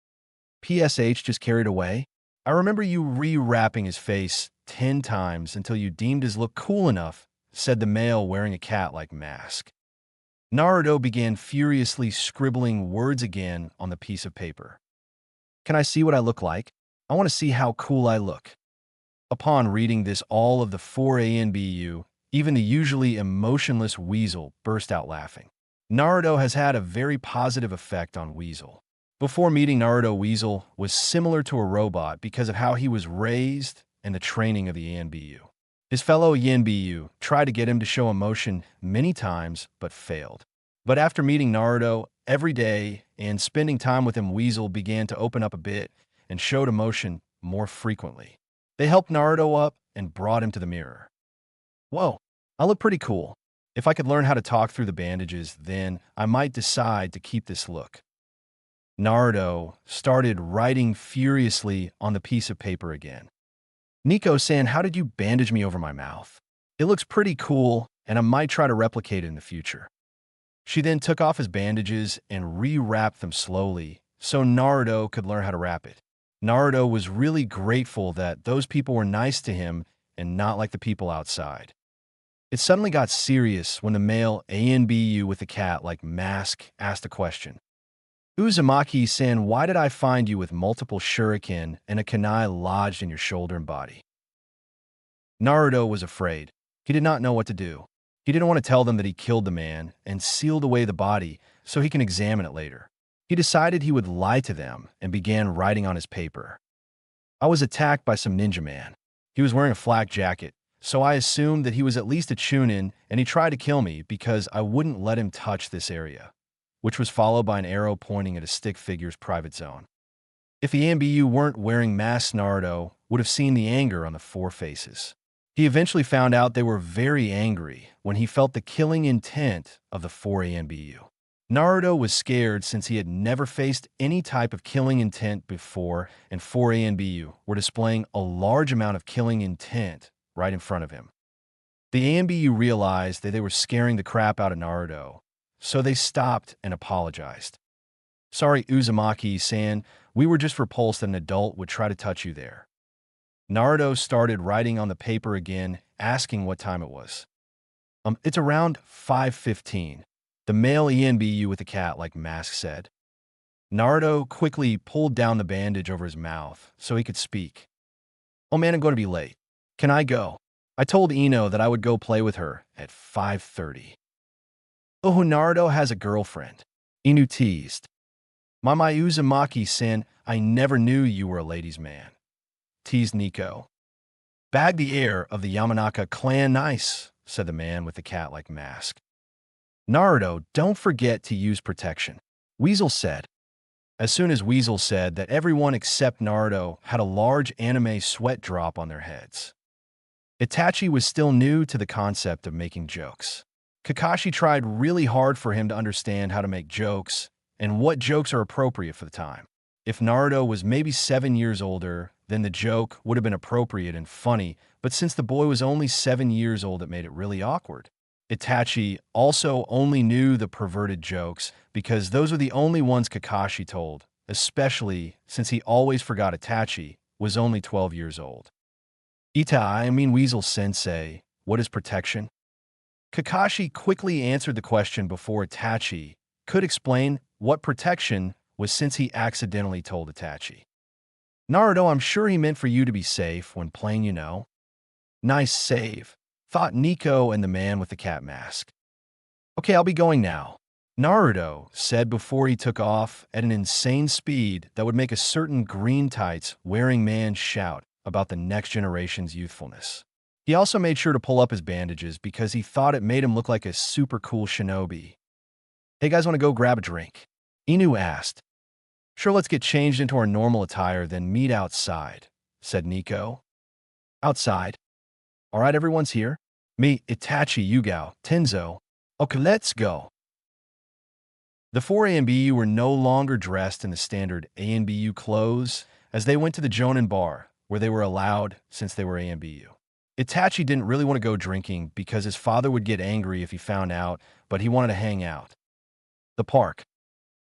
"PSH just carried away? I remember you rewrapping his face 10 times until you deemed his look cool enough," said the male wearing a cat-like mask. Naruto began furiously scribbling words again on the piece of paper. "Can I see what I look like? I want to see how cool I look." Upon reading this, all of the 4 ANBU, even the usually emotionless Weasel, burst out laughing. Naruto has had a very positive effect on Weasel. Before meeting Naruto, Weasel was similar to a robot because of how he was raised and the training of the ANBU. His fellow ANBU tried to get him to show emotion many times, but failed. But after meeting Naruto every day and spending time with him, Weasel began to open up a bit and showed emotion more frequently. They helped Naruto up and brought him to the mirror. "Whoa, I look pretty cool. If I could learn how to talk through the bandages, then I might decide to keep this look." Naruto started writing furiously on the piece of paper again. "Nico-san, how did you bandage me over my mouth? It looks pretty cool, and I might try to replicate it in the future." She then took off his bandages and rewrapped them slowly so Naruto could learn how to wrap it. Naruto was really grateful that those people were nice to him and not like the people outside. It suddenly got serious when the male ANBU with the cat-like mask asked a question. "Uzumaki-san, why did I find you with multiple shuriken and a kunai lodged in your shoulder and body?" Naruto was afraid. He did not know what to do. He didn't want to tell them that he killed the man and sealed away the body so he can examine it later. He decided he would lie to them and began writing on his paper. "I was attacked by some ninja man. He was wearing a flak jacket, so I assumed that he was at least a chunin, and he tried to kill me because I wouldn't let him touch this area. which was followed by an arrow pointing at a stick figure's private zone. If the AMBU weren't wearing masks, Naruto would have seen the anger on the four faces. He eventually found out they were very angry when he felt the killing intent of the four AMBU. Naruto was scared since he had never faced any type of killing intent before, and four AMBU were displaying a large amount of killing intent right in front of him. The AMBU realized that they were scaring the crap out of Naruto, so they stopped and apologized. "Sorry, Uzumaki-san, we were just repulsed that an adult would try to touch you there." Naruto started writing on the paper again, asking what time it was. It's around 5:15, the male ENBU with the cat-like mask said. Naruto quickly pulled down the bandage over his mouth so he could speak. "Oh man, I'm going to be late. Can I go? I told Ino that I would go play with her at 5:30. "Oh, Naruto has a girlfriend," Inu teased. "My Uzumaki-san, I never knew you were a ladies' man," teased Nico. "Bag the heir of the Yamanaka clan, nice," said the man with the cat-like mask. "Naruto, don't forget to use protection," Weasel said. As soon as Weasel said that, everyone except Naruto had a large anime sweat drop on their heads. Itachi was still new to the concept of making jokes. Kakashi tried really hard for him to understand how to make jokes and what jokes are appropriate for the time. If Naruto was maybe 7 years older, then the joke would have been appropriate and funny, but since the boy was only 7 years old, it made it really awkward. Itachi also only knew the perverted jokes because those were the only ones Kakashi told, especially since he always forgot Itachi was only 12 years old. Weasel Sensei, what is protection?" Kakashi quickly answered the question before Itachi could explain what protection was, since he accidentally told Itachi. "Naruto, I'm sure he meant for you to be safe when playing, you know." "Nice save," thought Nico and the man with the cat mask. "Okay, I'll be going now," Naruto said before he took off at an insane speed that would make a certain green tights wearing man shout about the next generation's youthfulness. He also made sure to pull up his bandages because he thought it made him look like a super cool shinobi. "Hey guys, want to go grab a drink?" Inu asked. "Sure, let's get changed into our normal attire, then meet outside," said Nico. "Outside? All right, everyone's here. Me, Itachi, Yugao, Tenzo. Okay, let's go." The four ANBU were no longer dressed in the standard ANBU clothes as they went to the Jonin bar, where they were allowed since they were ANBU. Itachi didn't really want to go drinking because his father would get angry if he found out, but he wanted to hang out. The park.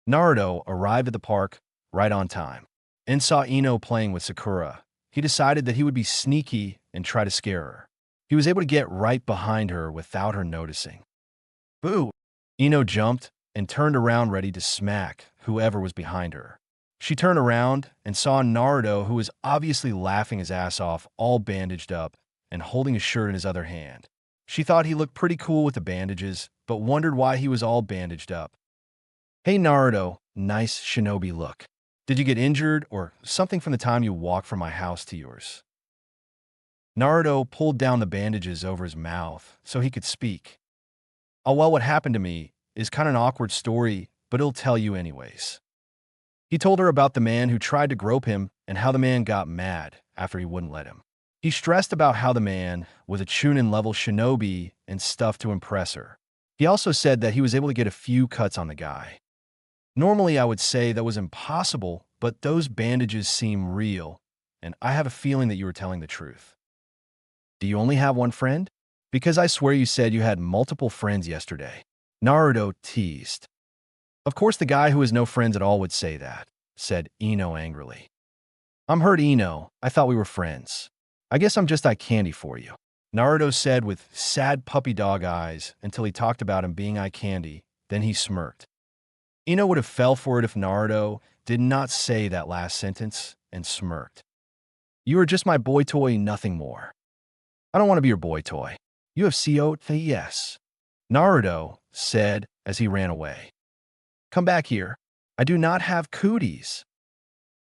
Naruto arrived at the park right on time and saw Ino playing with Sakura. He decided that he would be sneaky and try to scare her. He was able to get right behind her without her noticing. "Boo!" Ino jumped and turned around ready to smack whoever was behind her. She turned around and saw Naruto, who was obviously laughing his ass off, all bandaged up and holding his shirt in his other hand. She thought he looked pretty cool with the bandages, but wondered why he was all bandaged up. "Hey Naruto, nice shinobi look. Did you get injured or something from the time you walked from my house to yours?" Naruto pulled down the bandages over his mouth so he could speak. "Oh well, what happened to me is kind of an awkward story, but he'll tell you anyways." He told her about the man who tried to grope him and how the man got mad after he wouldn't let him. He stressed about how the man was a Chunin-level shinobi and stuff to impress her. He also said that he was able to get a few cuts on the guy. Normally, I would say that was impossible, but those bandages seem real, and I have a feeling that you were telling the truth. "Do you only have one friend? Because I swear you said you had multiple friends yesterday," Naruto teased. "Of course the guy who has no friends at all would say that," said Ino angrily. "I'm hurt, Ino. I thought we were friends. I guess I'm just eye candy for you," Naruto said with sad puppy dog eyes until he talked about him being eye candy, then he smirked. Ino would have fell for it if Naruto did not say that last sentence and smirked. "You are just my boy toy, nothing more." "I don't want to be your boy toy. You have COTS," Naruto said as he ran away. "Come back here. I do not have cooties."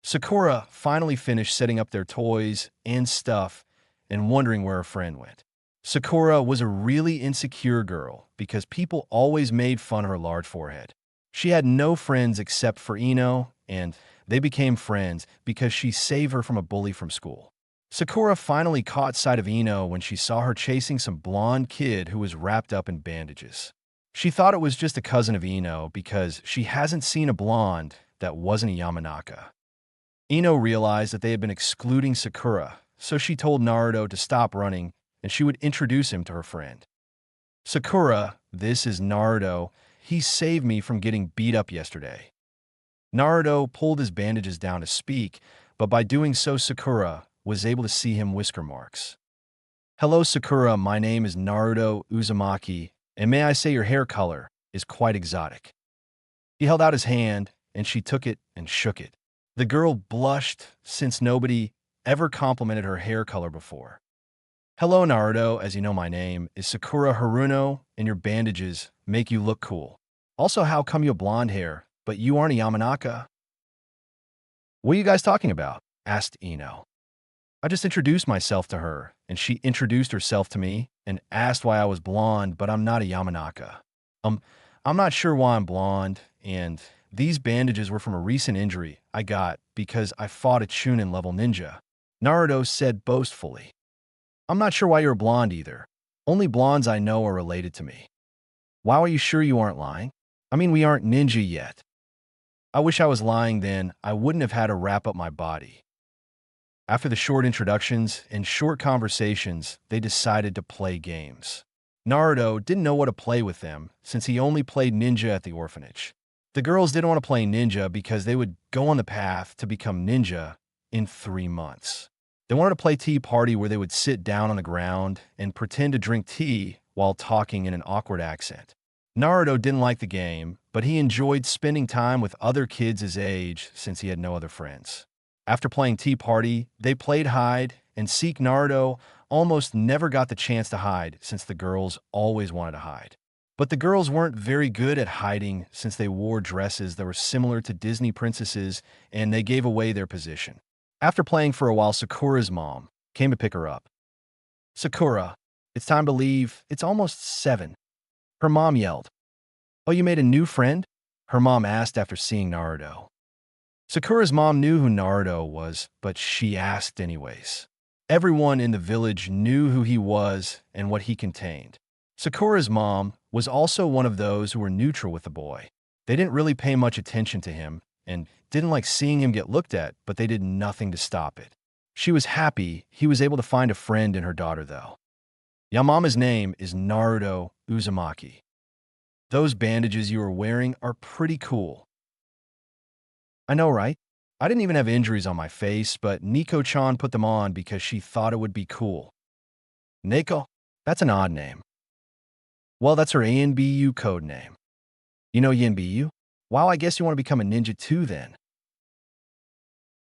Sakura finally finished setting up their toys and stuff and wondering where her friend went. Sakura was a really insecure girl because people always made fun of her large forehead. She had no friends except for Ino, and they became friends because she saved her from a bully from school. Sakura finally caught sight of Ino when she saw her chasing some blonde kid who was wrapped up in bandages. She thought it was just a cousin of Ino because she hasn't seen a blonde that wasn't a Yamanaka. Ino realized that they had been excluding Sakura, so she told Naruto to stop running and she would introduce him to her friend. Sakura, this is Naruto. He saved me from getting beat up yesterday. Naruto pulled his bandages down to speak, but by doing so Sakura was able to see him whisker marks. Hello Sakura, my name is Naruto Uzumaki, and may I say your hair color is quite exotic. He held out his hand, and she took it and shook it. The girl blushed since nobody ever complimented her hair color before. Hello Naruto, as you know my name is Sakura Haruno, and your bandages make you look cool. Also, how come you have blonde hair, but you aren't a Yamanaka? What are you guys talking about? Asked Ino. I just introduced myself to her, and she introduced herself to me and asked why I was blonde, but I'm not a Yamanaka. I'm not sure why I'm blonde, and these bandages were from a recent injury I got because I fought a Chunin-level ninja, Naruto said boastfully. I'm not sure why you're blonde either. Only blondes I know are related to me. Why are you sure you aren't lying? I mean, we aren't ninja yet. I wish I was lying then. I wouldn't have had to wrap up my body. After the short introductions and short conversations, they decided to play games. Naruto didn't know what to play with them since he only played ninja at the orphanage. The girls didn't want to play ninja because they would go on the path to become ninja in 3 months. They wanted to play tea party where they would sit down on the ground and pretend to drink tea while talking in an awkward accent. Naruto didn't like the game, but he enjoyed spending time with other kids his age since he had no other friends. After playing Tea Party, they played hide and seek. Naruto almost never got the chance to hide since the girls always wanted to hide. But the girls weren't very good at hiding since they wore dresses that were similar to Disney princesses and they gave away their position. After playing for a while, Sakura's mom came to pick her up. Sakura, it's time to leave. It's almost 7. Her mom yelled. Oh, you made a new friend? Her mom asked after seeing Naruto. Sakura's mom knew who Naruto was, but she asked anyways. Everyone in the village knew who he was and what he contained. Sakura's mom was also one of those who were neutral with the boy. They didn't really pay much attention to him and didn't like seeing him get looked at, but they did nothing to stop it. She was happy he was able to find a friend in her daughter, though. Yamama's name is Naruto Uzumaki. Those bandages you are wearing are pretty cool. I know, right? I didn't even have injuries on my face, but Nico-chan put them on because she thought it would be cool. Neko? That's an odd name. Well, that's her ANBU code name. You know Yinbu? Wow, I guess you want to become a ninja too then.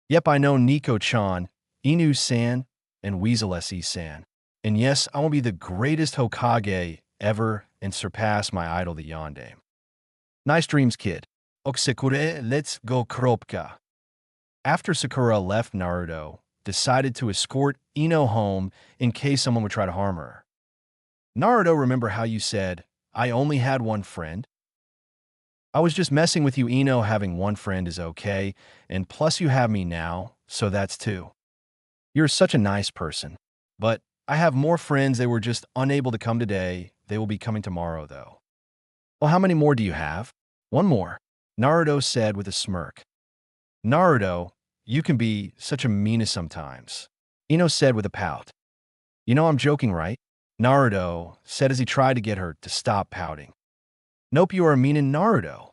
Yep, I know Nico-chan, Inu-san, and Weasel-san. And yes, I will be the greatest Hokage ever and surpass my idol, the Yondaime. Nice dreams, kid. Oksekure, let's go Kropka. After Sakura left, Naruto decided to escort Ino home in case someone would try to harm her. Naruto, remember how you said, I only had one friend? I was just messing with you, Ino. Having one friend is okay, and plus you have me now, so that's 2. You're such a nice person. But I have more friends. They were just unable to come today. They will be coming tomorrow, though. Well, how many more do you have? 1 more, Naruto said with a smirk. Naruto, you can be such a meanness sometimes, Ino said with a pout. You know I'm joking, right? Naruto said as he tried to get her to stop pouting. Nope, you are meanin' Naruto.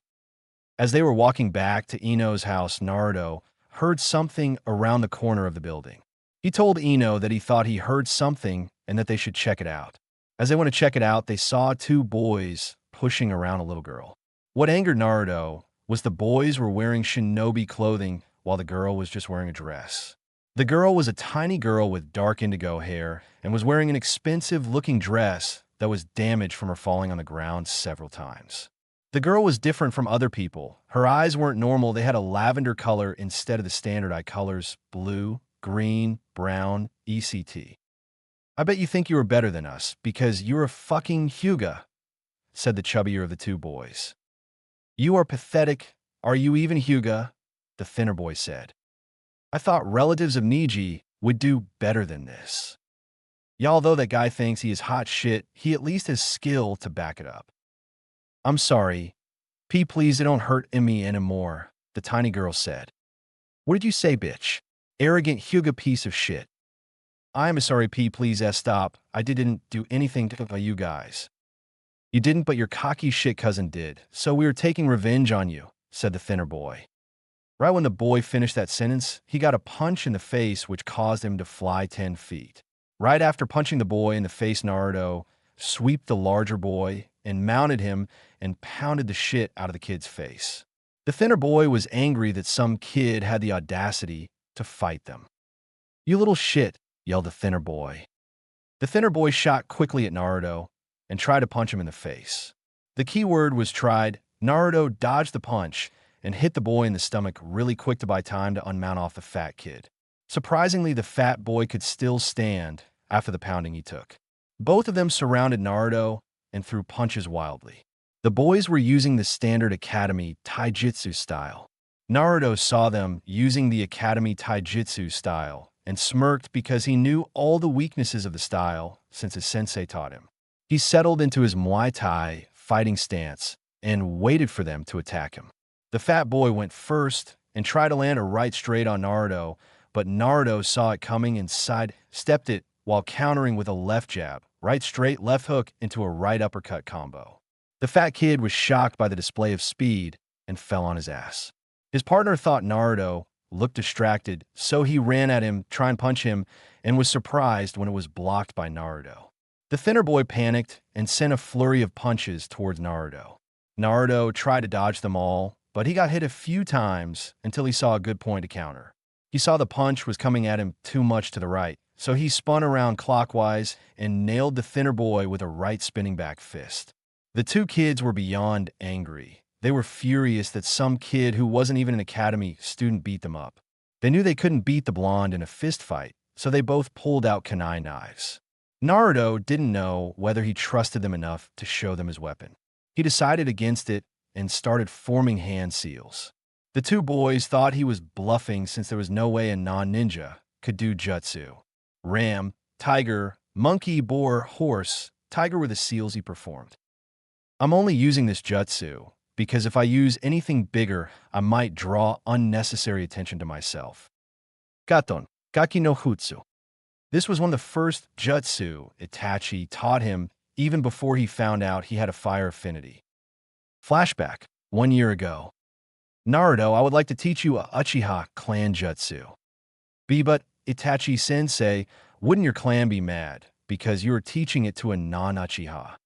As they were walking back to Ino's house, Naruto heard something around the corner of the building. He told Ino that he thought he heard something and that they should check it out. As they went to check it out, they saw 2 boys pushing around a little girl. What angered Naruto was the boys were wearing shinobi clothing while the girl was just wearing a dress. The girl was a tiny girl with dark indigo hair and was wearing an expensive-looking dress that was damaged from her falling on the ground several times. The girl was different from other people. Her eyes weren't normal. They had a lavender color instead of the standard eye colors, blue, green, brown, etc. I bet you think you were better than us because you're a fucking Hyuga, said the chubbier of the 2 boys. You are pathetic. Are you even Hyuga? The thinner boy said. I thought relatives of Niji would do better than this. Y'all, though that guy thinks he is hot shit, he at least has skill to back it up. I'm sorry. P, please, it don't hurt me anymore, the tiny girl said. What did you say, bitch? Arrogant Hyuga piece of shit. I'm sorry, P, please, stop. I didn't do anything to you guys. You didn't, but your cocky shit cousin did, so we were taking revenge on you, said the thinner boy. Right when the boy finished that sentence, he got a punch in the face which caused him to fly 10 feet. Right after punching the boy in the face, Naruto sweeped the larger boy and mounted him and pounded the shit out of the kid's face. The thinner boy was angry that some kid had the audacity to fight them. You little shit, yelled the thinner boy. The thinner boy shot quickly at Naruto and tried to punch him in the face. The key word was tried. Naruto dodged the punch and hit the boy in the stomach really quick to buy time to unmount off the fat kid. Surprisingly, the fat boy could still stand after the pounding he took. Both of them surrounded Naruto and threw punches wildly. The boys were using the standard Academy Taijutsu style. Naruto saw them using the Academy Taijutsu style and smirked because he knew all the weaknesses of the style since his sensei taught him. He settled into his Muay Thai fighting stance and waited for them to attack him. The fat boy went first and tried to land a right straight on Naruto, but Naruto saw it coming and sidestepped it while countering with a left jab, right straight, left hook into a right uppercut combo. The fat kid was shocked by the display of speed and fell on his ass. His partner thought Naruto looked distracted, so he ran at him, trying to punch him, and was surprised when it was blocked by Naruto. The thinner boy panicked and sent a flurry of punches towards Naruto. Naruto tried to dodge them all, but he got hit a few times until he saw a good point to counter. He saw the punch was coming at him too much to the right, so he spun around clockwise and nailed the thinner boy with a right spinning back fist. The two kids were beyond angry. They were furious that some kid who wasn't even an academy student beat them up. They knew they couldn't beat the blonde in a fist fight, so they both pulled out kunai knives. Naruto didn't know whether he trusted them enough to show them his weapon. He decided against it and started forming hand seals. The two boys thought he was bluffing since there was no way a non-ninja could do jutsu. Ram, tiger, monkey, boar, horse, tiger were the seals he performed. I'm only using this jutsu because if I use anything bigger, I might draw unnecessary attention to myself. Gaton, Gaki no Jutsu. This was one of the first jutsu Itachi taught him even before he found out he had a fire affinity. Flashback, 1 year ago. Naruto, I would like to teach you a Uchiha clan jutsu. But Itachi-sensei, wouldn't your clan be mad because you are teaching it to a non-Uchiha?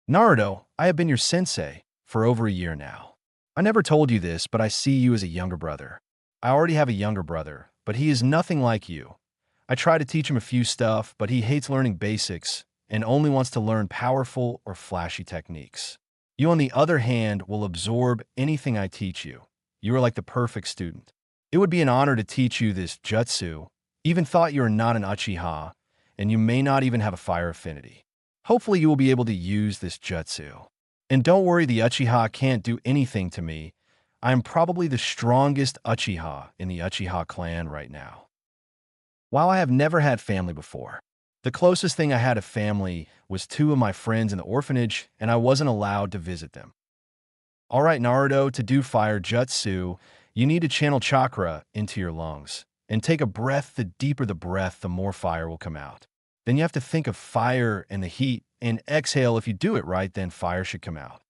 Naruto, I have been your sensei for over a year now. I never told you this, but I see you as a younger brother. I already have a younger brother, but he is nothing like you. I try to teach him a few stuff, but he hates learning basics and only wants to learn powerful or flashy techniques. You, on the other hand, will absorb anything I teach you. You are like the perfect student. It would be an honor to teach you this jutsu, even thought you are not an Uchiha, and you may not even have a fire affinity. Hopefully you will be able to use this jutsu. And don't worry, the Uchiha can't do anything to me. I am probably the strongest Uchiha in the Uchiha clan right now. While I have never had family before, the closest thing I had to family was 2 of my friends in the orphanage, and I wasn't allowed to visit them. All right, Naruto, to do fire jutsu, you need to channel chakra into your lungs and take a breath. The deeper the breath, the more fire will come out. Then you have to think of fire and the heat and exhale. If you do it right, then fire should come out.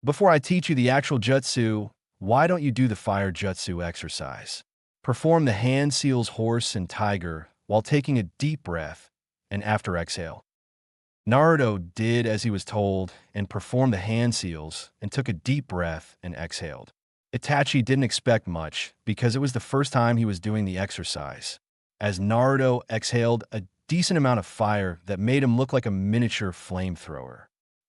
Before I teach you the actual jutsu, why don't you do the fire jutsu exercise? Perform the hand seals horse and tiger while taking a deep breath and after exhale. Naruto did as he was told and performed the hand seals and took a deep breath and exhaled. Itachi didn't expect much because it was the first time he was doing the exercise. As Naruto exhaled a decent amount of fire that made him look like a miniature flamethrower.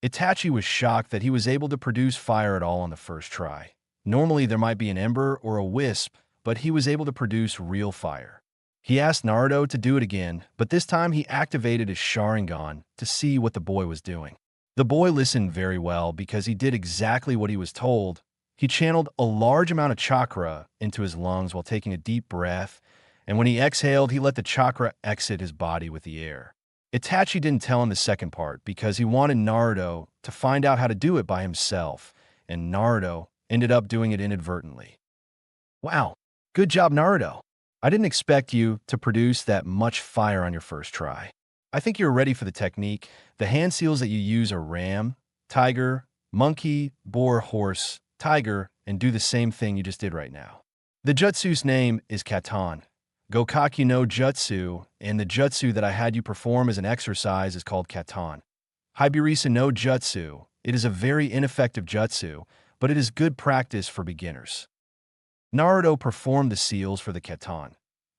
Itachi was shocked that he was able to produce fire at all on the first try. Normally there might be an ember or a wisp, but he was able to produce real fire. He asked Naruto to do it again, but this time he activated his Sharingan to see what the boy was doing. The boy listened very well because he did exactly what he was told. He channeled a large amount of chakra into his lungs while taking a deep breath, and when he exhaled, he let the chakra exit his body with the air. Itachi didn't tell him the second part because he wanted Naruto to find out how to do it by himself, and Naruto ended up doing it inadvertently. Wow, good job, Naruto. I didn't expect you to produce that much fire on your first try. I think you're ready for the technique. The hand seals that you use are ram, tiger, monkey, boar, horse, tiger, and do the same thing you just did right now. The jutsu's name is Katan. Gokaku no Jutsu, and the jutsu that I had you perform as an exercise is called Katan. Hibirisa no Jutsu. It is a very ineffective jutsu, but it is good practice for beginners. Naruto performed the seals for the Katan,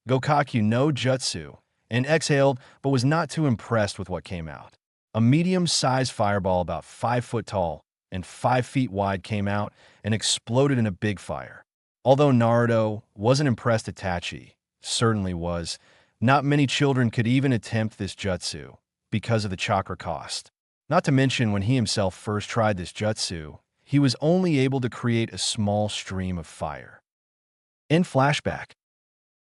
Gokaku no Jutsu, and exhaled, but was not too impressed with what came out. A medium-sized fireball about 5 foot tall and 5 feet wide came out and exploded in a big fire. Although Naruto wasn't impressed, Itachi certainly was. Not many children could even attempt this jutsu because of the chakra cost. Not to mention, when he himself first tried this jutsu, he was only able to create a small stream of fire. In flashback,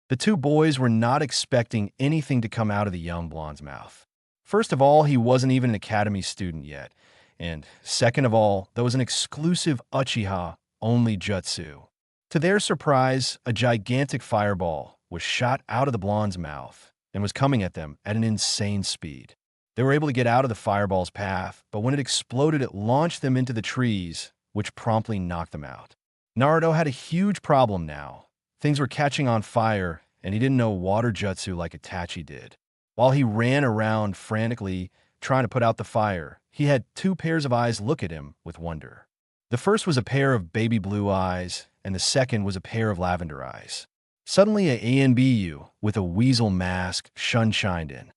the two boys were not expecting anything to come out of the young blonde's mouth. First of all, he wasn't even an academy student yet, and second of all, there was an exclusive Uchiha-only jutsu. To their surprise, a gigantic fireball was shot out of the blonde's mouth and was coming at them at an insane speed. They were able to get out of the fireball's path, but when it exploded, it launched them into the trees, which promptly knocked them out. Naruto had a huge problem now. Things were catching on fire, and he didn't know water jutsu like Itachi did. While he ran around frantically trying to put out the fire, he had two pairs of eyes look at him with wonder. The first was a pair of baby blue eyes, and the second was a pair of lavender eyes. Suddenly, a ANBU with a weasel mask shined in.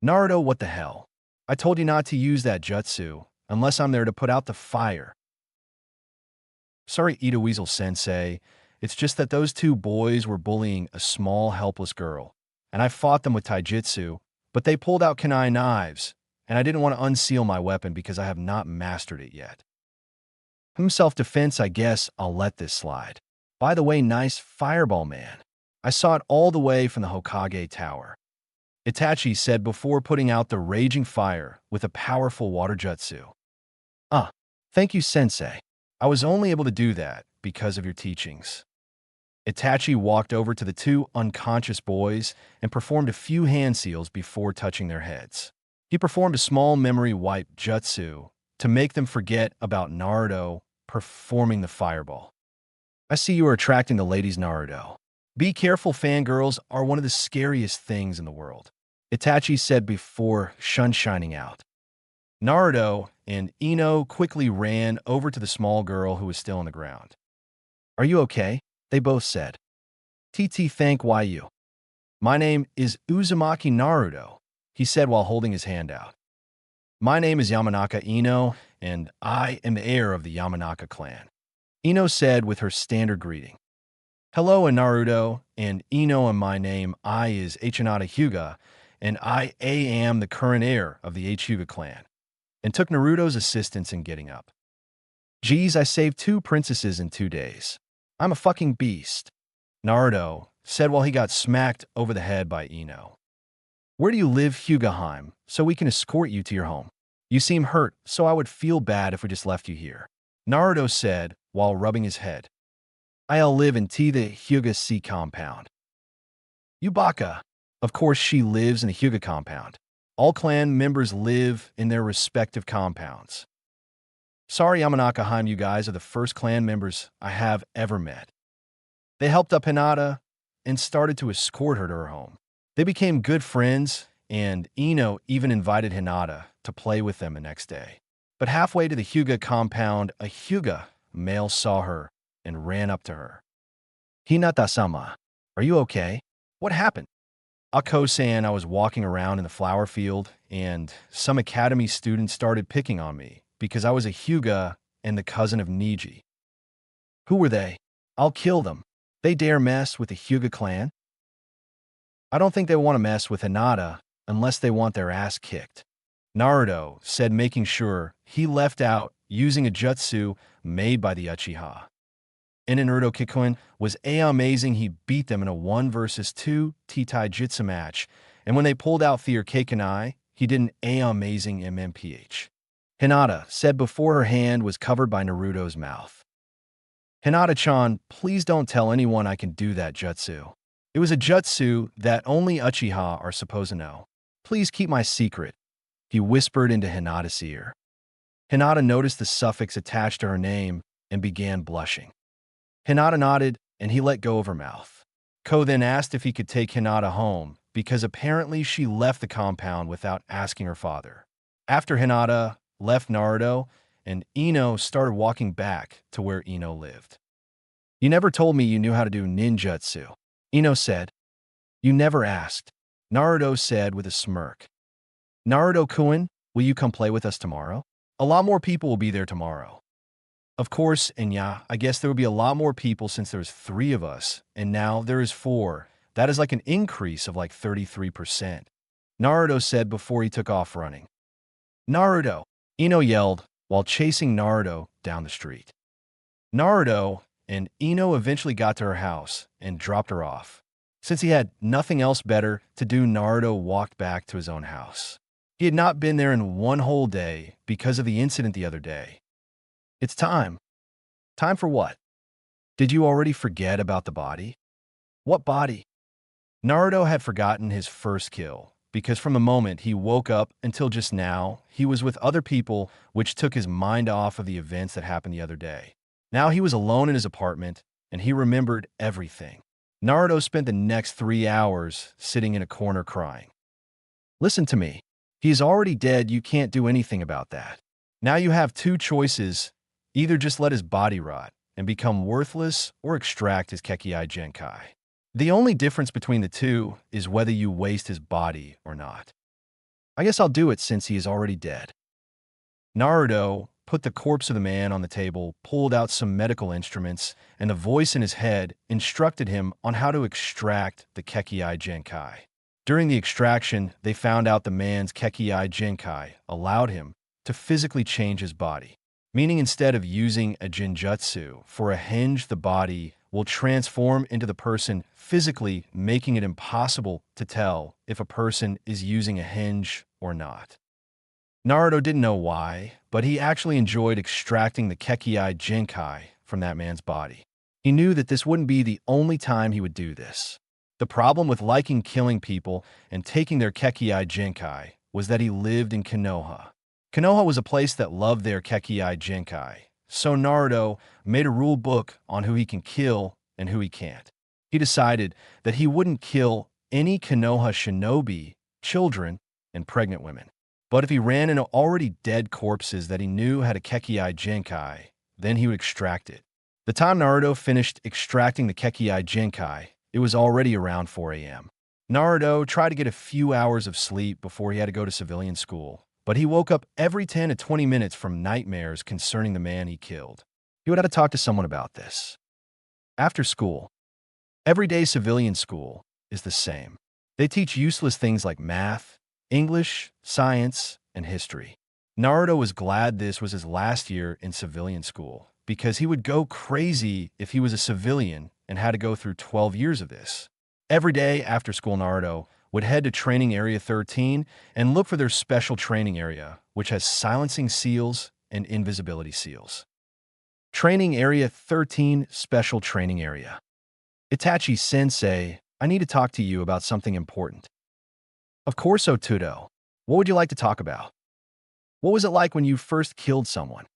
Naruto, what the hell? I told you not to use that jutsu unless I'm there to put out the fire. Sorry, Ida Weasel Sensei. It's just that those two boys were bullying a small, helpless girl, and I fought them with taijutsu, but they pulled out kunai knives, and I didn't want to unseal my weapon because I have not mastered it yet. Self-defense, I guess I'll let this slide. By the way, nice fireball, man. I saw it all the way from the Hokage Tower. Itachi said before putting out the raging fire with a powerful water jutsu. Thank you, Sensei. I was only able to do that because of your teachings. Itachi walked over to the two unconscious boys and performed a few hand seals before touching their heads. He performed a small memory wipe jutsu to make them forget about Naruto performing the fireball. I see you are attracting the ladies, Naruto. Be careful, fangirls are one of the scariest things in the world, Itachi said before shining out. Naruto and Ino quickly ran over to the small girl who was still on the ground. Are you okay? They both said. TT, thank you. My name is Uzumaki Naruto, he said while holding his hand out. My name is Yamanaka Ino, and I am the heir of the Yamanaka clan, Ino said with her standard greeting. Hello, Naruto, and Ino, and my name I is Hinata Hyuga, and I am the current heir of the Hyuga clan, and took Naruto's assistance in getting up. Geez, I saved 2 princesses in 2 days. I'm a fucking beast, Naruto said while he got smacked over the head by Ino. Where do you live, Hyugaheim, so we can escort you to your home? You seem hurt, so I would feel bad if we just left you here, Naruto said while rubbing his head. I'll live in the Hyuga Sea compound. Yubaka. Of course, she lives in the Hyuga compound. All clan members live in their respective compounds. Sorry, Yamanaka-heim, you guys are the first clan members I have ever met. They helped up Hinata and started to escort her to her home. They became good friends, and Ino even invited Hinata to play with them the next day. But halfway to the Hyuga compound, a Hyuga male saw her and ran up to her. Hinata-sama, are you okay? What happened? Ako-san, I was walking around in the flower field, and some academy students started picking on me because I was a Hyuga and the cousin of Niji. Who were they? I'll kill them. They dare mess with the Hyuga clan? I don't think they want to mess with Hinata unless they want their ass kicked. Naruto said, making sure he left out using a jutsu made by the Uchiha. In Naruto Kekkei was amazing. He beat them in a 1 versus 2 T-Tai Jitsu match, and when they pulled out Fear Kekkei, he did an amazing MMPH. Hinata said before her hand was covered by Naruto's mouth. Hinata-chan, please don't tell anyone I can do that jutsu. It was a jutsu that only Uchiha are supposed to know. Please keep my secret, he whispered into Hinata's ear. Hinata noticed the suffix attached to her name and began blushing. Hinata nodded, and he let go of her mouth. Ko then asked if he could take Hinata home, because apparently she left the compound without asking her father. After Hinata left Naruto, and Ino started walking back to where Ino lived. You never told me you knew how to do ninjutsu, Ino said. You never asked, Naruto said with a smirk. Naruto-kun, will you come play with us tomorrow? A lot more people will be there tomorrow. Of course, and yeah, I guess there will be a lot more people since there's 3 of us, and now there is 4. That is like an increase of like 33%. Naruto said before he took off running. Naruto, Ino yelled while chasing Naruto down the street. Naruto and Ino eventually got to her house and dropped her off. Since he had nothing else better to do, Naruto walked back to his own house. He had not been there in 1 whole day because of the incident the other day. It's time. Time for what? Did you already forget about the body? What body? Naruto had forgotten his first kill, because from the moment he woke up until just now, he was with other people, which took his mind off of the events that happened the other day. Now he was alone in his apartment, and he remembered everything. Naruto spent the next 3 hours sitting in a corner crying. Listen to me. He is already dead. You can't do anything about that. Now you have 2 choices. Either just let his body rot and become worthless or extract his Kekkei Genkai. The only difference between the 2 is whether you waste his body or not. I guess I'll do it since he is already dead. Naruto put the corpse of the man on the table, pulled out some medical instruments, and the voice in his head instructed him on how to extract the Kekkei Genkai. During the extraction, they found out the man's Kekkei Genkai allowed him to physically change his body. Meaning instead of using a genjutsu for a hinge, the body will transform into the person physically, making it impossible to tell if a person is using a hinge or not. Naruto didn't know why, but he actually enjoyed extracting the Kekkei Genkai from that man's body. He knew that this wouldn't be the only time he would do this. The problem with liking killing people and taking their Kekkei Genkai was that he lived in Konoha. Konoha was a place that loved their Kekkei Genkai, so Naruto made a rule book on who he can kill and who he can't. He decided that he wouldn't kill any Konoha shinobi, children, and pregnant women. But if he ran into already dead corpses that he knew had a Kekkei Genkai, then he would extract it. The time Naruto finished extracting the Kekkei Genkai, it was already around 4 a.m. Naruto tried to get a few hours of sleep before he had to go to civilian school. But he woke up every 10 to 20 minutes from nightmares concerning the man he killed. He would have to talk to someone about this. After school, everyday civilian school is the same. They teach useless things like math, English, science, and history. Naruto was glad this was his last year in civilian school, because he would go crazy if he was a civilian and had to go through 12 years of this. Every day after school, Naruto would head to Training Area 13 and look for their special training area, which has silencing seals and invisibility seals. Training Area 13 Special Training Area. Itachi-sensei, I need to talk to you about something important. Of course, Otudo. What would you like to talk about? What was it like when you first killed someone?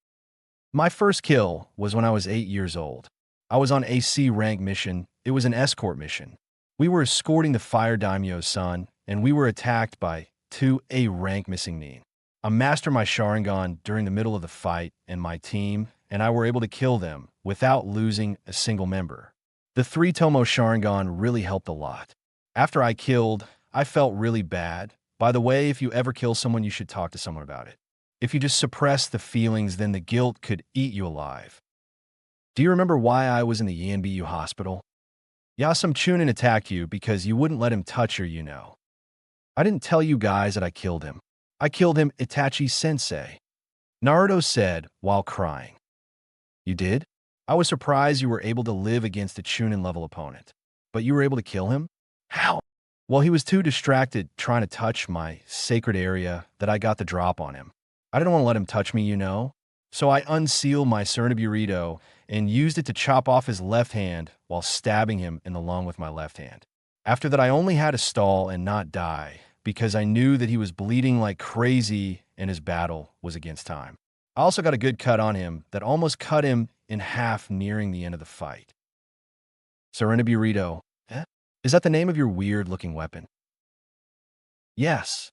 My first kill was when I was 8 years old. I was on a C rank mission. It was an escort mission. We were escorting the Fire Daimyo's son, and we were attacked by 2 A rank missing nin. I mastered my Sharingan during the middle of the fight, and my team and I were able to kill them without losing a single member. The 3 Tomo Sharingan really helped a lot. After I killed, I felt really bad. By the way, if you ever kill someone, you should talk to someone about it. If you just suppress the feelings, then the guilt could eat you alive. Do you remember why I was in the Yanbu hospital? Yasum Chunin attacked you because you wouldn't let him touch her, you know. I didn't tell you guys that I killed him. I killed him, Itachi-sensei, Naruto said while crying. You did? I was surprised you were able to live against a Chunin-level opponent. But you were able to kill him? How? Well, he was too distracted trying to touch my sacred area that I got the drop on him. I didn't want to let him touch me, you know? So I unsealed my Burrito and used it to chop off his left hand while stabbing him in the lung with my left hand. After that, I only had to stall and not die because I knew that he was bleeding like crazy and his battle was against time. I also got a good cut on him that almost cut him in half nearing the end of the fight. Burrito, eh? Is that the name of your weird-looking weapon? Yes.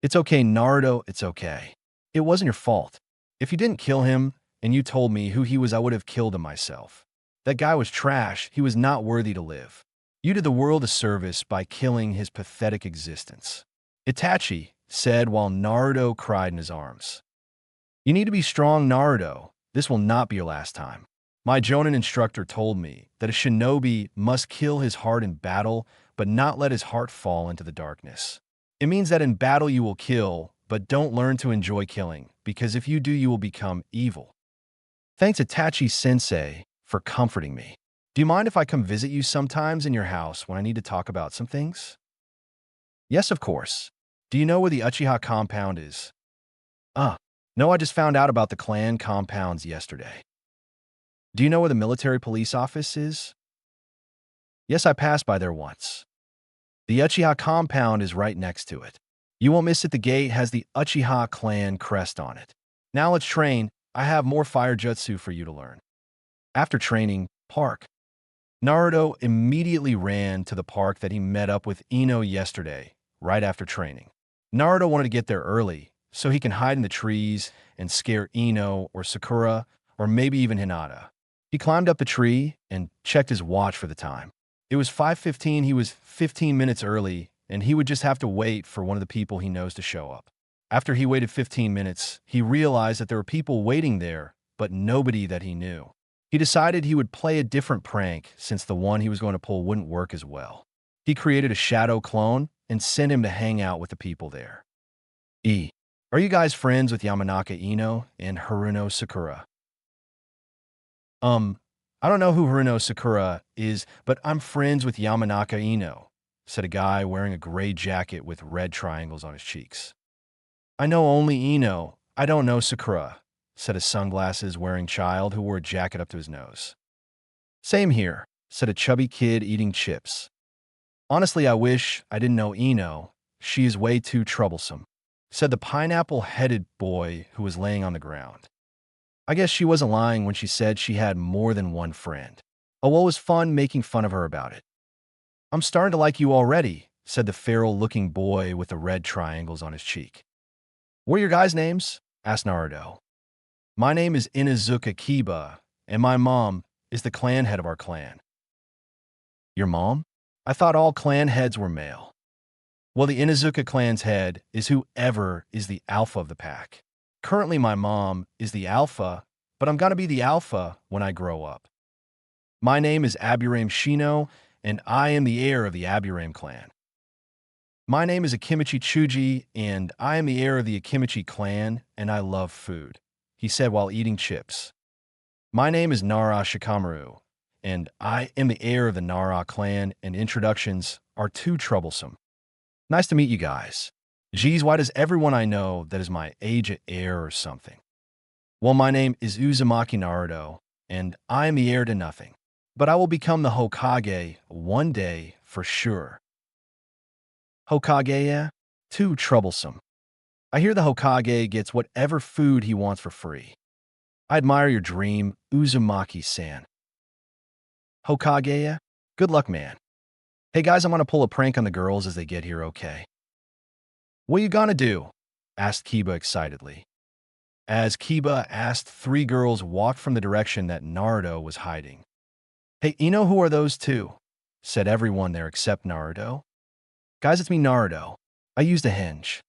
It's okay, Naruto, it's okay. It wasn't your fault. If you didn't kill him and you told me who he was, I would have killed him myself. That guy was trash. He was not worthy to live. You did the world a service by killing his pathetic existence. Itachi said while Naruto cried in his arms. You need to be strong, Naruto. This will not be your last time. My Jonin instructor told me that a shinobi must kill his heart in battle, but not let his heart fall into the darkness. It means that in battle you will kill, but don't learn to enjoy killing, because if you do, you will become evil. Thanks, Itachi-sensei, for comforting me. Do you mind if I come visit you sometimes in your house when I need to talk about some things? Yes, of course. Do you know where the Uchiha compound is? No, I just found out about the clan compounds yesterday. Do you know where the military police office is? Yes, I passed by there once. The Uchiha compound is right next to it. You won't miss it. The gate has the Uchiha clan crest on it. Now let's train. I have more fire jutsu for you to learn. After training, park. Naruto immediately ran to the park that he met up with Ino yesterday, right after training. Naruto wanted to get there early, so he can hide in the trees and scare Ino or Sakura, or maybe even Hinata. He climbed up the tree and checked his watch for the time. It was 5:15. He was 15 minutes early, and he would just have to wait for one of the people he knows to show up. After he waited 15 minutes, he realized that there were people waiting there, but nobody that he knew. He decided he would play a different prank since the one he was going to pull wouldn't work as well. He created a shadow clone and sent him to hang out with the people there. Are you guys friends with Yamanaka Ino and Haruno Sakura? I don't know who Haruno Sakura is, but I'm friends with Yamanaka Ino, said a guy wearing a gray jacket with red triangles on his cheeks. I know only Ino. I don't know Sakura, said a sunglasses-wearing child who wore a jacket up to his nose. Same here, said a chubby kid eating chips. Honestly, I wish I didn't know Ino. She is way too troublesome, said the pineapple-headed boy who was laying on the ground. I guess she wasn't lying when she said she had more than one friend. Oh, well, it was fun making fun of her about it. I'm starting to like you already, said the feral-looking boy with the red triangles on his cheek. What are your guys' names? Asked Naruto. My name is Inuzuka Kiba, and my mom is the clan head of our clan. Your mom? I thought all clan heads were male. Well, the Inuzuka clan's head is whoever is the alpha of the pack. Currently, my mom is the alpha, but I'm going to be the alpha when I grow up. My name is Aburame Shino, and I am the heir of the Aburame clan. My name is Akimichi Chuji, and I am the heir of the Akimichi clan, and I love food, he said while eating chips. My name is Nara Shikamaru, and I am the heir of the Nara clan, and introductions are too troublesome. Nice to meet you guys. Geez, why does everyone I know that is my age an heir or something? Well, my name is Uzumaki Naruto, and I am the heir to nothing. But I will become the Hokage one day for sure. Hokage, yeah? Too troublesome. I hear the Hokage gets whatever food he wants for free. I admire your dream, Uzumaki-san. Hokage, yeah? Good luck, man. Hey guys, I'm gonna pull a prank on the girls as they get here, okay? What you gonna do? Asked Kiba excitedly. As Kiba asked, three girls walked from the direction that Naruto was hiding. Hey, you know who are those two? Said everyone there except Naruto. Guys, it's me, Naruto. I used a hinge.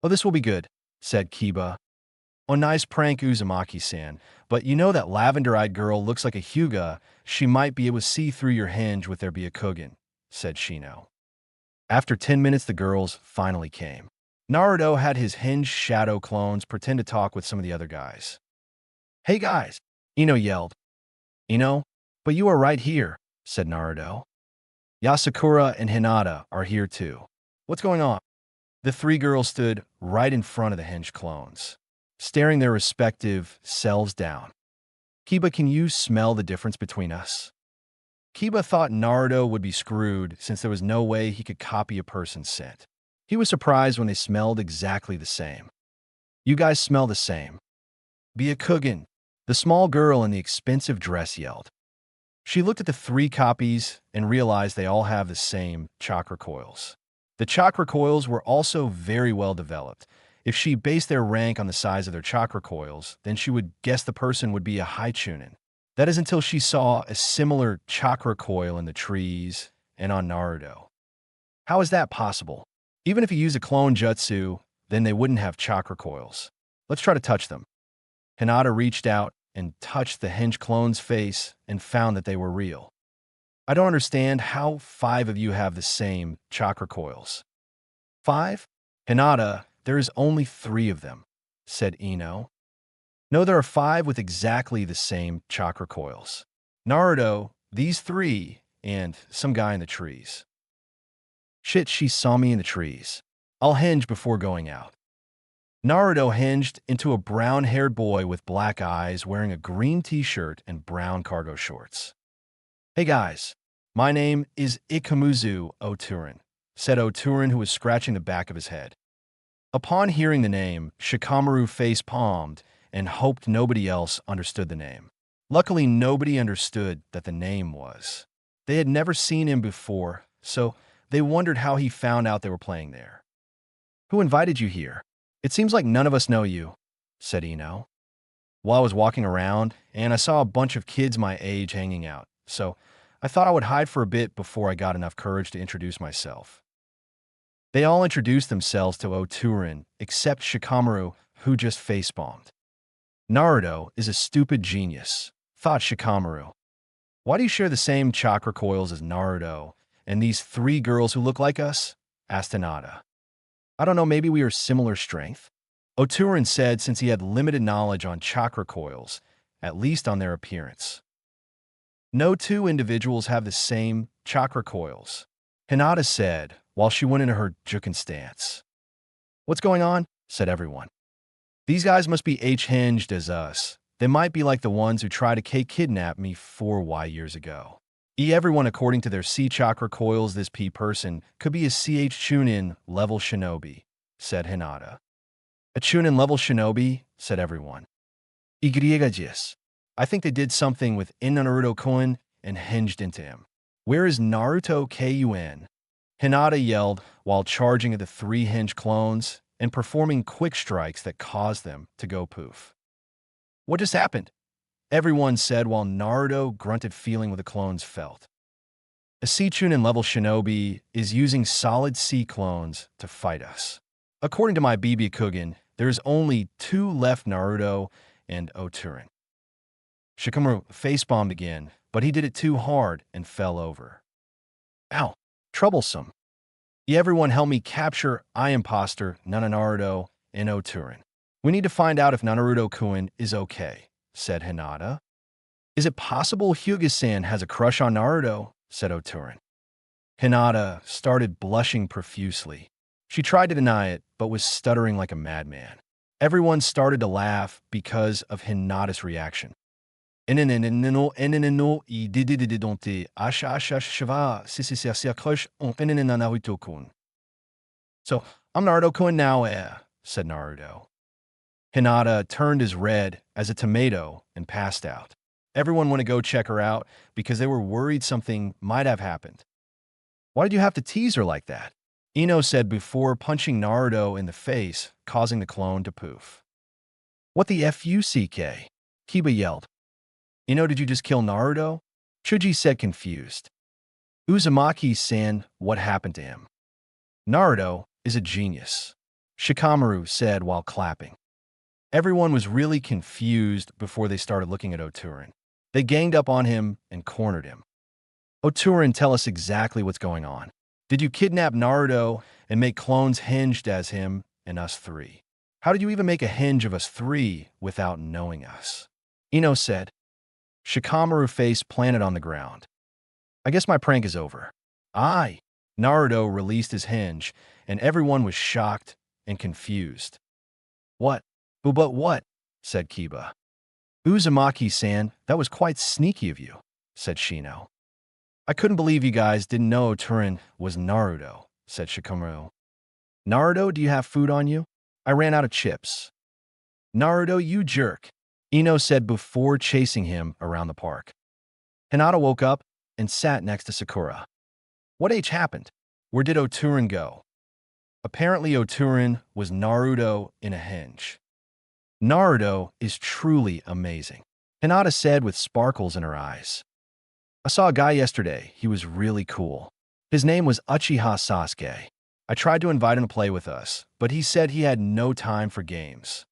Oh, this will be good, said Kiba. Oh, nice prank, Uzumaki-san. But you know that lavender-eyed girl looks like a Hyuga. She might be able to see through your hinge with there be a Kugan, said Shino. After 10 minutes, the girls finally came. Naruto had his hinged shadow clones pretend to talk with some of the other guys. "Hey guys," Ino yelled. "Ino, but you are right here," said Naruto. "Yasakura and Hinata are here too. What's going on?" The three girls stood right in front of the hinged clones, staring their respective selves down. "Kiba, can you smell the difference between us?" Kiba thought Naruto would be screwed since there was no way he could copy a person's scent. He was surprised when they smelled exactly the same. "You guys smell the same." "Byakugan," the small girl in the expensive dress yelled. She looked at the three copies and realized they all have the same chakra coils. The chakra coils were also very well developed. If she based their rank on the size of their chakra coils, then she would guess the person would be a high chunin. That is until she saw a similar chakra coil in the trees and on Naruto. How is that possible? Even if you use a clone jutsu, then they wouldn't have chakra coils. Let's try to touch them. Hinata reached out and touched the hinged clone's face and found that they were real. "I don't understand how 5 of you have the same chakra coils." "5? Hinata, there is only 3 of them," said Ino. "No, there are 5 with exactly the same chakra coils. Naruto, these 3, and some guy in the trees." "Shit, she saw me in the trees. I'll hinge before going out." Naruto hinged into a brown-haired boy with black eyes wearing a green t-shirt and brown cargo shorts. "Hey guys, my name is Ikamuzu Oturin," said Oturin, who was scratching the back of his head. Upon hearing the name, Shikamaru face-palmed and hoped nobody else understood the name. Luckily, nobody understood that the name was. They had never seen him before, so they wondered how he found out they were playing there. "Who invited you here? It seems like none of us know you," said Ino. "While I was walking around, and I saw a bunch of kids my age hanging out, so I thought I would hide for a bit before I got enough courage to introduce myself." They all introduced themselves to Oturin, except Shikamaru, who just face-bombed. "Naruto is a stupid genius," thought Shikamaru. "Why do you share the same chakra coils as Naruto and these 3 girls who look like us?" asked Hinata. "I don't know, maybe we are similar strength?" Oturin said since he had limited knowledge on chakra coils, at least on their appearance. "No 2 individuals have the same chakra coils," Hinata said while she went into her Juken stance. "What's going on?" said everyone. "These guys must be H-hinged as us. They might be like the ones who tried to kidnap me 4 years ago. Everyone according to their C chakra coils, this P person could be a CH Chunin level shinobi," said Hinata. "A Chunin level shinobi," said everyone. "Igriegajis. I think they did something with Naruto-kun and hinged into him. Where is Naruto Kun?" Hinata yelled while charging at the 3 hinged clones and performing quick strikes that caused them to go poof. "What just happened?" everyone said while Naruto grunted, feeling what the clones felt. "A C Chunin level shinobi is using solid C clones to fight us. According to my Byakugan, there is only 2 left, Naruto and Oturin." Shikamaru face-bombed again, but he did it too hard and fell over. "Ow, troublesome. Everyone help me capture imposter Naruto and Oturin. We need to find out if Naruto-kun is okay," said Hinata. "Is it possible Hyuga-san has a crush on Naruto?" said Oturin. Hinata started blushing profusely. She tried to deny it, but was stuttering like a madman. Everyone started to laugh because of Hinata's reaction. So, I'm Naruto-kun now, said Naruto. Hinata turned as red as a tomato and passed out. Everyone went to go check her out because they were worried something might have happened. "Why did you have to tease her like that?" Ino said before punching Naruto in the face, causing the clone to poof. "What the fuck?" Kiba yelled. "Ino, did you just kill Naruto?" Chuji said, confused. "Uzumaki-san, what happened to him?" "Naruto is a genius," Shikamaru said while clapping. Everyone was really confused before they started looking at Oturin. They ganged up on him and cornered him. "Oturin, tell us exactly what's going on. Did you kidnap Naruto and make clones hinged as him and us three. How did you even make a hinge of us three without knowing us? Ino said. Shikamaru's face planted on the ground. I guess my prank is over. Aye. Naruto released his hinge, and everyone was shocked and confused. What? But what? Said Kiba. Uzumaki-san, that was quite sneaky of you, said Shino. I couldn't believe you guys didn't know Turin was Naruto, said Shikamaru. Naruto, do you have food on you? I ran out of chips. Naruto, you jerk, Ino said before chasing him around the park. Hinata woke up and sat next to Sakura. What happened? Where did Oturin go? Apparently Oturin was Naruto in a hinge. Naruto is truly amazing, Hinata said with sparkles in her eyes. I saw a guy yesterday. He was really cool. His name was Uchiha Sasuke. I tried to invite him to play with us, but he said he had no time for games.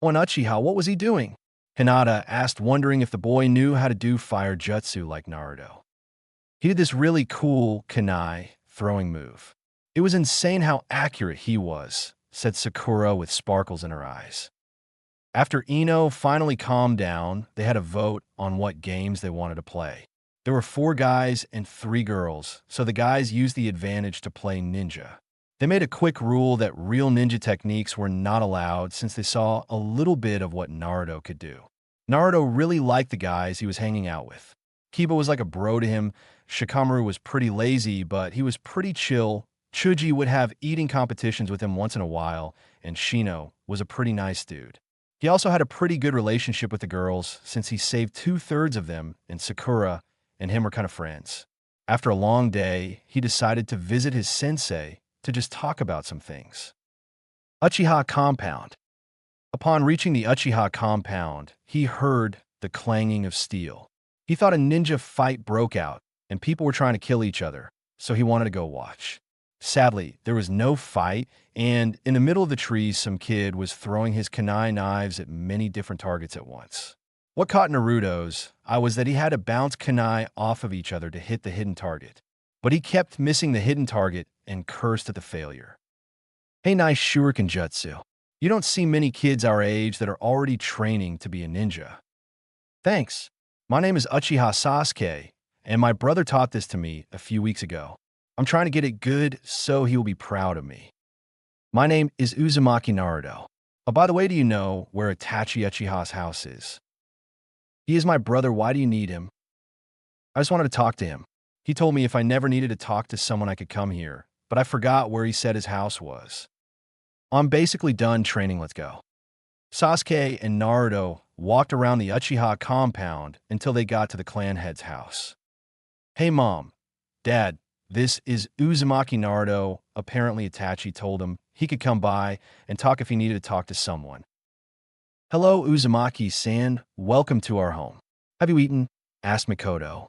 On Uchiha, what was he doing? Hinata asked, wondering if the boy knew how to do fire jutsu like Naruto. He did this really cool kunai throwing move. It was insane how accurate he was, said Sakura with sparkles in her eyes. After Ino finally calmed down, they had a vote on what games they wanted to play. There were 4 guys and 3 girls, so the guys used the advantage to play ninja. They made a quick rule that real ninja techniques were not allowed since they saw a little bit of what Naruto could do. Naruto really liked the guys he was hanging out with. Kiba was like a bro to him, Shikamaru was pretty lazy, but he was pretty chill. Chuji would have eating competitions with him once in a while, and Shino was a pretty nice dude. He also had a pretty good relationship with the girls since he saved 2/3 of them, and Sakura and him were kind of friends. After a long day, he decided to visit his sensei to just talk about some things. Uchiha Compound. Upon reaching the Uchiha Compound, he heard the clanging of steel. He thought a ninja fight broke out, and people were trying to kill each other, so he wanted to go watch. Sadly, there was no fight, and in the middle of the trees, some kid was throwing his kunai knives at many different targets at once. What caught Naruto's eye was that he had to bounce kunai off of each other to hit the hidden target, but he kept missing the hidden target and cursed at the failure. Hey, nice shuriken jutsu. You don't see many kids our age that are already training to be a ninja. Thanks. My name is Uchiha Sasuke, and my brother taught this to me a few weeks ago. I'm trying to get it good so he will be proud of me. My name is Uzumaki Naruto. Oh, by the way, do you know where Itachi Uchiha's house is? He is my brother. Why do you need him? I just wanted to talk to him. He told me if I never needed to talk to someone I could come here, but I forgot where he said his house was. I'm basically done training, let's go. Sasuke and Naruto walked around the Uchiha compound until they got to the clan head's house. Hey mom, dad, this is Uzumaki Naruto. Apparently Itachi told him he could come by and talk if he needed to talk to someone. Hello Uzumaki-san, welcome to our home. Have you eaten? Asked Mikoto.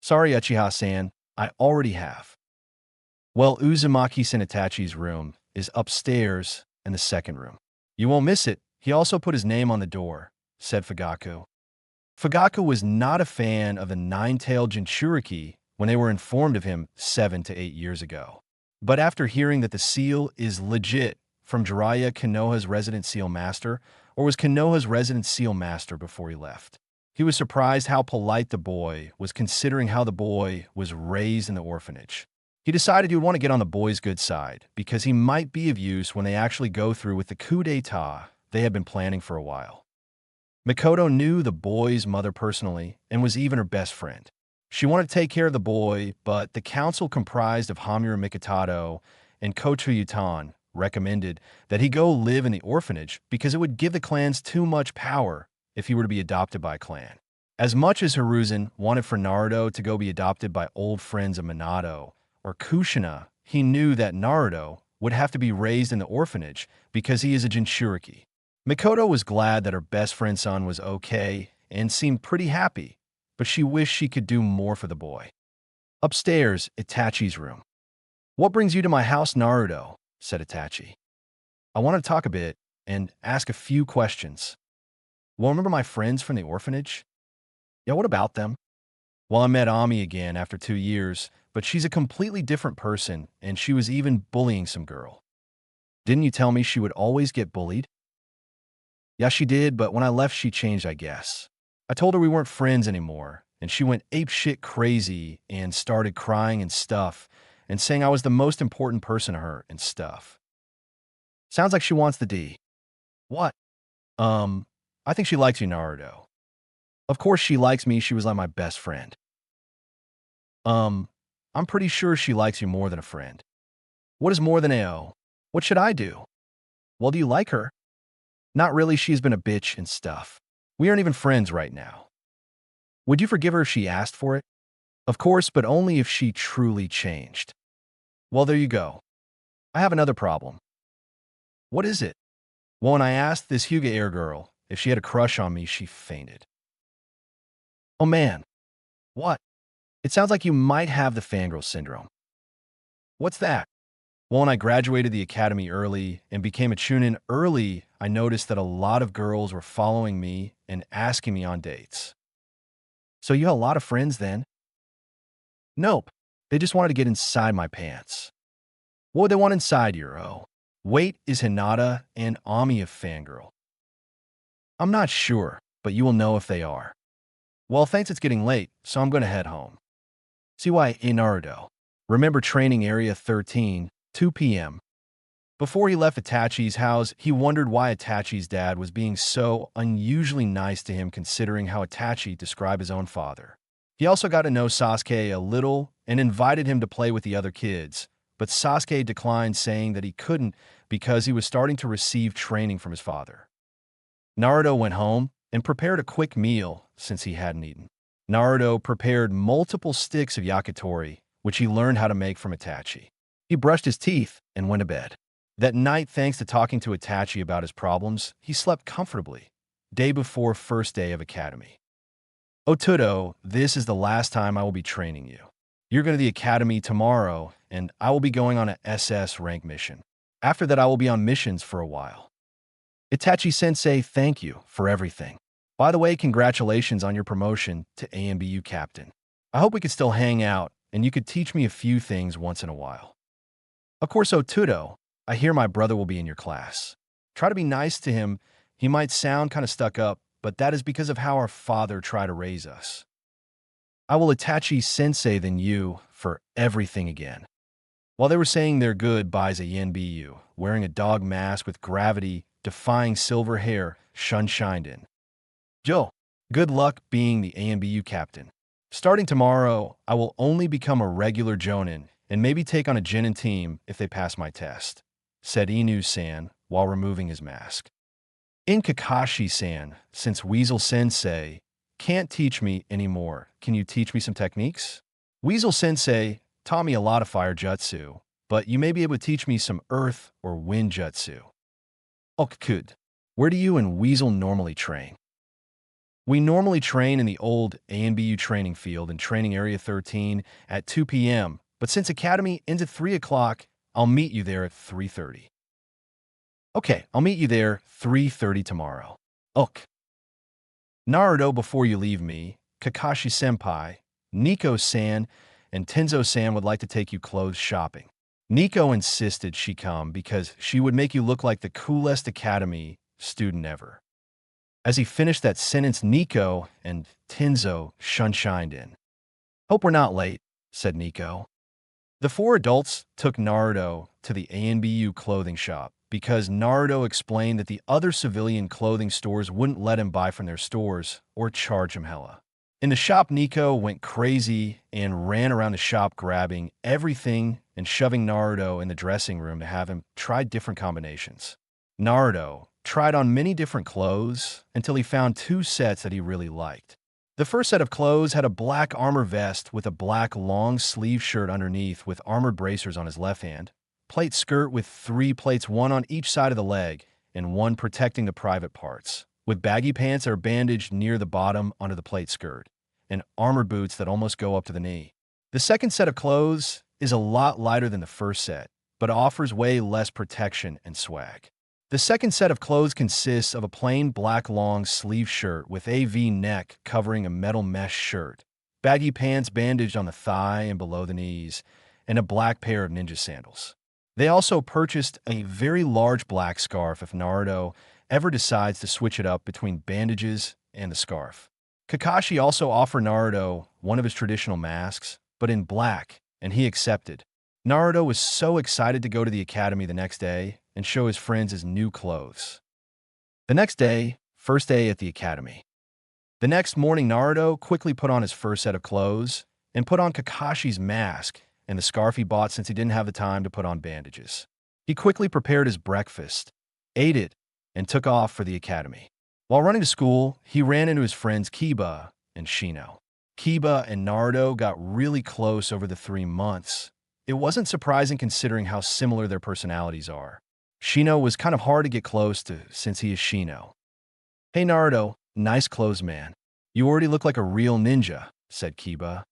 Sorry Uchiha-san, I already have. Well, Uzumaki-san Itachi's room is upstairs in the second room. You won't miss it. He also put his name on the door, said Fugaku. Fugaku was not a fan of the nine-tailed Jinchuriki when they were informed of him 7 to 8 years ago. But after hearing that the seal is legit from Jiraiya Konoha's resident seal master, or was Konoha's resident seal master before he left, he was surprised how polite the boy was considering how the boy was raised in the orphanage. He decided he would want to get on the boy's good side because he might be of use when they actually go through with the coup d'etat they had been planning for a while. Mikoto knew the boy's mother personally and was even her best friend. She wanted to take care of the boy, but the council comprised of Hamura Mikitato and Koto Yutan recommended that he go live in the orphanage because it would give the clans too much power if he were to be adopted by a clan. As much as Hiruzen wanted for Naruto to go be adopted by old friends of Minato or Kushina, he knew that Naruto would have to be raised in the orphanage because he is a Jinchuriki. Mikoto was glad that her best friend's son was okay and seemed pretty happy, but she wished she could do more for the boy. Upstairs, Itachi's room. What brings you to my house, Naruto? Said Itachi. I want to talk a bit and ask a few questions. Well, remember my friends from the orphanage? Yeah, what about them? Well, I met Ami again after 2 years, but she's a completely different person, and she was even bullying some girl. Didn't you tell me she would always get bullied? Yeah, she did, but when I left, she changed, I guess. I told her we weren't friends anymore, and she went apeshit crazy and started crying and stuff, and saying I was the most important person to her and stuff. Sounds like she wants the D. What? I think she likes you, Naruto. Of course she likes me, she was like my best friend. Um, I'm pretty sure she likes you more than a friend. What is more than AO? What should I do? Well, do you like her? Not really, she's been a bitch and stuff. We aren't even friends right now. Would you forgive her if she asked for it? Of course, but only if she truly changed. Well, there you go. I have another problem. What is it? Well, when I asked this Hyuga Air girl if she had a crush on me, she fainted. Oh man. What? It sounds like you might have the fangirl syndrome. What's that? Well, when I graduated the academy early and became a chunin early, I noticed that a lot of girls were following me and asking me on dates. So you had a lot of friends then? Nope. They just wanted to get inside my pants. What would they want inside your O? Wait, is Hinata and Ami a fangirl? I'm not sure, but you will know if they are. Well, thanks, it's getting late, so I'm going to head home. See why in Naruto. Remember training area 13, 2 p.m. Before he left Itachi's house, he wondered why Itachi's dad was being so unusually nice to him considering how Itachi described his own father. He also got to know Sasuke a little and invited him to play with the other kids, but Sasuke declined, saying that he couldn't because he was starting to receive training from his father. Naruto went home and prepared a quick meal since he hadn't eaten. Naruto prepared multiple sticks of yakitori, which he learned how to make from Itachi. He brushed his teeth and went to bed. That night, thanks to talking to Itachi about his problems, he slept comfortably. Day before first day of academy. Otudo, this is the last time I will be training you. You're going to the academy tomorrow, and I will be going on a SS rank mission. After that, I will be on missions for a while. Itachi-sensei, thank you for everything. By the way, congratulations on your promotion to ANBU captain. I hope we could still hang out, and you could teach me a few things once in a while. Of course, Otudo, I hear my brother will be in your class. Try to be nice to him. He might sound kind of stuck up, but that is because of how our father tried to raise us. I will Itachi-sensei than you for everything again. While they were saying their goodbyes at Yenbu, wearing a dog mask with gravity, defying silver hair, shined in. Joe, good luck being the ANBU captain. Starting tomorrow, I will only become a regular Jonin and maybe take on a Genin team if they pass my test, said Inu-san while removing his mask. In Kakashi-san, since Weasel-sensei can't teach me anymore, can you teach me some techniques? Weasel-sensei taught me a lot of fire jutsu, but you may be able to teach me some earth or wind jutsu. Good. Where do you and Weasel normally train? We normally train in the old ANBU training field in Training Area 13 at 2 p.m., but since Academy ends at 3 o'clock, I'll meet you there at 3:30. Okay, I'll meet you there 3:30 tomorrow. Naruto, before you leave me, Kakashi-senpai, Nico-san, and Tenzo-san would like to take you clothes shopping. Nico insisted she come because she would make you look like the coolest academy student ever. As he finished that sentence, Nico and Tenzo shined in. Hope we're not late, said Nico. The four adults took Naruto to the ANBU clothing shop because Naruto explained that the other civilian clothing stores wouldn't let him buy from their stores or charge him hella. In the shop, Nico went crazy and ran around the shop grabbing everything and shoving Naruto in the dressing room to have him try different combinations. Naruto tried on many different clothes until he found two sets that he really liked. The first set of clothes had a black armor vest with a black long sleeve shirt underneath with armored bracers on his left hand, plate skirt with 3 plates, one on each side of the leg and one protecting the private parts, with baggy pants that are bandaged near the bottom under the plate skirt, and armored boots that almost go up to the knee. The second set of clothes is a lot lighter than the first set, but offers way less protection and swag. The second set of clothes consists of a plain black long sleeve shirt with a V-neck covering a metal mesh shirt, baggy pants bandaged on the thigh and below the knees, and a black pair of ninja sandals. They also purchased a very large black scarf if Naruto ever decides to switch it up between bandages and the scarf. Kakashi also offered Naruto one of his traditional masks, but in black, and he accepted. Naruto was so excited to go to the academy the next day and show his friends his new clothes. The next day, first day at the academy. The next morning, Naruto quickly put on his first set of clothes and put on Kakashi's mask and the scarf he bought since he didn't have the time to put on bandages. He quickly prepared his breakfast, ate it, and took off for the academy. While running to school, he ran into his friends Kiba and Shino. Kiba and Naruto got really close over the 3 months. It wasn't surprising considering how similar their personalities are. Shino was kind of hard to get close to since he is Shino. "Hey Naruto, nice clothes, man. You already look like a real ninja," said Kiba.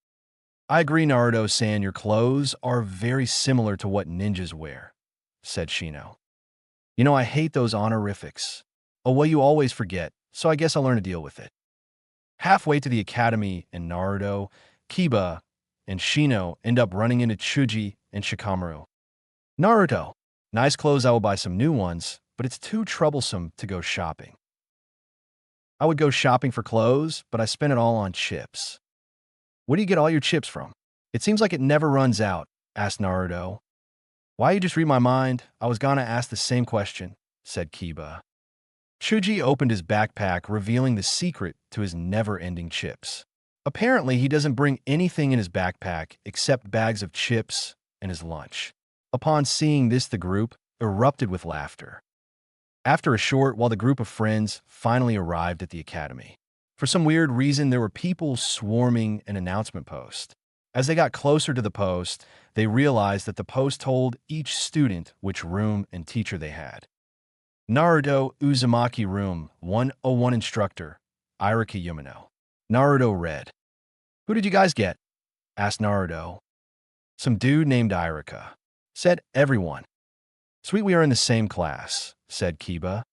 "I agree, Naruto-san, your clothes are very similar to what ninjas wear," said Shino. "You know, I hate those honorifics. Oh, well, you always forget, so I guess I'll learn to deal with it." Halfway to the academy in Naruto, Kiba and Shino end up running into Chuji and Shikamaru. "Naruto, nice clothes, I will buy some new ones, but it's too troublesome to go shopping. I would go shopping for clothes, but I spend it all on chips." "Where do you get all your chips from? It seems like it never runs out," asked Naruto. "Why you just read my mind? I was gonna ask the same question," said Kiba. Chuji opened his backpack, revealing the secret to his never-ending chips. Apparently, he doesn't bring anything in his backpack except bags of chips and his lunch. Upon seeing this, the group erupted with laughter. After a short, while the group of friends finally arrived at the academy. For some weird reason, there were people swarming an announcement post. As they got closer to the post, they realized that the post told each student which room and teacher they had. Naruto Uzumaki Room 101 Instructor, Irika Yumino. Naruto read. "Who did you guys get?" asked Naruto. "Some dude named Irika," said everyone. "Sweet, we are in the same class," said Kiba.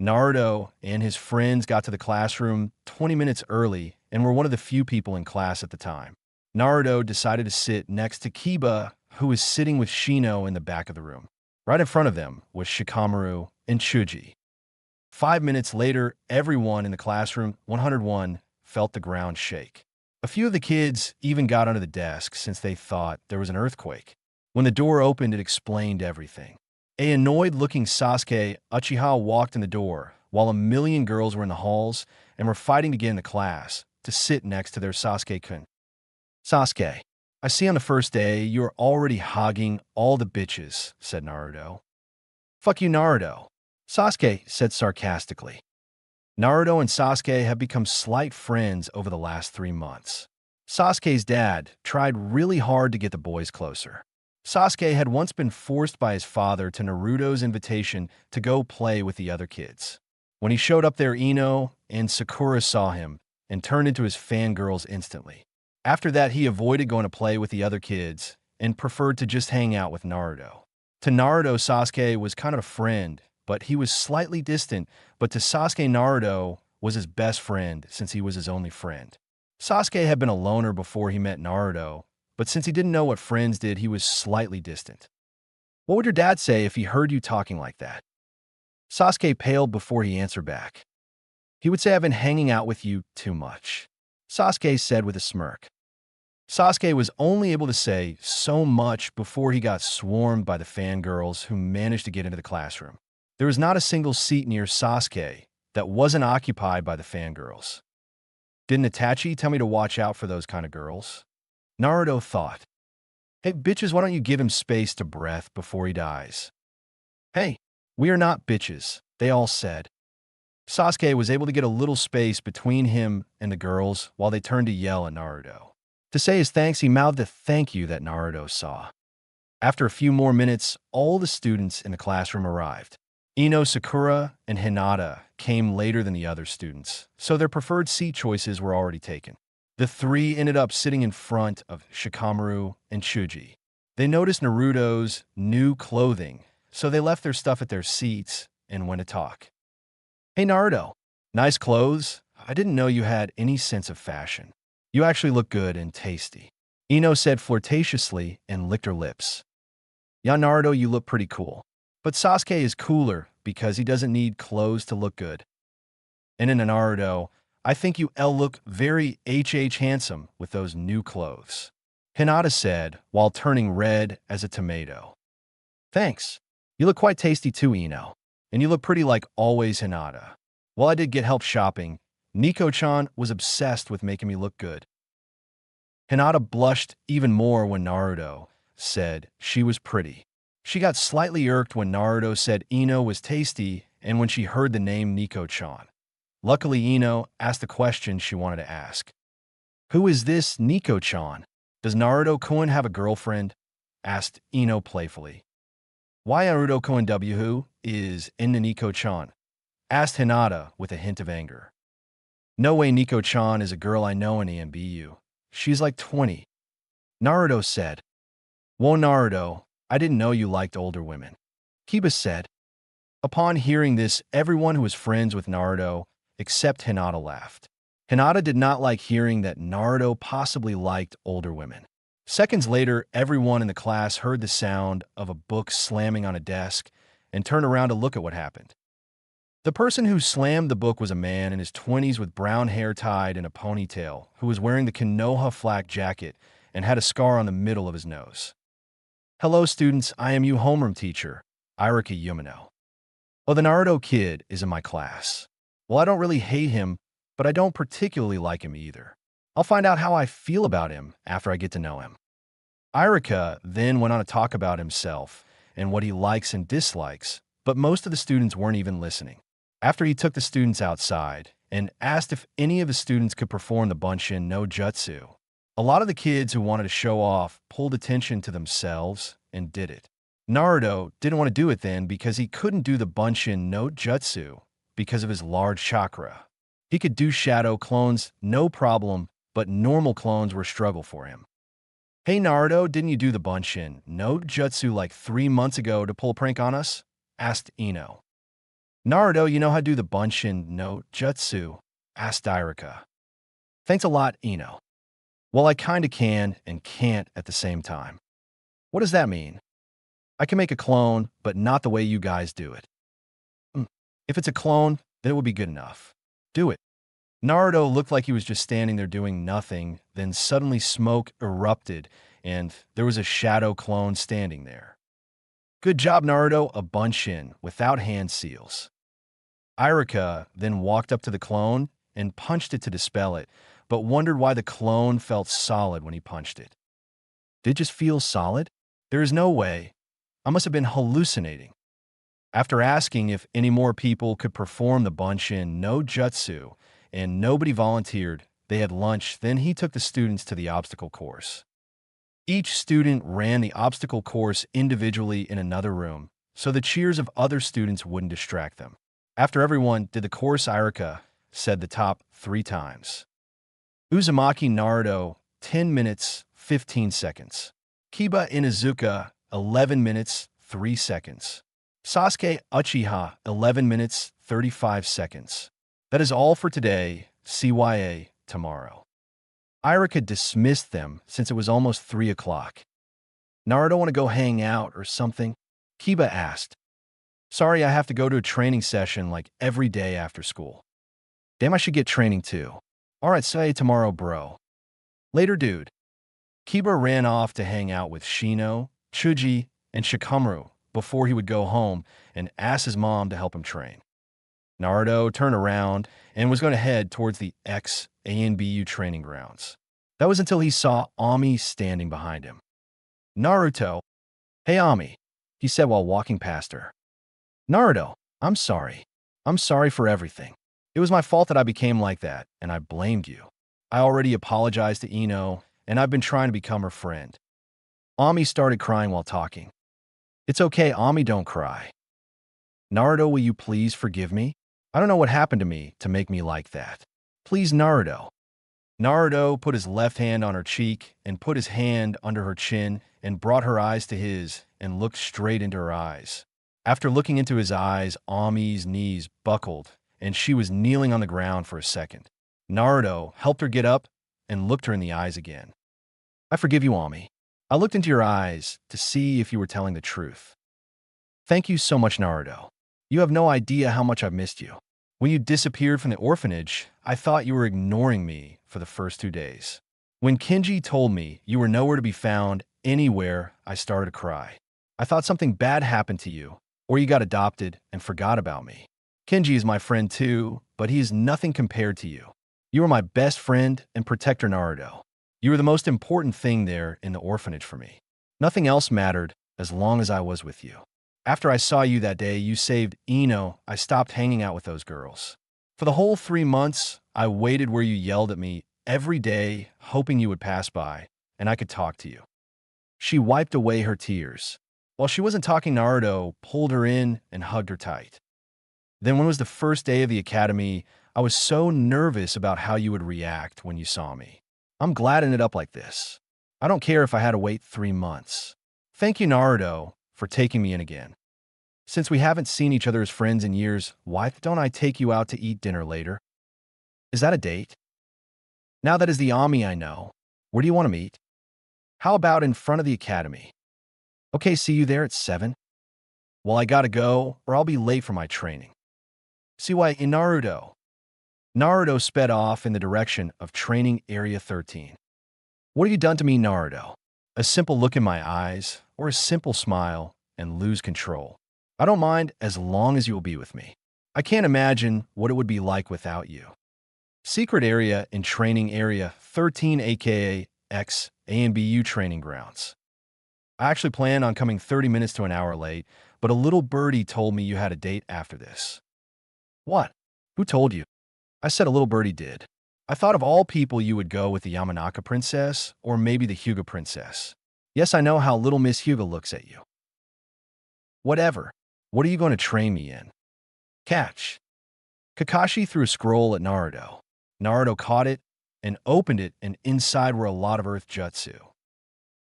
Naruto and his friends got to the classroom 20 minutes early and were one of the few people in class at the time. Naruto decided to sit next to Kiba, who was sitting with Shino in the back of the room. Right in front of them was Shikamaru and Chuji. 5 minutes later, everyone in the classroom 101 felt the ground shake. A few of the kids even got under the desk since they thought there was an earthquake. When the door opened, it explained everything. A annoyed-looking Sasuke Uchiha walked in the door, while a million girls were in the halls and were fighting to get into class to sit next to their Sasuke-kun. "Sasuke, I see on the first day you're already hogging all the bitches," said Naruto. "Fuck you, Naruto," Sasuke said sarcastically. Naruto and Sasuke have become slight friends over the last 3 months. Sasuke's dad tried really hard to get the boys closer. Sasuke had once been forced by his father to Naruto's invitation to go play with the other kids. When he showed up there, Ino and Sakura saw him and turned into his fangirls instantly. After that, he avoided going to play with the other kids and preferred to just hang out with Naruto. To Naruto, Sasuke was kind of a friend, but he was slightly distant, but to Sasuke, Naruto was his best friend since he was his only friend. Sasuke had been a loner before he met Naruto, but since he didn't know what friends did, he was slightly distant. "What would your dad say if he heard you talking like that?" Sasuke paled before he answered back. "He would say I've been hanging out with you too much," Sasuke said with a smirk. Sasuke was only able to say so much before he got swarmed by the fangirls who managed to get into the classroom. There was not a single seat near Sasuke that wasn't occupied by the fangirls. Didn't Itachi tell me to watch out for those kind of girls? Naruto thought. "Hey, bitches, why don't you give him space to breath before he dies?" "Hey, we are not bitches," they all said. Sasuke was able to get a little space between him and the girls while they turned to yell at Naruto. To say his thanks, he mouthed a thank you that Naruto saw. After a few more minutes, all the students in the classroom arrived. Ino, Sakura, and Hinata came later than the other students, so their preferred seat choices were already taken. The three ended up sitting in front of Shikamaru and Chuji. They noticed Naruto's new clothing, so they left their stuff at their seats and went to talk. "Hey Naruto, nice clothes. I didn't know you had any sense of fashion. You actually look good and tasty," Ino said flirtatiously and licked her lips. Yeah, Naruto, you look pretty cool. But Sasuke is cooler because he doesn't need clothes to look good. And in Naruto, I think you L look very HH handsome with those new clothes. Hinata said while turning red as a tomato. Thanks. You look quite tasty too, Ino. And you look pretty like always, Hinata. While I did get help shopping, Nico-chan was obsessed with making me look good. Hinata blushed even more when Naruto said she was pretty. She got slightly irked when Naruto said Ino was tasty and when she heard the name Nico-chan. Luckily, Ino asked the question she wanted to ask. Who is this Nico-chan? Does Naruto-kun have a girlfriend? Asked Ino playfully. Why Naruto-kun who is in Nico-chan? Asked Hinata with a hint of anger. No way Nico-chan is a girl I know in EMBU. She's like 20. Naruto said. Whoa, Naruto, I didn't know you liked older women. Kiba said. Upon hearing this, everyone who was friends with Naruto except Hinata laughed. Hinata did not like hearing that Naruto possibly liked older women. Seconds later, everyone in the class heard the sound of a book slamming on a desk and turned around to look at what happened. The person who slammed the book was a man in his 20s with brown hair tied in a ponytail who was wearing the Konoha flak jacket and had a scar on the middle of his nose. Hello, students. I am your homeroom teacher, Irika Yumino. Oh, the Naruto kid is in my class. Well, I don't really hate him, but I don't particularly like him either. I'll find out how I feel about him after I get to know him. Irika then went on to talk about himself and what he likes and dislikes, but most of the students weren't even listening. After he took the students outside and asked if any of the students could perform the Bunshin no Jutsu, a lot of the kids who wanted to show off pulled attention to themselves and did it. Naruto didn't want to do it then because he couldn't do the Bunshin no Jutsu because of his large chakra. He could do shadow clones, no problem, but normal clones were a struggle for him. Hey Naruto, didn't you do the Bunshin no Jutsu like 3 months ago to pull a prank on us? Asked Ino. Naruto, you know how to do the Bunshin no Jutsu? Asked Irika. Thanks a lot, Ino. Well, I kinda can and can't at the same time. What does that mean? I can make a clone, but not the way you guys do it. If it's a clone, then it would be good enough. Do it. Naruto looked like he was just standing there doing nothing, then suddenly smoke erupted, and there was a shadow clone standing there. Good job, Naruto, a Bunshin, without hand seals. Irika then walked up to the clone and punched it to dispel it, but wondered why the clone felt solid when he punched it. Did it just feel solid? There is no way. I must have been hallucinating. After asking if any more people could perform the Bunshin no Jutsu, and nobody volunteered, they had lunch, then he took the students to the obstacle course. Each student ran the obstacle course individually in another room, so the cheers of other students wouldn't distract them. After everyone did the course, Irika said the top 3 times. Uzumaki Naruto, 10 minutes, 15 seconds. Kiba Inuzuka, 11 minutes, 3 seconds. Sasuke Uchiha, 11 minutes, 35 seconds. That is all for today. CYA tomorrow. Irika dismissed them since it was almost 3 o'clock. Naruto want to go hang out or something? Kiba asked. Sorry, I have to go to a training session like every day after school. Damn, I should get training too. Alright, say tomorrow, bro. Later, dude. Kiba ran off to hang out with Shino, Chuji, and Shikamaru before he would go home and ask his mom to help him train. Naruto turned around and was going to head towards the ex-ANBU training grounds. That was until he saw Ami standing behind him. Naruto, hey Ami, he said while walking past her. Naruto, I'm sorry. I'm sorry for everything. It was my fault that I became like that, and I blamed you. I already apologized to Ino, and I've been trying to become her friend. Ami started crying while talking. It's okay, Ami, don't cry. Naruto, will you please forgive me? I don't know what happened to me to make me like that. Please, Naruto. Naruto put his left hand on her cheek and put his hand under her chin and brought her eyes to his and looked straight into her eyes. After looking into his eyes, Ami's knees buckled and she was kneeling on the ground for a second. Naruto helped her get up and looked her in the eyes again. I forgive you, Ami. I looked into your eyes to see if you were telling the truth. Thank you so much, Naruto. You have no idea how much I've missed you. When you disappeared from the orphanage, I thought you were ignoring me for the first 2 days. When Kenji told me you were nowhere to be found anywhere, I started to cry. I thought something bad happened to you, or you got adopted and forgot about me. Kenji is my friend too, but he is nothing compared to you. You were my best friend and protector, Naruto. You were the most important thing there in the orphanage for me. Nothing else mattered as long as I was with you. After I saw you that day you saved Ino, I stopped hanging out with those girls. For the whole 3 months, I waited where you yelled at me every day, hoping you would pass by, and I could talk to you. She wiped away her tears. While she wasn't talking, Naruto pulled her in and hugged her tight. Then when it was the first day of the academy, I was so nervous about how you would react when you saw me. I'm glad it ended up like this. I don't care if I had to wait 3 months. Thank you, Naruto, for taking me in again. Since we haven't seen each other as friends in years, why don't I take you out to eat dinner later? Is that a date? Now that is the Ami I know. Where do you want to meet? How about in front of the academy? Okay, see you there at 7. Well, I gotta go, or I'll be late for my training. See why in Naruto. Naruto sped off in the direction of training area 13. What have you done to me, Naruto? A simple look in my eyes, or a simple smile, and lose control. I don't mind as long as you will be with me. I can't imagine what it would be like without you. Secret area in training area 13 aka X ANBU training grounds. I actually plan on coming 30 minutes to an hour late, but a little birdie told me you had a date after this. What? Who told you? I said a little birdie did. I thought of all people you would go with the Yamanaka princess or maybe the Hyuga princess. Yes, I know how little Miss Hyuga looks at you. Whatever. What are you going to train me in? Catch. Kakashi threw a scroll at Naruto. Naruto caught it and opened it, and inside were a lot of earth jutsu.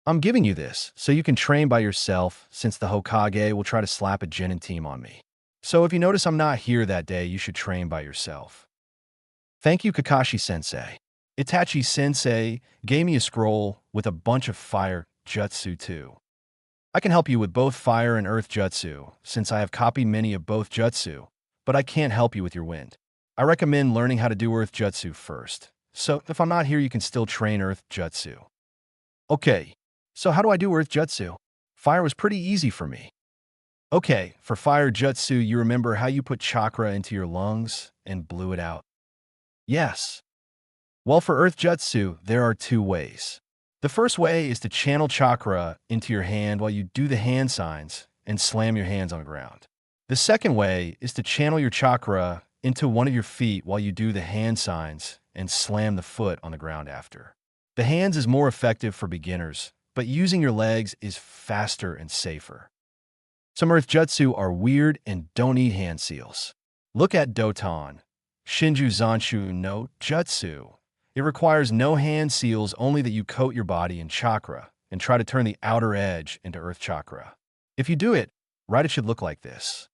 I'm giving you this so you can train by yourself since the Hokage will try to slap a Genin team on me. So if you notice I'm not here that day, you should train by yourself. Thank you, Kakashi-sensei. Itachi-sensei gave me a scroll with a bunch of fire jutsu too. I can help you with both fire and earth jutsu since I have copied many of both jutsu, but I can't help you with your wind. I recommend learning how to do earth jutsu first. So if I'm not here, you can still train earth jutsu. Okay, so how do I do earth jutsu? Fire was pretty easy for me. Okay, for fire jutsu, you remember how you put chakra into your lungs and blew it out? Yes. Well, for earth jutsu, there are 2 ways. The first way is to channel chakra into your hand while you do the hand signs and slam your hands on the ground. The second way is to channel your chakra into one of your feet while you do the hand signs and slam the foot on the ground after. The hands is more effective for beginners, but using your legs is faster and safer. Some earth jutsu are weird and don't need hand seals. Look at Doton, Shinju Zanshu no Jutsu. It requires no hand seals, only that you coat your body in chakra and try to turn the outer edge into earth chakra. If you do it right, it should look like this.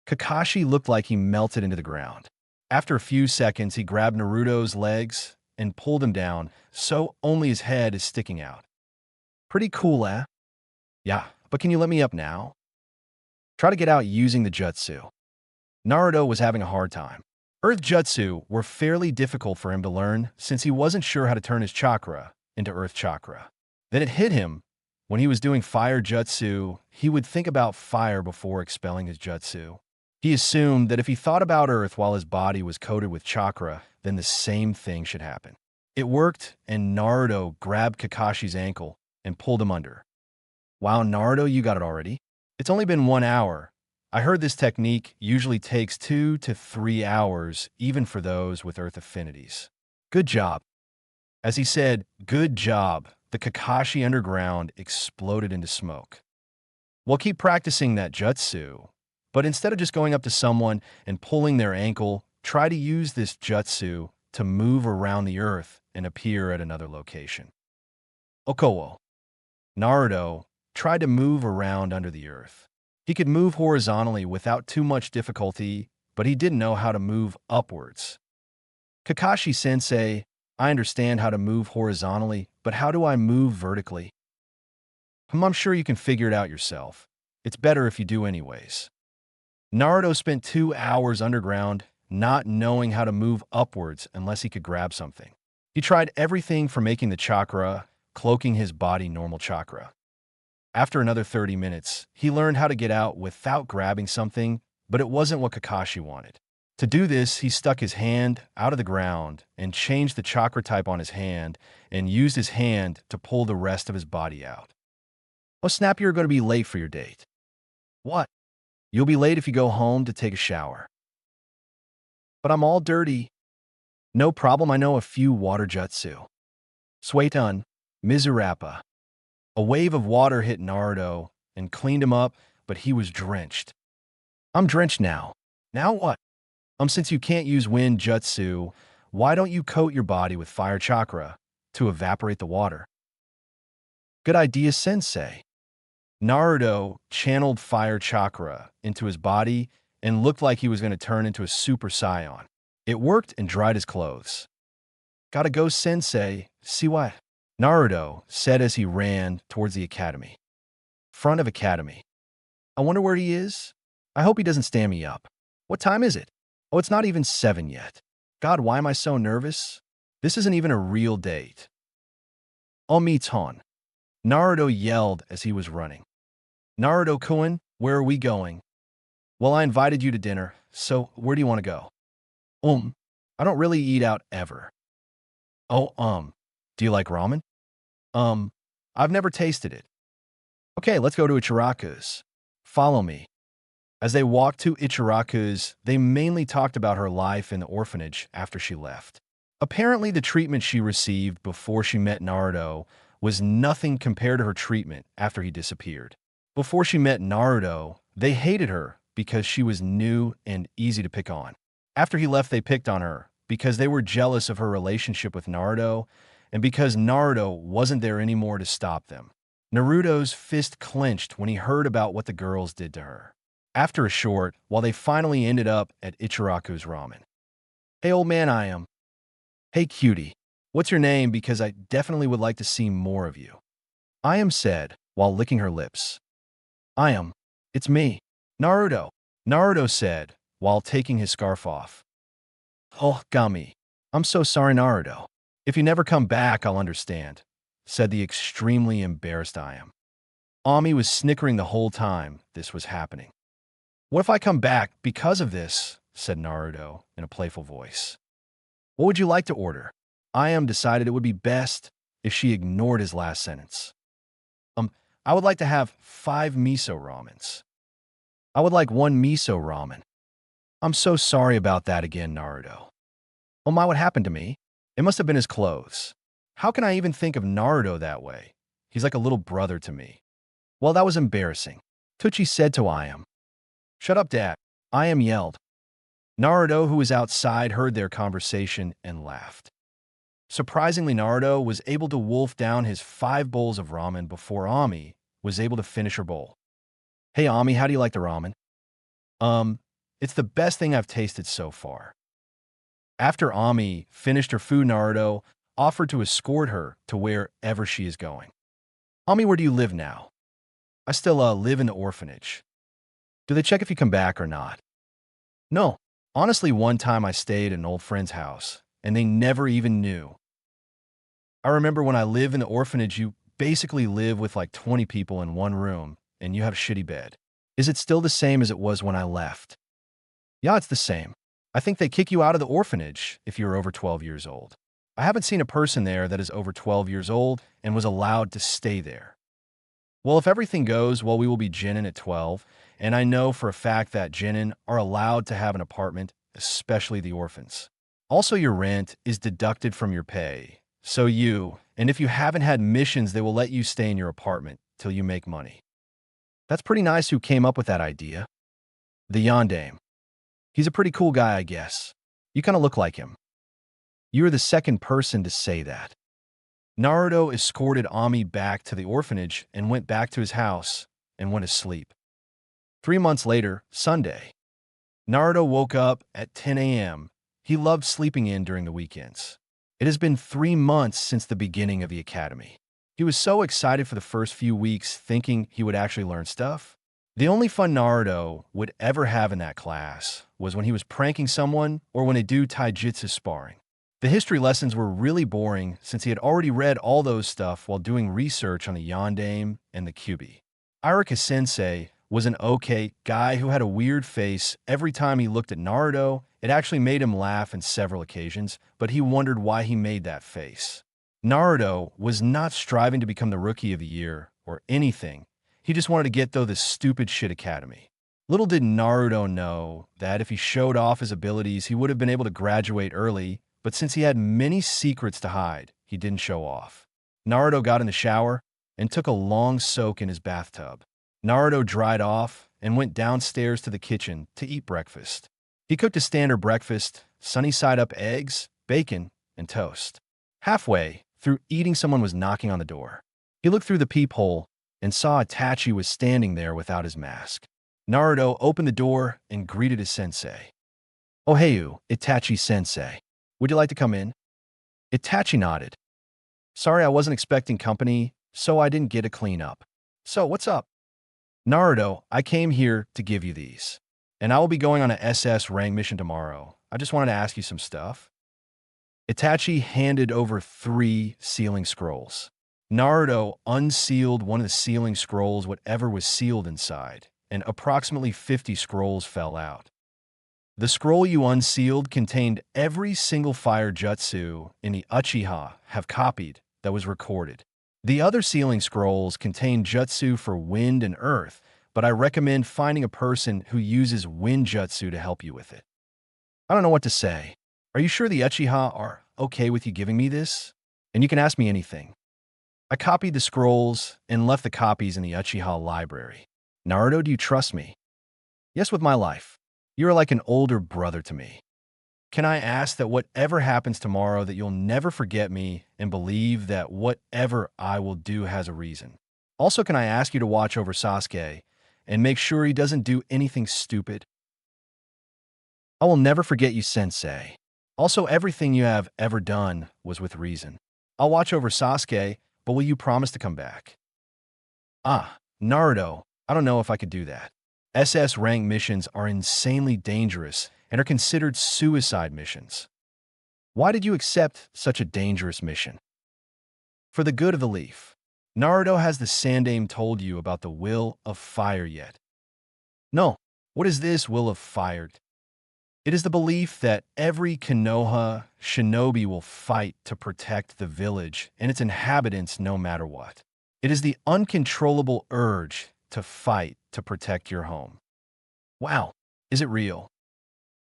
Kakashi looked like he melted into the ground. After a few seconds, he grabbed Naruto's legs and pulled him down, so only his head is sticking out. Pretty cool, eh? Yeah, but can you let me up now? Try to get out using the jutsu. Naruto was having a hard time. Earth jutsu were fairly difficult for him to learn since he wasn't sure how to turn his chakra into earth chakra. Then it hit him. When he was doing fire jutsu, he would think about fire before expelling his jutsu. He assumed that if he thought about earth while his body was coated with chakra, then the same thing should happen. It worked, and Naruto grabbed Kakashi's ankle and pulled him under. Wow, Naruto, you got it already? It's only been 1 hour. I heard this technique usually takes 2 to 3 hours, even for those with earth affinities. Good job. As he said, good job, the Kakashi underground exploded into smoke. Well, keep practicing that jutsu. But instead of just going up to someone and pulling their ankle, try to use this jutsu to move around the earth and appear at another location. Okowo. Naruto tried to move around under the earth. He could move horizontally without too much difficulty, but he didn't know how to move upwards. Kakashi-sensei, I understand how to move horizontally, but how do I move vertically? I'm sure you can figure it out yourself. It's better if you do anyways. Naruto spent 2 hours underground, not knowing how to move upwards unless he could grab something. He tried everything from making the chakra, cloaking his body normal chakra. After another 30 minutes, he learned how to get out without grabbing something, but it wasn't what Kakashi wanted. To do this, he stuck his hand out of the ground and changed the chakra type on his hand and used his hand to pull the rest of his body out. Oh snap, you're going to be late for your date. What? You'll be late if you go home to take a shower. But I'm all dirty. No problem, I know a few water jutsu. Suetun, Mizurappa. A wave of water hit Naruto and cleaned him up, but he was drenched. I'm drenched now. Now what? Since you can't use wind jutsu, why don't you coat your body with fire chakra to evaporate the water? Good idea, sensei. Naruto channeled fire chakra into his body and looked like he was going to turn into a Super Saiyan. It worked and dried his clothes. Gotta go, sensei. See what? Naruto said as he ran towards the academy. Front of academy. I wonder where he is? I hope he doesn't stand me up. What time is it? Oh, it's not even 7 yet. God, why am I so nervous? This isn't even a real date. Omi-ton. Naruto yelled as he was running. Naruto-kun, where are we going? Well, I invited you to dinner, so where do you want to go? I don't really eat out ever. Oh, do you like ramen? I've never tasted it. Okay, let's go to Ichiraku's. Follow me. As they walked to Ichiraku's, they mainly talked about her life in the orphanage after she left. Apparently, the treatment she received before she met Naruto was nothing compared to her treatment after he disappeared. Before she met Naruto, they hated her because she was new and easy to pick on. After he left, they picked on her because they were jealous of her relationship with Naruto and because Naruto wasn't there anymore to stop them. Naruto's fist clenched when he heard about what the girls did to her. After a short, while they finally ended up at Ichiraku's ramen. Hey, old man, I am. Hey, cutie. What's your name? Because I definitely would like to see more of you. I am said, while licking her lips. I am. It's me. Naruto. Naruto said, while taking his scarf off. Oh, Gami. I'm so sorry, Naruto. If you never come back, I'll understand, said the extremely embarrassed I am. Ami was snickering the whole time this was happening. What if I come back because of this? Said Naruto in a playful voice. What would you like to order? I am decided it would be best if she ignored his last sentence. I would like to have 5 miso ramens. I would like 1 miso ramen. I'm so sorry about that again, Naruto. Oh my, what happened to me? It must have been his clothes. How can I even think of Naruto that way? He's like a little brother to me. Well, that was embarrassing. Tucci said to Iam. Shut up, Dad. Iam yelled. Naruto, who was outside, heard their conversation and laughed. Surprisingly, Naruto was able to wolf down his 5 bowls of ramen before Ami was able to finish her bowl. Hey, Ami, how do you like the ramen? It's the best thing I've tasted so far. After Ami finished her food, Naruto offered to escort her to wherever she is going. Ami, where do you live now? I still live in the orphanage. Do they check if you come back or not? No. Honestly, one time I stayed at an old friend's house, and they never even knew. I remember when I lived in the orphanage, you basically live with like 20 people in one room, and you have a shitty bed. Is it still the same as it was when I left? Yeah, it's the same. I think they kick you out of the orphanage if you're over 12 years old. I haven't seen a person there that is over 12 years old and was allowed to stay there. Well, if everything goes well, we will be Jinin at 12, and I know for a fact that Jinin are allowed to have an apartment, especially the orphans. Also, your rent is deducted from your pay, so and if you haven't had missions, they will let you stay in your apartment till you make money. That's pretty nice. Who came up with that idea? The Yondaime. He's a pretty cool guy, I guess. You kind of look like him. You're the second person to say that. Naruto escorted Ami back to the orphanage and went back to his house and went to sleep. 3 months later, Sunday. Naruto woke up at 10 a.m. He loved sleeping in during the weekends. It has been 3 months since the beginning of the academy. He was so excited for the first few weeks, thinking he would actually learn stuff. The only fun Naruto would ever have in that class was when he was pranking someone or when they do taijutsu sparring. The history lessons were really boring since he had already read all those stuff while doing research on the Yondaime and the Kyuubi. Irika Sensei was an okay guy who had a weird face every time he looked at Naruto. It actually made him laugh on several occasions, but he wondered why he made that face. Naruto was not striving to become the Rookie of the Year or anything. He just wanted to get through this stupid shit academy. Little did Naruto know that if he showed off his abilities, he would have been able to graduate early, but since he had many secrets to hide, he didn't show off. Naruto got in the shower and took a long soak in his bathtub. Naruto dried off and went downstairs to the kitchen to eat breakfast. He cooked a standard breakfast, sunny-side-up eggs, bacon, and toast. Halfway through eating, someone was knocking on the door. He looked through the peephole and saw Itachi was standing there without his mask. Naruto opened the door and greeted his sensei. "Oh heyu, Itachi-sensei. Would you like to come in?" Itachi nodded. "Sorry, I wasn't expecting company, so I didn't get a clean up. So, what's up?" "Naruto, I came here to give you these. And I will be going on a SS rank mission tomorrow. I just wanted to ask you some stuff." Itachi handed over 3 sealing scrolls. Naruto unsealed one of the sealing scrolls, whatever was sealed inside, and approximately 50 scrolls fell out. The scroll you unsealed contained every single fire jutsu in the Uchiha have copied that was recorded. The other sealing scrolls contain jutsu for wind and earth, but I recommend finding a person who uses wind jutsu to help you with it. I don't know what to say. Are you sure the Uchiha are okay with you giving me this? And you can ask me anything. I copied the scrolls and left the copies in the Uchiha library. Naruto, do you trust me? Yes, with my life. You are like an older brother to me. Can I ask that whatever happens tomorrow, that you'll never forget me and believe that whatever I will do has a reason? Also, can I ask you to watch over Sasuke and make sure he doesn't do anything stupid? I will never forget you, sensei. Also, everything you have ever done was with reason. I'll watch over Sasuke, but will you promise to come back? Naruto, I don't know if I could do that. SS rank missions are insanely dangerous and are considered suicide missions. Why did you accept such a dangerous mission? For the good of the leaf. Naruto, has the Sandaime told you about the will of fire yet? No. What is this will of fire? It is the belief that every Konoha shinobi will fight to protect the village and its inhabitants no matter what. It is the uncontrollable urge to fight to protect your home. Wow, is it real?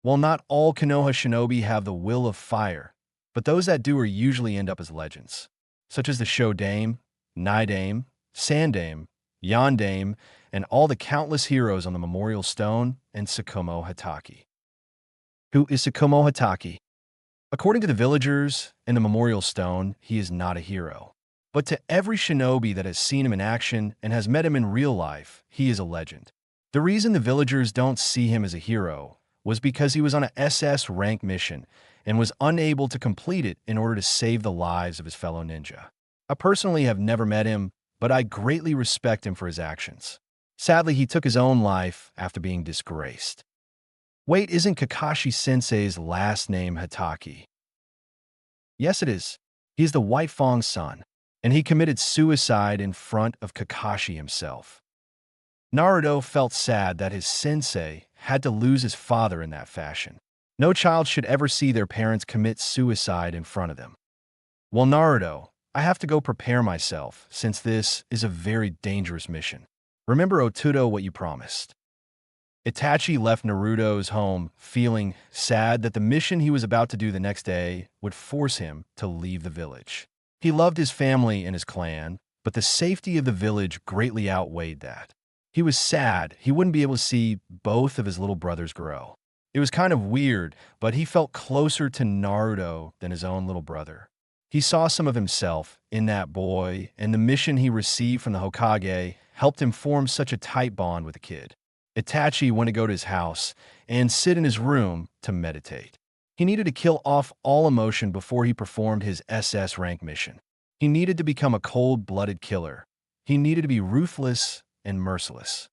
Well, not all Konoha shinobi have the will of fire, but those that do are usually end up as legends, such as the Shodaime, Nidaime, Sandaime, Yondaime, and all the countless heroes on the Memorial Stone and Tsukumo Hatake. Who is Tsukumo Hatake? According to the villagers in the Memorial Stone, he is not a hero. But to every shinobi that has seen him in action and has met him in real life, he is a legend. The reason the villagers don't see him as a hero was because he was on an SS rank mission and was unable to complete it in order to save the lives of his fellow ninja. I personally have never met him, but I greatly respect him for his actions. Sadly, he took his own life after being disgraced. Wait, isn't Kakashi-sensei's last name Hatake? Yes, it is. He is the White Fang's son, and he committed suicide in front of Kakashi himself. Naruto felt sad that his sensei had to lose his father in that fashion. No child should ever see their parents commit suicide in front of them. Well, Naruto, I have to go prepare myself, since this is a very dangerous mission. Remember, Otudo, what you promised. Itachi left Naruto's home feeling sad that the mission he was about to do the next day would force him to leave the village. He loved his family and his clan, but the safety of the village greatly outweighed that. He was sad he wouldn't be able to see both of his little brothers grow. It was kind of weird, but he felt closer to Naruto than his own little brother. He saw some of himself in that boy, and the mission he received from the Hokage helped him form such a tight bond with the kid. Itachi went to go to his house and sit in his room to meditate. He needed to kill off all emotion before he performed his SS rank mission. He needed to become a cold-blooded killer. He needed to be ruthless and merciless.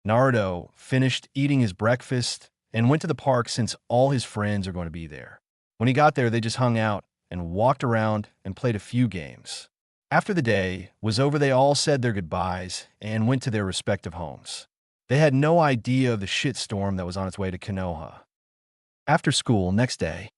Naruto finished eating his breakfast and went to the park since all his friends are going to be there. When he got there, they just hung out and walked around and played a few games. After the day was over, they all said their goodbyes and went to their respective homes. They had no idea of the shitstorm that was on its way to Konoha. After school, next day,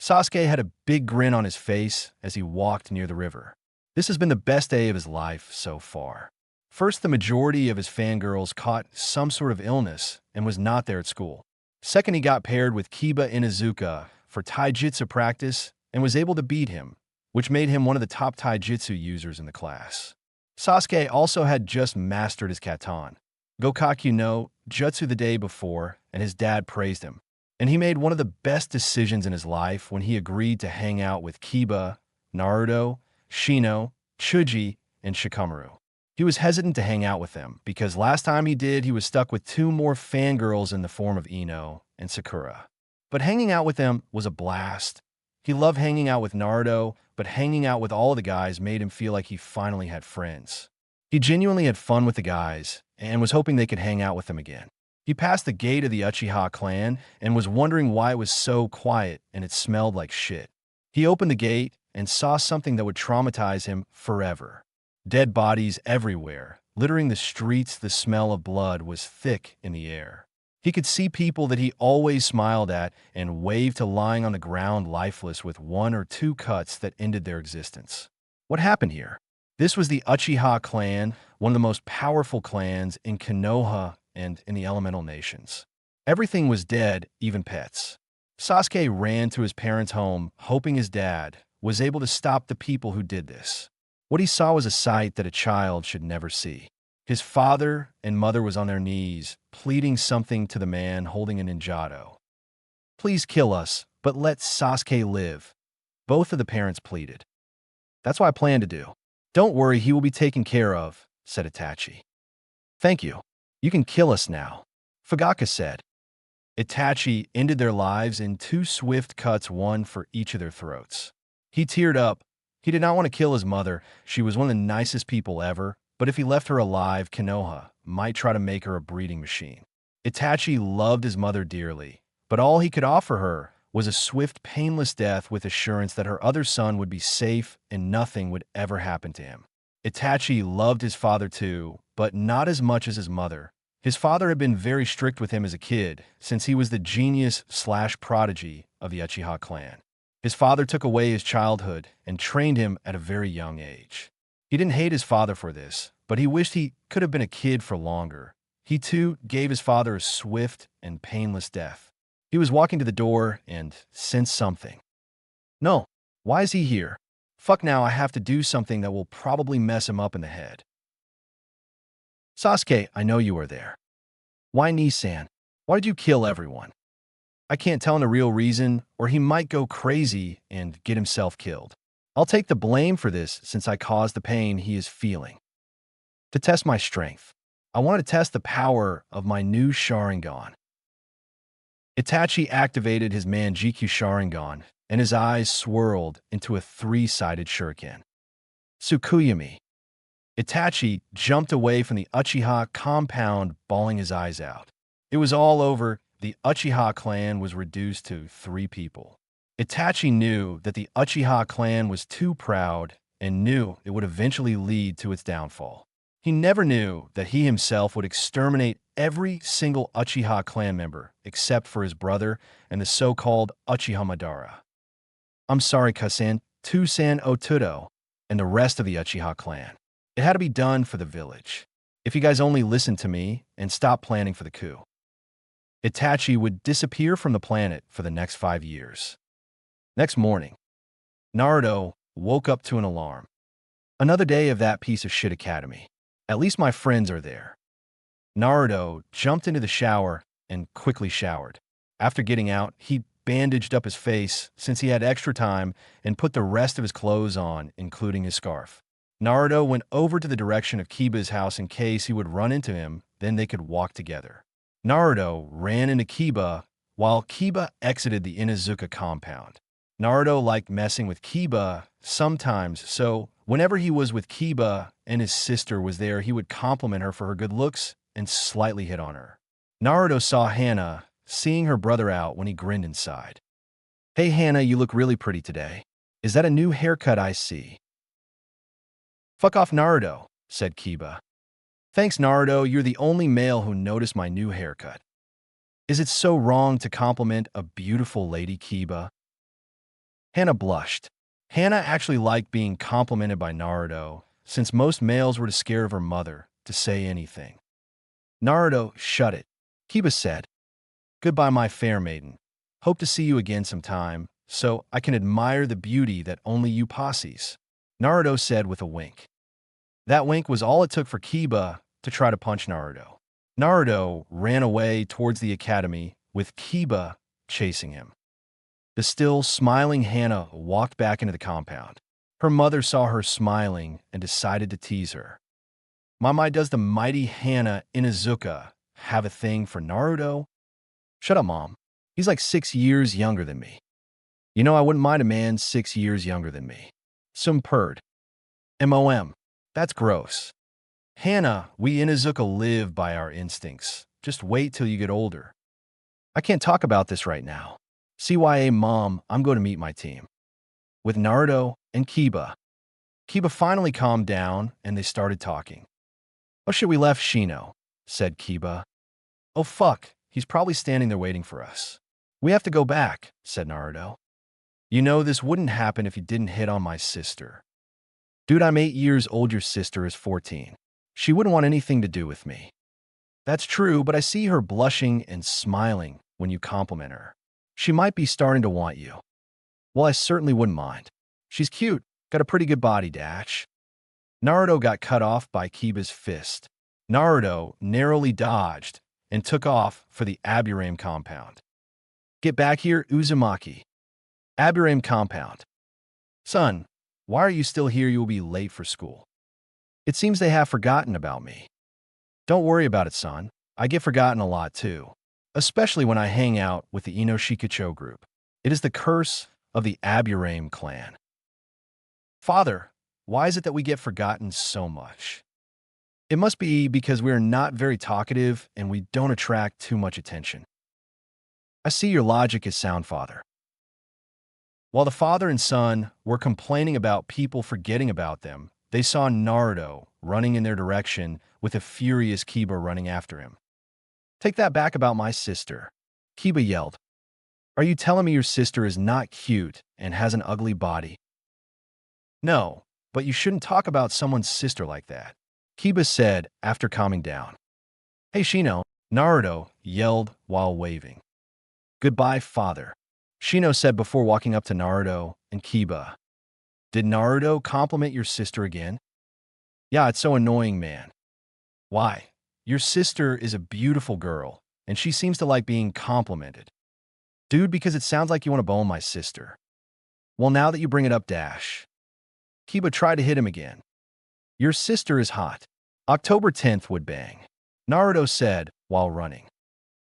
Sasuke had a big grin on his face as he walked near the river. This has been the best day of his life so far. First, the majority of his fangirls caught some sort of illness and was not there at school. Second, he got paired with Kiba Inuzuka for taijutsu practice and was able to beat him, which made him one of the top taijutsu users in the class. Sasuke also had just mastered his katan, Gokaku no Jutsu, the day before, and his dad praised him. And he made one of the best decisions in his life when he agreed to hang out with Kiba, Naruto, Shino, Chuji, and Shikamaru. He was hesitant to hang out with them because last time he did, he was stuck with two more fangirls in the form of Ino and Sakura. But hanging out with them was a blast. He loved hanging out with Naruto, but hanging out with all of the guys made him feel like he finally had friends. He genuinely had fun with the guys and was hoping they could hang out with him again. He passed the gate of the Uchiha clan and was wondering why it was so quiet and it smelled like shit. He opened the gate and saw something that would traumatize him forever. Dead bodies everywhere, littering the streets. The smell of blood was thick in the air. He could see people that he always smiled at and waved to lying on the ground lifeless with one or two cuts that ended their existence. What happened here? This was the Uchiha clan, one of the most powerful clans in Konoha and in the elemental nations. Everything was dead, even pets. Sasuke ran to his parents' home, hoping his dad was able to stop the people who did this. What he saw was a sight that a child should never see. His father and mother was on their knees, pleading something to the man holding a ninjato. "Please kill us, but let Sasuke live," both of the parents pleaded. "That's what I plan to do. Don't worry, he will be taken care of," said Itachi. "Thank you. You can kill us now," Fugaka said. Itachi ended their lives in two swift cuts, one for each of their throats. He teared up. He did not want to kill his mother. She was one of the nicest people ever, but if he left her alive, Konoha might try to make her a breeding machine. Itachi loved his mother dearly, but all he could offer her was a swift, painless death with assurance that her other son would be safe and nothing would ever happen to him. Itachi loved his father too, but not as much as his mother. His father had been very strict with him as a kid, since he was the genius/prodigy of the Uchiha clan. His father took away his childhood and trained him at a very young age. He didn't hate his father for this, but he wished he could have been a kid for longer. He too gave his father a swift and painless death. He was walking to the door and sensed something. No, why is he here? Fuck, now I have to do something that will probably mess him up in the head. "Sasuke, I know you are there." "Why, Nissan? Why did you kill everyone?" "I can't tell him the real reason, or he might go crazy and get himself killed. I'll take the blame for this since I caused the pain he is feeling. To test my strength, I want to test the power of my new Sharingan." Itachi activated his Manjikyu Sharingan, and his eyes swirled into a three-sided shuriken. "Tsukuyami." Itachi jumped away from the Uchiha compound, bawling his eyes out. It was all over. The Uchiha clan was reduced to 3 people. Itachi knew that the Uchiha clan was too proud and knew it would eventually lead to its downfall. He never knew that he himself would exterminate every single Uchiha clan member except for his brother and the so-called Uchiha Madara. "I'm sorry, Kasan, Tusan Otudo, and the rest of the Uchiha clan. It had to be done for the village. If you guys only listened to me and stopped planning for the coup." Itachi would disappear from the planet for the next 5 years. Next morning, Naruto woke up to an alarm. Another day of that piece of shit academy. At least my friends are there. Naruto jumped into the shower and quickly showered. After getting out, he bandaged up his face since he had extra time and put the rest of his clothes on, including his scarf. Naruto went over to the direction of Kiba's house in case he would run into him, then they could walk together. Naruto ran into Kiba while Kiba exited the Inuzuka compound. Naruto liked messing with Kiba sometimes, so whenever he was with Kiba and his sister was there, he would compliment her for her good looks and slightly hit on her. Naruto saw Hana seeing her brother out when he grinned inside. "Hey Hana, you look really pretty today. Is that a new haircut I see?" "Fuck off, Naruto," said Kiba. "Thanks, Naruto, you're the only male who noticed my new haircut. Is it so wrong to compliment a beautiful lady, Kiba?" Hana blushed. Hana actually liked being complimented by Naruto, since most males were too scared of her mother to say anything. "Naruto, shut it," Kiba said. "Goodbye, my fair maiden. Hope to see you again sometime, so I can admire the beauty that only you possess," Naruto said with a wink. That wink was all it took for Kiba to try to punch Naruto. Naruto ran away towards the academy with Kiba chasing him. The still smiling Hana walked back into the compound. Her mother saw her smiling and decided to tease her. "Mamai, does the mighty Hana Inuzuka have a thing for Naruto?" "Shut up, Mom. He's like 6 years younger than me." "You know, I wouldn't mind a man 6 years younger than me." Some purred. "MOM. That's gross. Hana, we Inuzuka live by our instincts. Just wait till you get older." "I can't talk about this right now. CYA, Mom, I'm going to meet my team." With Naruto and Kiba. Kiba finally calmed down and they started talking. "Oh shit, we left Shino," said Kiba. "Oh fuck, he's probably standing there waiting for us." "We have to go back," said Naruto. "You know, this wouldn't happen if you didn't hit on my sister." "Dude, I'm 8 years old, your sister is 14. She wouldn't want anything to do with me." "That's true, but I see her blushing and smiling when you compliment her. She might be starting to want you." "Well, I certainly wouldn't mind. She's cute, got a pretty good body, Dash." Naruto got cut off by Kiba's fist. Naruto narrowly dodged and took off for the Aburame compound. "Get back here, Uzumaki." Aburame compound. "Son, why are you still here? You will be late for school." "It seems they have forgotten about me." "Don't worry about it, son. I get forgotten a lot too, especially when I hang out with the Inoshikacho group. It is the curse of the Aburame clan." "Father, why is it that we get forgotten so much?" "It must be because we are not very talkative and we don't attract too much attention." "I see your logic is sound, father." While the father and son were complaining about people forgetting about them, they saw Naruto running in their direction with a furious Kiba running after him. "Take that back about my sister," Kiba yelled. "Are you telling me your sister is not cute and has an ugly body?" "No, but you shouldn't talk about someone's sister like that," Kiba said after calming down. "Hey Shino," Naruto yelled while waving. "Goodbye, father," Shino said before walking up to Naruto and Kiba. "Did Naruto compliment your sister again?" "Yeah, it's so annoying, man." "Why? Your sister is a beautiful girl, and she seems to like being complimented." "Dude, because it sounds like you want to bone my sister." "Well, now that you bring it up, Dash." Kiba tried to hit him again. "Your sister is hot. October 10th would bang," Naruto said while running.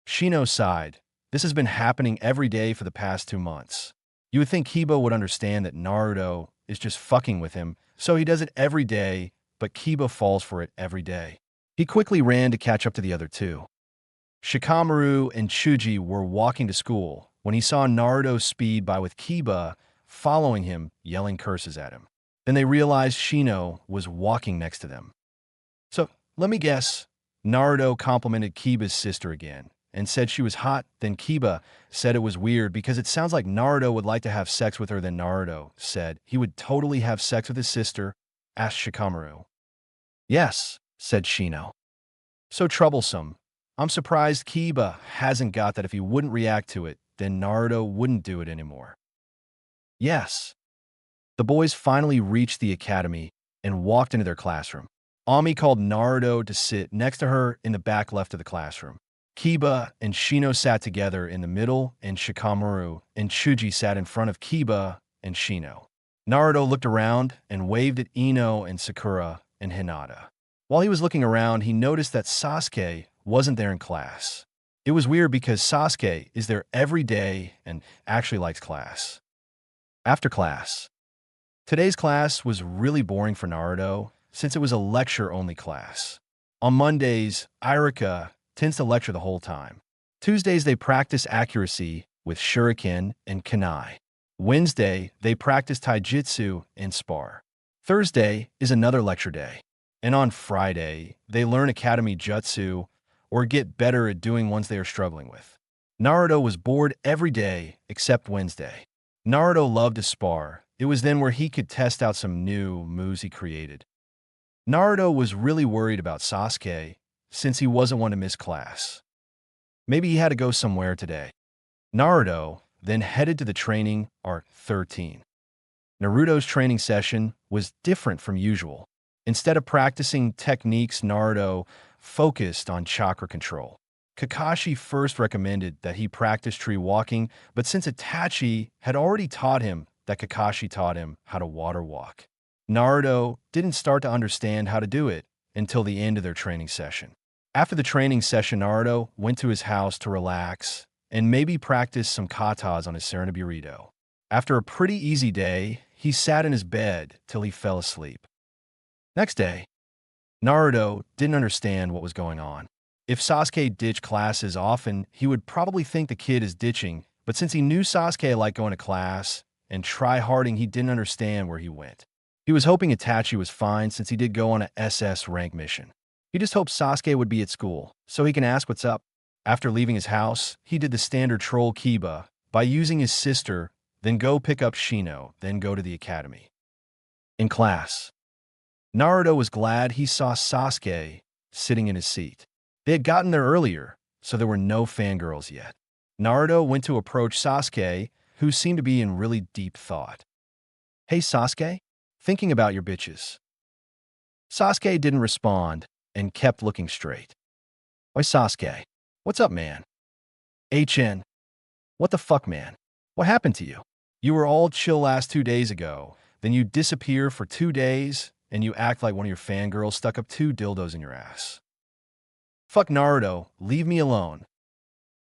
Shino sighed. This has been happening every day for the past 2 months. You would think Kiba would understand that Naruto is just fucking with him, so he does it every day, but Kiba falls for it every day. He quickly ran to catch up to the other two. Shikamaru and Chuji were walking to school when he saw Naruto speed by with Kiba following him, yelling curses at him. Then they realized Shino was walking next to them. "So, let me guess," Naruto complimented Kiba's sister again and said she was hot. Then Kiba said it was weird because it sounds like Naruto would like to have sex with her. Then Naruto said he would totally have sex with his sister, asked Shikamaru. "Yes," said Shino. "So troublesome. I'm surprised Kiba hasn't got that. If he wouldn't react to it, then Naruto wouldn't do it anymore." "Yes." The boys finally reached the academy and walked into their classroom. Ami called Naruto to sit next to her in the back left of the classroom. Kiba and Shino sat together in the middle, and Shikamaru and Chuji sat in front of Kiba and Shino. Naruto looked around and waved at Ino and Sakura and Hinata. While he was looking around, he noticed that Sasuke wasn't there in class. It was weird because Sasuke is there every day and actually likes class. After class. Today's class was really boring for Naruto since it was a lecture-only class. On Mondays, Irika tends to lecture the whole time. Tuesdays, they practice accuracy with shuriken and kunai. Wednesday, they practice taijutsu and spar. Thursday is another lecture day. And on Friday, they learn academy jutsu or get better at doing ones they are struggling with. Naruto was bored every day except Wednesday. Naruto loved to spar. It was then where he could test out some new moves he created. Naruto was really worried about Sasuke since he wasn't one to miss class. Maybe he had to go somewhere today. Naruto then headed to the training Art 13. Naruto's training session was different from usual. Instead of practicing techniques, Naruto focused on chakra control. Kakashi first recommended that he practice tree walking, but since Itachi had already taught him that Kakashi taught him how to water walk, Naruto didn't start to understand how to do it until the end of their training session. After the training session, Naruto went to his house to relax and maybe practice some katas on his Serenity. After a pretty easy day, he sat in his bed till he fell asleep. Next day, Naruto didn't understand what was going on. If Sasuke ditched classes often, he would probably think the kid is ditching, but since he knew Sasuke liked going to class and try-harding, he didn't understand where he went. He was hoping Itachi was fine since he did go on a SS rank mission. He just hoped Sasuke would be at school, so he can ask what's up. After leaving his house, he did the standard troll Kiba by using his sister, then go pick up Shino, then go to the academy. In class, Naruto was glad he saw Sasuke sitting in his seat. They had gotten there earlier, so there were no fangirls yet. Naruto went to approach Sasuke, who seemed to be in really deep thought. "Hey Sasuke, thinking about your bitches." Sasuke didn't respond and kept looking straight. "Oi Sasuke, what's up, man?" "HN, what the fuck, man? What happened to you? You were all chill last 2 days ago, then you disappear for 2 days, and you act like one of your fangirls stuck up 2 dildos in your ass." "Fuck Naruto, leave me alone."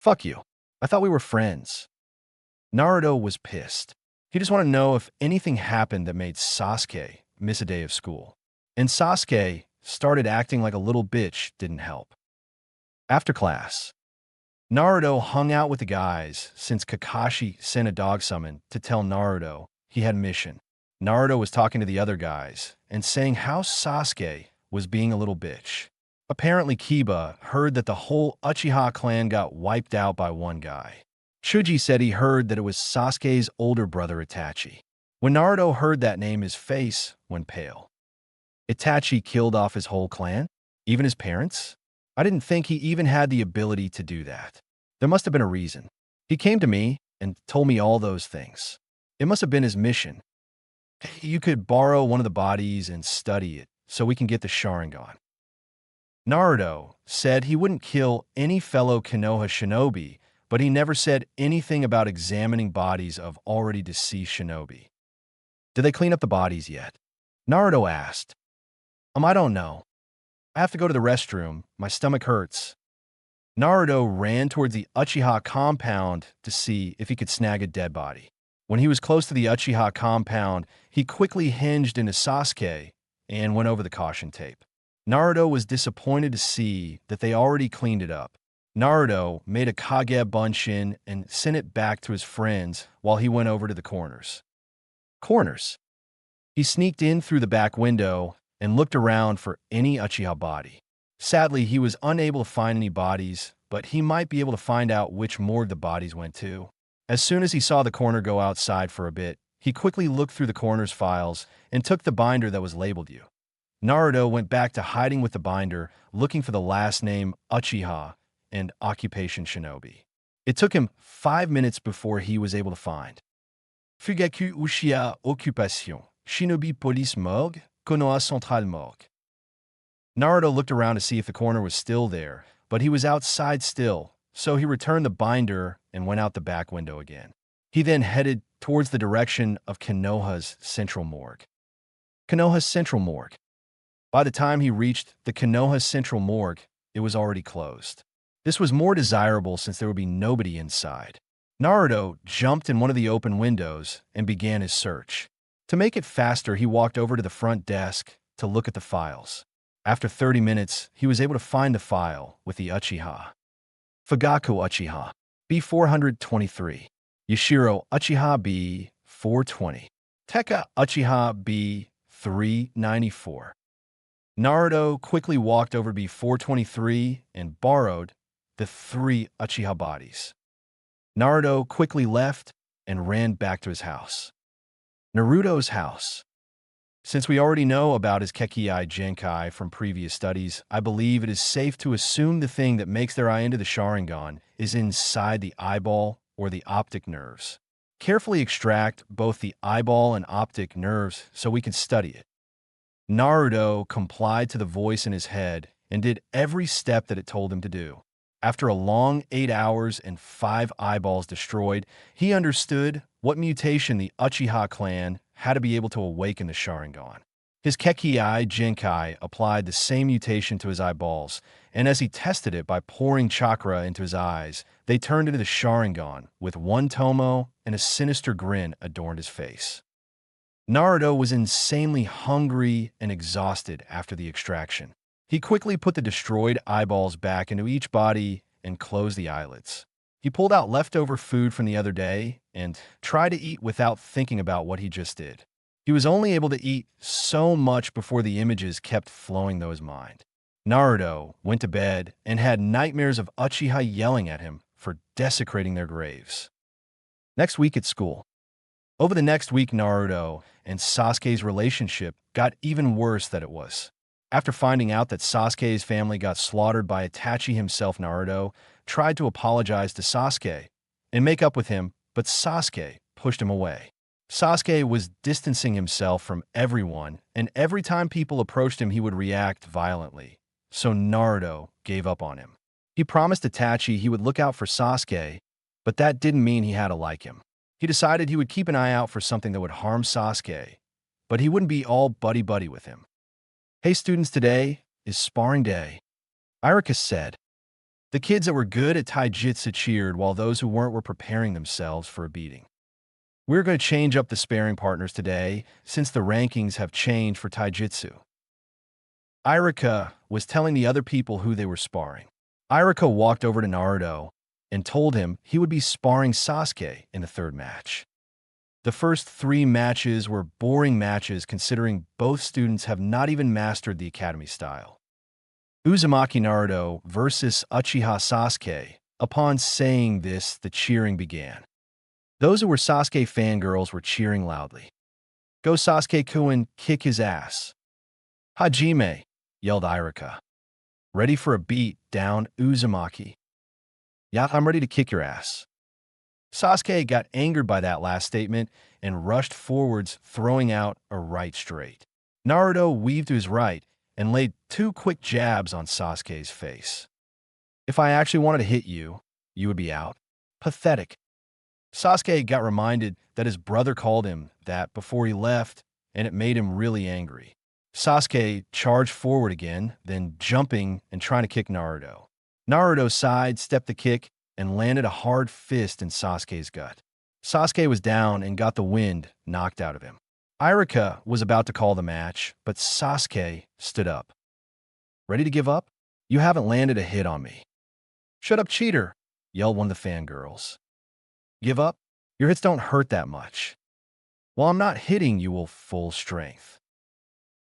"Fuck you. I thought we were friends." Naruto was pissed. He just wanted to know if anything happened that made Sasuke miss a day of school. And Sasuke started acting like a little bitch didn't help. After class, Naruto hung out with the guys since Kakashi sent a dog summon to tell Naruto he had a mission. Naruto was talking to the other guys and saying how Sasuke was being a little bitch. Apparently Kiba heard that the whole Uchiha clan got wiped out by one guy. Shuji said he heard that it was Sasuke's older brother Itachi. When Naruto heard that name, his face went pale. Itachi killed off his whole clan? Even his parents? I didn't think he even had the ability to do that. There must have been a reason. He came to me and told me all those things. It must have been his mission. You could borrow one of the bodies and study it so we can get the Sharingan. Naruto said he wouldn't kill any fellow Konoha shinobi, but he never said anything about examining bodies of already deceased shinobi. Did they clean up the bodies yet? Naruto asked. I don't know. I have to go to the restroom. My stomach hurts. Naruto ran towards the Uchiha compound to see if he could snag a dead body. When he was close to the Uchiha compound, he quickly hinged into Sasuke and went over the caution tape. Naruto was disappointed to see that they already cleaned it up. Naruto made a Kage Bunshin and sent it back to his friends while he went over to the corners. Corners. He sneaked in through the back window and looked around for any Uchiha body. Sadly, he was unable to find any bodies, but he might be able to find out which morgue the bodies went to. As soon as he saw the corner go outside for a bit, he quickly looked through the corner's files and took the binder that was labeled U. Naruto went back to hiding with the binder, looking for the last name Uchiha and occupation shinobi. It took him 5 minutes before he was able to find Fugaku Uchiha Occupation, Shinobi Police Morgue, Konoha Central Morgue. Naruto looked around to see if the corner was still there, but he was outside still, so he returned the binder and went out the back window again. He then headed towards the direction of Konoha's Central Morgue. Konoha's Central Morgue. By the time he reached the Konoha Central Morgue, it was already closed. This was more desirable since there would be nobody inside. Naruto jumped in one of the open windows and began his search. To make it faster, he walked over to the front desk to look at the files. After 30 minutes, he was able to find the file with the Uchiha. Fugaku Uchiha, B423. Yashiro Uchiha, B420. Tekka Uchiha, B394. Naruto quickly walked over to B423 and borrowed the 3 Uchiha bodies. Naruto quickly left and ran back to his house. Naruto's house. Since we already know about his Kekkei Genkai from previous studies, I believe it is safe to assume the thing that makes their eye into the Sharingan is inside the eyeball or the optic nerves. Carefully extract both the eyeball and optic nerves so we can study it. Naruto complied to the voice in his head and did every step that it told him to do. After a long 8 hours and 5 eyeballs destroyed, he understood what mutation the Uchiha clan had to be able to awaken the Sharingan. His Kekkei Genkai applied the same mutation to his eyeballs, and as he tested it by pouring chakra into his eyes, they turned into the Sharingan, with one tomo and a sinister grin adorned his face. Naruto was insanely hungry and exhausted after the extraction. He quickly put the destroyed eyeballs back into each body and closed the eyelids. He pulled out leftover food from the other day and tried to eat without thinking about what he just did. He was only able to eat so much before the images kept flowing through his mind. Naruto went to bed and had nightmares of Uchiha yelling at him for desecrating their graves. Next week at school. Over the next week, Naruto and Sasuke's relationship got even worse than it was. After finding out that Sasuke's family got slaughtered by Itachi himself, Naruto tried to apologize to Sasuke and make up with him, but Sasuke pushed him away. Sasuke was distancing himself from everyone, and every time people approached him, he would react violently. So Naruto gave up on him. He promised Itachi he would look out for Sasuke, but that didn't mean he had to like him. He decided he would keep an eye out for something that would harm Sasuke, but he wouldn't be all buddy-buddy with him. Hey students, today is sparring day, Irika said. The kids that were good at taijutsu cheered while those who weren't were preparing themselves for a beating. We're going to change up the sparring partners today since the rankings have changed for taijutsu. Irika was telling the other people who they were sparring. Irika walked over to Naruto and told him he would be sparring Sasuke in the third match. The first 3 matches were boring matches considering both students have not even mastered the academy style. Uzumaki Naruto versus Uchiha Sasuke. Upon saying this, the cheering began. Those who were Sasuke fangirls were cheering loudly. Go Sasuke-kun, kick his ass. Hajime, yelled Irika. Ready for a beat down, Uzumaki. Yeah, I'm ready to kick your ass. Sasuke got angered by that last statement and rushed forwards, throwing out a right straight. Naruto weaved to his right and laid 2 quick jabs on Sasuke's face. If I actually wanted to hit you, you would be out. Pathetic. Sasuke got reminded that his brother called him that before he left, and it made him really angry. Sasuke charged forward again, then jumping and trying to kick Naruto. Naruto sidestepped the kick and landed a hard fist in Sasuke's gut. Sasuke was down and got the wind knocked out of him. Irika was about to call the match, but Sasuke stood up. Ready to give up? You haven't landed a hit on me. Shut up, cheater, yelled one of the fangirls. Give up? Your hits don't hurt that much. Well, I'm not hitting you with full strength.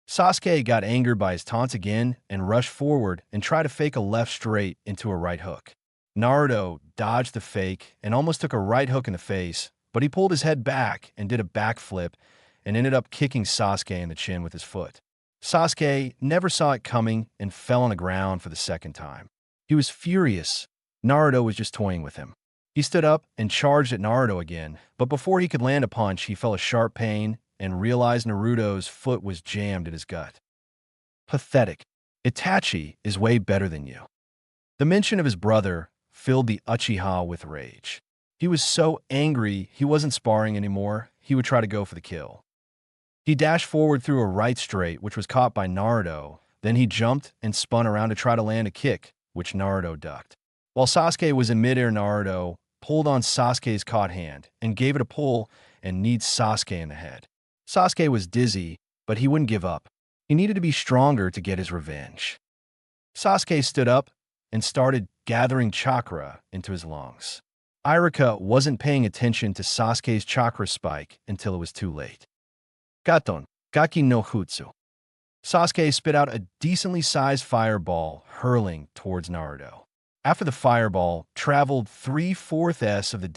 Sasuke got angered by his taunts again and rushed forward and tried to fake a left straight into a right hook. Naruto dodged the fake and almost took a right hook in the face, but he pulled his head back and did a backflip and ended up kicking Sasuke in the chin with his foot. Sasuke never saw it coming and fell on the ground for the second time. He was furious. Naruto was just toying with him. He stood up and charged at Naruto again, but before he could land a punch, he felt a sharp pain and realized Naruto's foot was jammed in his gut. Pathetic. Itachi is way better than you. The mention of his brother filled the Uchiha with rage. He was so angry he wasn't sparring anymore. He would try to go for the kill. He dashed forward through a right straight, which was caught by Naruto. Then he jumped and spun around to try to land a kick, which Naruto ducked. While Sasuke was in midair, Naruto pulled on Sasuke's caught hand and gave it a pull and kneed Sasuke in the head. Sasuke was dizzy, but he wouldn't give up. He needed to be stronger to get his revenge. Sasuke stood up and started gathering chakra into his lungs. Iruka wasn't paying attention to Sasuke's chakra spike until it was too late. Gaton, Gaki no Jutsu. Sasuke spit out a decently sized fireball hurling towards Naruto. After the fireball traveled 3/4 of the